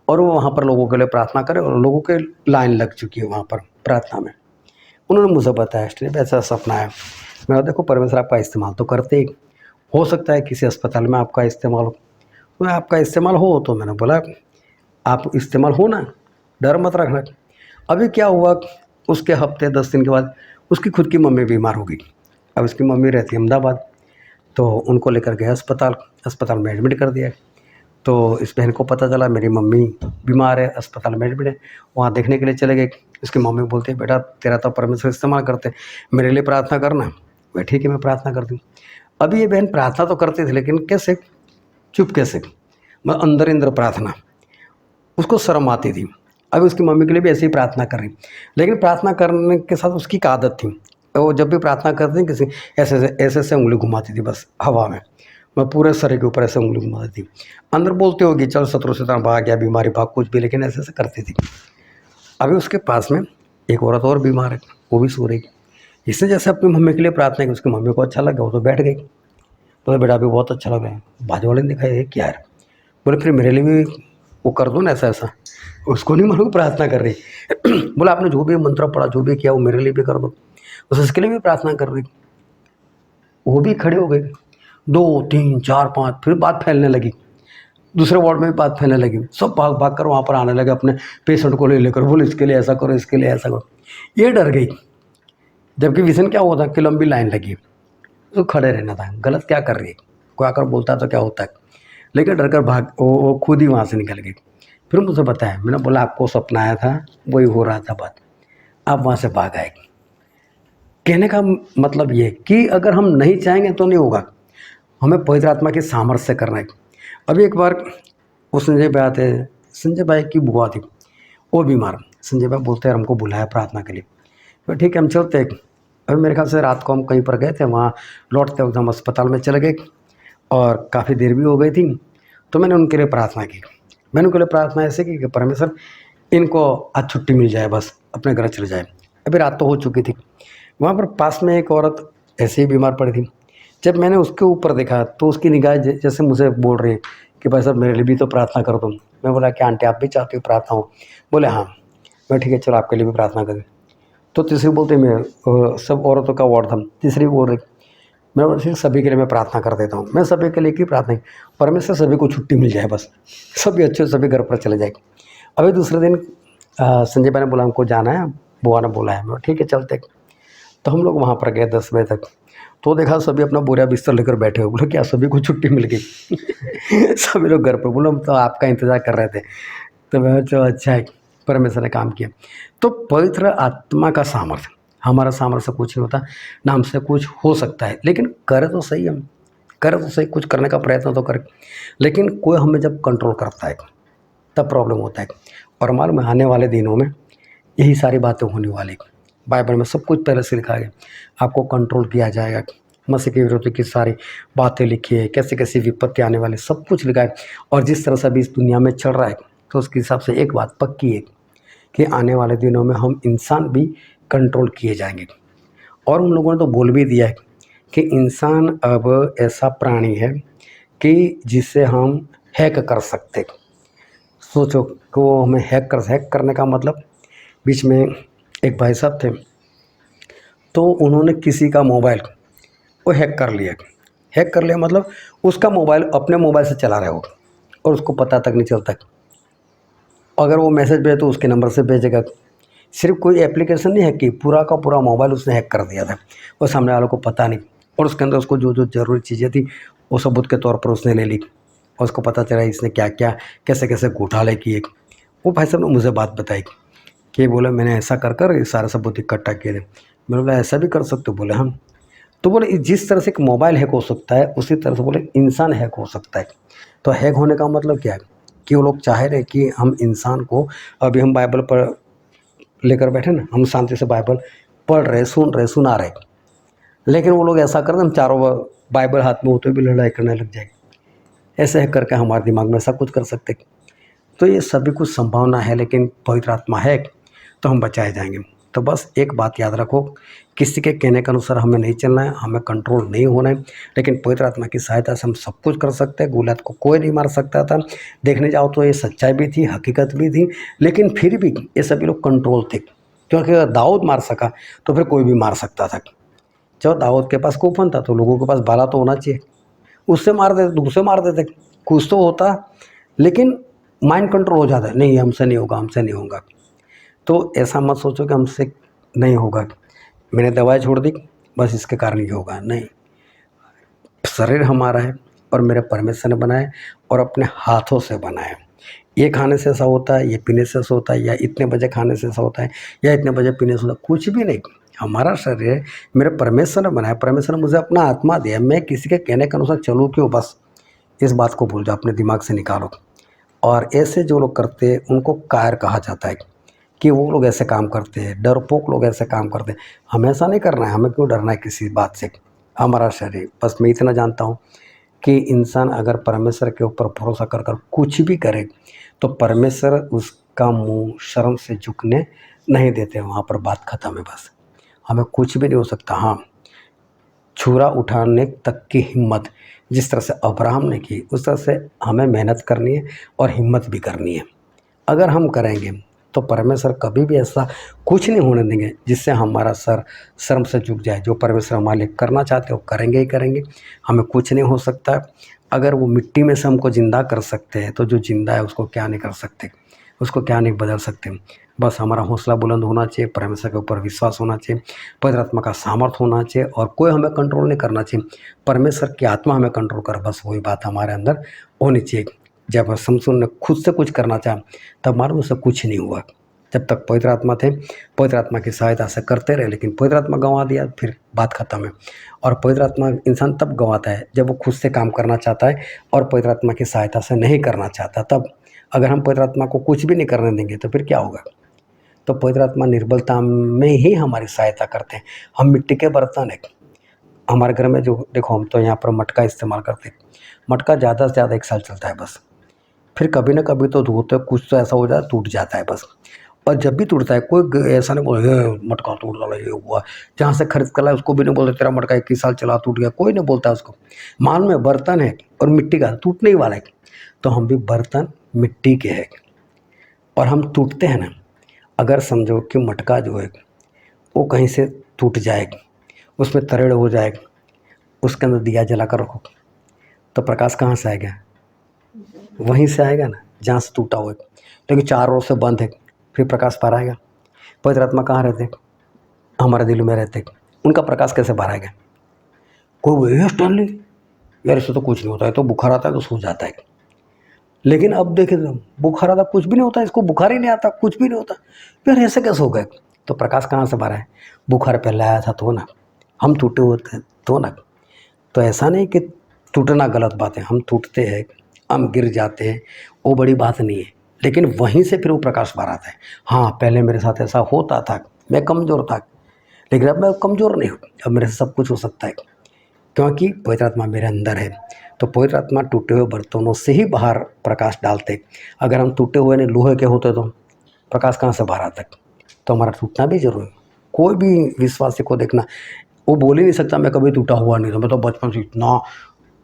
और वो वहाँ पर लोगों के लिए प्रार्थना करे, और लोगों के लाइन लग चुकी है वहाँ पर प्रार्थना में। उन्होंने मुझे बताया स्टेप ऐसा सपना है। मैं देखो परमेश्वर आपका इस्तेमाल तो करते ही, हो सकता है किसी अस्पताल में आपका इस्तेमाल हो, तो आपका इस्तेमाल हो, तो मैंने बोला आप इस्तेमाल हो ना, डर मत रखना। अभी क्या हुआ, उसके हफ्ते 10 दिन के बाद उसकी खुद की मम्मी बीमार हो गई। अब उसकी मम्मी रहती है अहमदाबाद, तो उनको लेकर गए अस्पताल में एडमिट कर दिया। तो इस बहन को पता चला मेरी मम्मी बीमार है, अस्पताल में एडमिट है, वहाँ देखने के लिए चले गए। उसकी मम्मी बोलती है बेटा तेरा तो परमेश्वर इस्तेमाल करते, मेरे लिए प्रार्थना करना। मैं ठीक है, मैं प्रार्थना करती हूँ। अभी ये बहन प्रार्थना तो करती थी, लेकिन कैसे, चुप कैसे, मैं अंदर प्रार्थना, उसको शर्म आती थी। अभी उसकी मम्मी के लिए भी ऐसे ही प्रार्थना कर रही, लेकिन प्रार्थना करने के साथ उसकी एक आदत थी, वो जब भी प्रार्थना करती थी किसी ऐसे उंगली घुमाती थी, बस हवा में, मैं पूरे शरीर के ऊपर ऐसे उंगली घुमाती थी। अंदर बोलती होगी चल शत्रु से भाग या बीमारी भाग कुछ भी, लेकिन ऐसे करती थी। अभी उसके पास में एक औरत और बीमार है, वो भी सो रही। इसने जैसे अपनी मम्मी के लिए प्रार्थना की, उसकी मम्मी को अच्छा लगा, वो तो बैठ गई। तो बेटा अभी बहुत अच्छा लग रहा है। बाजू वाले ने दिखाई है क्या है, बोले फिर मेरे लिए भी वो कर दो ना ऐसा। उसको नहीं मालूम प्रार्थना कर रही। बोला आपने जो भी मंत्र पढ़ा, जो भी किया, वो मेरे लिए भी कर दो। उसके लिए भी प्रार्थना कर रही। वो भी खड़े हो गए, 2 3 4 5, फिर बात फैलने लगी। दूसरे वार्ड में भी बात फैलने लगी, सब भाग कर वहाँ पर आने लगे अपने पेशेंट को लेकर, बोले इसके लिए ऐसा करो, इसके लिए ऐसा करो। ये डर गई, जबकि विजन क्या हुआ था कि लंबी लाइन लगी, तो खड़े रहना था। गलत क्या कर रही है, कोई आकर बोलता तो क्या होता है, लेकिन डर कर वो खुद ही वहाँ से निकल गई। फिर मुझे बताया, मैंने बोला आपको सपना आया था, वही हो रहा था बात, आप वहाँ से भाग आए। कहने का मतलब ये कि अगर हम नहीं चाहेंगे तो नहीं होगा, हमें पवित्र आत्मा के सामर्थ्य से करना है। अभी एक बार वो संजय भाई आते, संजय भाई की बुआ थी, वो बीमार। संजय भाई बोलते हैं हमको बुलाया प्रार्थना के लिए। तो ठीक है हम चलते हैं। अभी मेरे ख्याल से रात को हम कहीं पर गए थे, वहाँ लौटते वक्त हम अस्पताल में चले गए और काफ़ी देर भी हो गई थी। तो मैंने उनके लिए प्रार्थना की। मैंने उनके लिए प्रार्थना ऐसे की कि परमेश्वर इनको आज छुट्टी मिल जाए, बस अपने घर चले जाए। अभी रात तो हो चुकी थी। वहाँ पर पास में एक औरत ऐसे ही बीमार पड़ी थी। जब मैंने उसके ऊपर देखा तो उसकी निगाह जैसे मुझे बोल रही है कि भाई साहब मेरे लिए भी तो प्रार्थना कर दो। मैं बोला कि आंटी आप भी चाहती हो प्रार्थना हो? बोले हाँ। मैं ठीक है चलो आपके लिए भी प्रार्थना करें। तो तीसरी बोलते मैं सब औरतों का वार्ड था, तीसरी बोल रही मैं बोला ठीक सभी के लिए मैं प्रार्थना कर देता हूँ। मैं सभी के लिए की प्रार्थना, परमेश्वर सभी को छुट्टी मिल जाए, बस सभी अच्छे सभी घर पर चले जाए। अभी दूसरे दिन संजय भाई ने बोला हमको जाना है, बुआ ने बोला है। मैं ठीक है चलते। तो हम लोग वहाँ पर गए 10 बजे तक। तो देखा सभी अपना बोरा बिस्तर लेकर बैठे हुए। बोले क्या सभी को छुट्टी मिल गई? सभी लोग घर पर। बोलो हम तो आपका इंतज़ार कर रहे थे। तो मैं चलो अच्छा है परमेश्वर ने काम किया। तो पवित्र आत्मा का सामर्थ्य, हमारा सामर्थ्य से कुछ नहीं होता, ना हमसे कुछ हो सकता है, लेकिन करे तो सही, हम करे तो सही, कुछ करने का प्रयत्न तो करें। लेकिन कोई हमें जब कंट्रोल करता है तब प्रॉब्लम होता है। और मालूम है आने वाले दिनों में यही सारी बातें होने वाली। बाइबल में सब कुछ पहले से लिखा है, आपको कंट्रोल किया जाएगा। मसीह के विरोध की सारी बातें लिखी है, कैसे कैसी विपत्ति आने वाली, सब कुछ लिखा है। और जिस तरह से अभी इस दुनिया में चल रहा है तो उसके हिसाब से एक बात पक्की है कि आने वाले दिनों में हम इंसान भी कंट्रोल किए जाएंगे। और उन लोगों ने तो बोल भी दिया है कि इंसान अब ऐसा प्राणी है कि जिसे हम हैक कर सकते। सोचो कि वो हमें हैक करने का मतलब, बीच में एक भाई साहब थे तो उन्होंने किसी का मोबाइल वो हैक कर लिया। हैक कर लिया मतलब उसका मोबाइल अपने मोबाइल से चला रहे हो और उसको पता तक नहीं चलता। अगर वो मैसेज भेजे तो उसके नंबर से भेजेगा। सिर्फ कोई एप्लीकेशन नहीं हैक की, पूरा का पूरा मोबाइल उसने हैक कर दिया था, वो सामने वालों को पता नहीं। और उसके अंदर उसको जो जो ज़रूरी चीज़ें थी वो सबूत के तौर पर उसने ले ली। और उसको पता चला इसने क्या क्या कैसे कैसे घोटाले किए। वो भाई साहब ने मुझे बात बताई कि बोले मैंने ऐसा कर कर ये सारा सबूत इकट्ठा किए थे। मैंने बोला ऐसा भी कर सकते हो? बोले हम। तो बोले जिस तरह से एक मोबाइल हैक हो सकता है उसी तरह से बोले इंसान हैक हो सकता है। तो हैक होने का मतलब क्या है कि वो लोग चाह रहे कि हम इंसान को, अभी हम बाइबल पर लेकर बैठे ना, हम शांति से बाइबल पढ़ रहे, सुना रहे, लेकिन वो लोग ऐसा कर हम चारों बाइबल हाथ में होते भी लड़ाई करने लग जाएंगे। ऐसे हैक करके हमारे दिमाग में ऐसा कुछ कर सकते। तो ये सभी कुछ संभावना है, लेकिन पवित्र आत्मा है तो हम बचाए जाएंगे। तो बस एक बात याद रखो, किसी के कहने के अनुसार हमें नहीं चलना है, हमें कंट्रोल नहीं होना है, लेकिन पवित्र आत्मा की सहायता से हम सब कुछ कर सकते हैं। गोलियत को कोई नहीं मार सकता था। देखने जाओ तो ये सच्चाई भी थी, हकीकत भी थी, लेकिन फिर भी ये सभी लोग कंट्रोल थे। क्योंकि अगर दाऊद मार सका तो फिर कोई भी मार सकता था। जब दाऊद के पास कूपन था तो लोगों के पास भाला तो होना चाहिए, उससे मार देते, दूसरे मार देते, कुछ तो होता, लेकिन माइंड कंट्रोल हो जाता है, नहीं हमसे नहीं होगा, हमसे नहीं होगा। तो ऐसा मत सोचो कि हमसे नहीं होगा, मैंने दवाई छोड़ दी बस इसके कारण ही होगा, नहीं। शरीर हमारा है और मेरे परमेश्वर ने बनाया और अपने हाथों से बनाया। ये खाने से ऐसा होता है, ये पीने से ऐसा होता है, या इतने बजे खाने से ऐसा होता है, या इतने बजे पीने से होता है, कुछ भी नहीं। हमारा शरीर है, मेरे परमेश्वर ने बनाया, परमेश्वर ने मुझे अपना आत्मा दिया, मैं किसी के कहने के अनुसार चलूँ क्यों? बस इस बात को भूल जाओ, अपने दिमाग से निकालो। और ऐसे जो लोग करते हैं उनको कायर कहा जाता है कि वो लोग ऐसे काम करते हैं, डरपोक लोग ऐसे काम करते हैं। हमें ऐसा नहीं करना है, हमें क्यों डरना है किसी बात से? हमारा शरीर, बस मैं इतना जानता हूँ कि इंसान अगर परमेश्वर के ऊपर भरोसा कर कर कुछ भी करे तो परमेश्वर उसका मुंह शर्म से झुकने नहीं देते। वहाँ पर बात खत्म है, बस हमें कुछ भी नहीं हो सकता। हाँ, छुरा उठाने तक की हिम्मत जिस तरह से अब्राहम ने की, उस तरह से हमें मेहनत करनी है और हिम्मत भी करनी है। अगर हम करेंगे तो परमेश्वर कभी भी ऐसा कुछ नहीं होने देंगे जिससे हमारा सर शर्म से झुक जाए। जो परमेश्वर हमारे लिए करना चाहते हो करेंगे ही करेंगे, हमें कुछ नहीं हो सकता। अगर वो मिट्टी में से हमको ज़िंदा कर सकते हैं तो जो ज़िंदा है उसको क्या नहीं कर सकते, उसको क्या नहीं बदल सकते। बस हमारा हौसला बुलंद होना चाहिए, परमेश्वर के ऊपर विश्वास होना चाहिए, पवित्र आत्मा का सामर्थ्य होना चाहिए, और कोई हमें कंट्रोल नहीं करना चाहिए। परमेश्वर की आत्मा हमें कंट्रोल कर, बस वही बात हमारे अंदर होनी चाहिए। जब समसून ने खुद से कुछ करना चाहा तब मालूम उससे कुछ नहीं हुआ। जब तक पवित्र आत्मा थे पवित्र आत्मा की सहायता से करते रहे, लेकिन पवित्र आत्मा गंवा दिया फिर बात खत्म है। और पवित्र आत्मा इंसान तब गंवाता है जब वो खुद से काम करना चाहता है और पवित्र आत्मा की सहायता से नहीं करना चाहता। तब अगर हम पवित्र आत्मा को कुछ भी नहीं करने देंगे तो फिर क्या होगा? तो पवित्र आत्मा निर्बलता में ही हमारी सहायता करते हैं। हम मिट्टी के बर्तन है। हमारे घर में जो देखो, हम तो यहाँ पर मटका इस्तेमाल करते हैं। मटका ज़्यादा से ज़्यादा 1 साल चलता है बस, फिर कभी ना कभी तो धोते कुछ तो ऐसा हो जाए टूट जाता है बस। और जब भी टूटता है कोई ऐसा नहीं बोले मटका टूट डाला ये हुआ, जहाँ से खरीद कर लाए उसको भी नहीं बोलते तेरा मटका 21 साल चला टूट गया, कोई नहीं बोलता उसको। मान में बर्तन है और मिट्टी का टूटने ही वाला है, तो हम भी बर्तन मिट्टी के हैं और हम टूटते हैं ना। अगर समझो कि मटका जो है वो कहीं से टूट जाएगा, उसमें तरेड़ हो जाएगा, उसके अंदर दिया जला कर रखो तो प्रकाश कहाँ से आएगा? वहीं से आएगा ना जहाँ से टूटा हुआ है। लेकिन चारों ओर से बंद है, फिर प्रकाश बाहर आएगा? पवित्र आत्मा कहाँ रहते? हमारे दिल में रहते, उनका प्रकाश कैसे बाहर आएगा? कोई स्टैनली यार इससे तो कुछ नहीं होता है, तो बुखार आता है तो सो जाता है। लेकिन अब देखे तो बुखार आता कुछ भी नहीं होता, इसको बुखार ही नहीं आता, कुछ भी नहीं होता, यार ऐसे कैसे हो गए? तो प्रकाश कहाँ से बाहर है? बुखार पहले आया था तो ना, हम टूटे हुए थे तो ना। तो ऐसा नहीं कि टूटना गलत बात है, हम टूटते हैं, हम गिर जाते हैं, वो बड़ी बात नहीं है, लेकिन वहीं से फिर वो प्रकाश बाहर आता है। हाँ, पहले मेरे साथ ऐसा होता था, मैं कमज़ोर था, लेकिन अब मैं कमज़ोर नहीं हूँ, अब मेरे से सब कुछ हो सकता है क्योंकि पवित्र आत्मा मेरे अंदर है। तो पवित्र आत्मा टूटे हुए बर्तनों से ही बाहर प्रकाश डालते। अगर हम टूटे हुए नहीं लोहे के होते तो प्रकाश कहाँ से बाहर आता? तो हमारा टूटना भी जरूरी है। कोई भी विश्वासी को देखना, वो बोल ही नहीं सकता मैं कभी टूटा हुआ नहीं था, मैं तो बचपन से इतना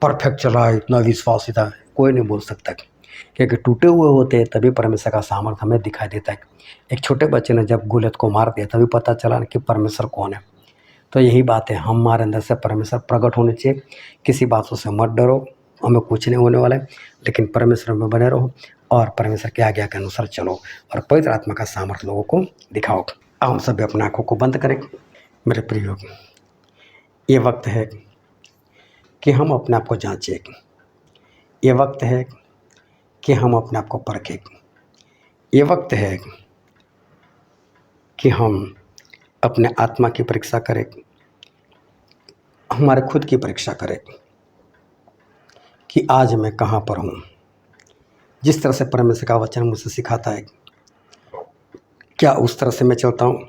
परफेक्ट चला है, इतना विश्वासी था, कोई नहीं बोल सकता। क्योंकि टूटे हुए होते हैं तभी परमेश्वर का सामर्थ्य हमें दिखाई देता है। एक छोटे बच्चे ने जब गोलियत को मार दिया तभी पता चला कि परमेश्वर कौन है। तो यही बात है, हमारे अंदर से परमेश्वर प्रकट होने चाहिए। किसी बातों से मत डरो, हमें कुछ नहीं होने वाला है, लेकिन परमेश्वर में बने रहो और परमेश्वर के आज्ञा के अनुसार चलो और पवित्र आत्मा का सामर्थ्य लोगों को दिखाओ। अब हम सभी अपनी आँखों को बंद करें। मेरे प्रिय, ये वक्त है कि हम अपने आप को जांचें, ये वक्त है कि हम अपने आप को परखें, ये वक्त है कि हम अपने आत्मा की परीक्षा करें, हमारे खुद की परीक्षा करें कि आज मैं कहाँ पर हूँ। जिस तरह से परमेश्वर का वचन मुझसे सिखाता है, क्या उस तरह से मैं चलता हूँ?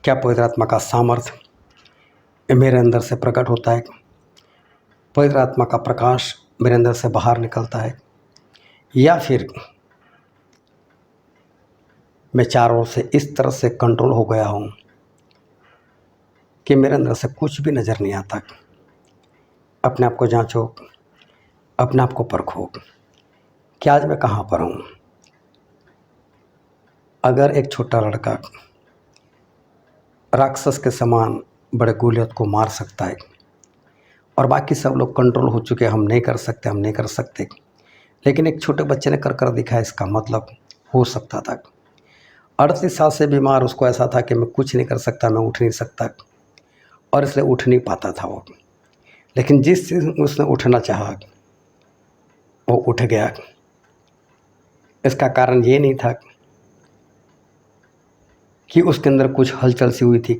क्या पवित्र आत्मा का सामर्थ्य मेरे अंदर से प्रकट होता है? पवित्र आत्मा का प्रकाश मेरे अंदर से बाहर निकलता है? या फिर मैं चारों ओर से इस तरह से कंट्रोल हो गया हूँ कि मेरे अंदर से कुछ भी नज़र नहीं आता? अपने आप को जांचो, अपने आप को परखो कि आज मैं कहाँ पर हूँ। अगर एक छोटा लड़का राक्षस के समान बड़े गोलियत को मार सकता है और बाकी सब लोग कंट्रोल हो चुके, हम नहीं कर सकते, हम नहीं कर सकते, लेकिन एक छोटे बच्चे ने कर कर दिखाया, इसका मतलब हो सकता था। 38 साल से बीमार, उसको ऐसा था कि मैं कुछ नहीं कर सकता, मैं उठ नहीं सकता, और इसलिए उठ नहीं पाता था वो। लेकिन जिस दिन उसने उठना चाहा वो उठ गया। इसका कारण ये नहीं था कि उसके अंदर कुछ हलचल सी हुई थी,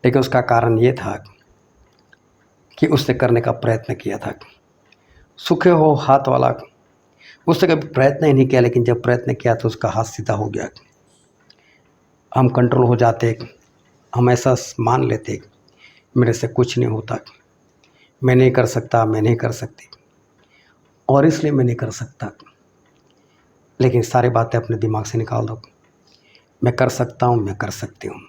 लेकिन उसका कारण ये था कि उसने करने का प्रयत्न किया था। सूखे हो हाथ वाला, उसने कभी प्रयत्न ही नहीं किया, लेकिन जब प्रयत्न किया तो उसका हाथ सीधा हो गया। हम कंट्रोल हो जाते, हम ऐसा मान लेते मेरे से कुछ नहीं होता, मैं नहीं कर सकता, मैं नहीं कर सकती, और इसलिए मैं नहीं कर सकता। लेकिन सारी बातें अपने दिमाग से निकाल दो। मैं कर सकता हूँ, मैं कर सकती हूँ,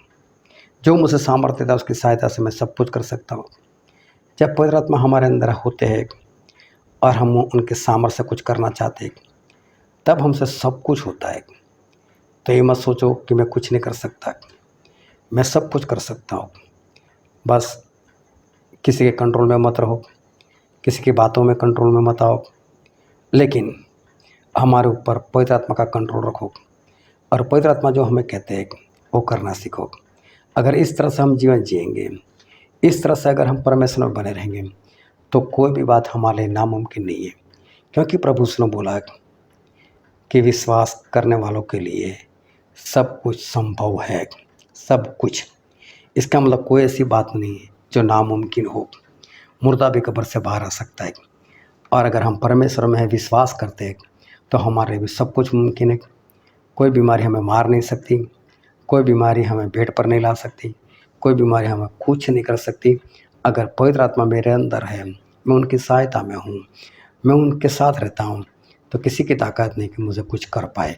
जो मुझे सामर्थ्य था उसकी सहायता से मैं सब कुछ कर सकता हूँ। जब पवित्र आत्मा हमारे अंदर होते हैं और हम उनके सामर्थ्य से कुछ करना चाहते हैं, तब हमसे सब कुछ होता है। तो ये मत सोचो कि मैं कुछ नहीं कर सकता, मैं सब कुछ कर सकता हूँ। बस किसी के कंट्रोल में मत रहो, किसी की बातों में कंट्रोल में मत आओ, लेकिन हमारे ऊपर पवित्र आत्मा का कंट्रोल रखो और पवित्र आत्मा जो हमें कहते हैं वो करना सीखो। अगर इस तरह से हम जीवन जिएंगे, इस तरह से अगर हम परमेश्वर में बने रहेंगे, तो कोई भी बात हमारे लिए नामुमकिन नहीं है, क्योंकि प्रभु ने बोला कि विश्वास करने वालों के लिए सब कुछ संभव है, सब कुछ। इसका मतलब कोई ऐसी बात नहीं है जो नामुमकिन हो। मुर्दा भी कब्र से बाहर आ सकता है, और अगर हम परमेश्वर में विश्वास करते हैं तो हमारे लिए भी सब कुछ मुमकिन है। कोई बीमारी हमें मार नहीं सकती, कोई बीमारी हमें बेड पर नहीं ला सकती, कोई बीमारी हमें कुछ नहीं कर सकती। अगर पवित्र आत्मा मेरे अंदर है, मैं उनकी सहायता में हूँ, मैं उनके साथ रहता हूँ, तो किसी की ताकत नहीं कि मुझे कुछ कर पाए।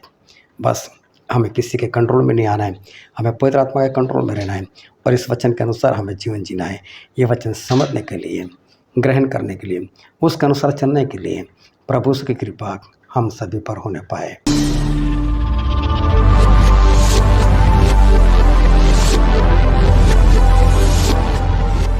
बस हमें किसी के कंट्रोल में नहीं आना है, हमें पवित्र आत्मा के कंट्रोल में रहना है और इस वचन के अनुसार हमें जीवन जीना है। ये वचन समझने के लिए, ग्रहण करने के लिए, उसके अनुसार चलने के लिए प्रभु की कृपा हम सभी पर होने पाए।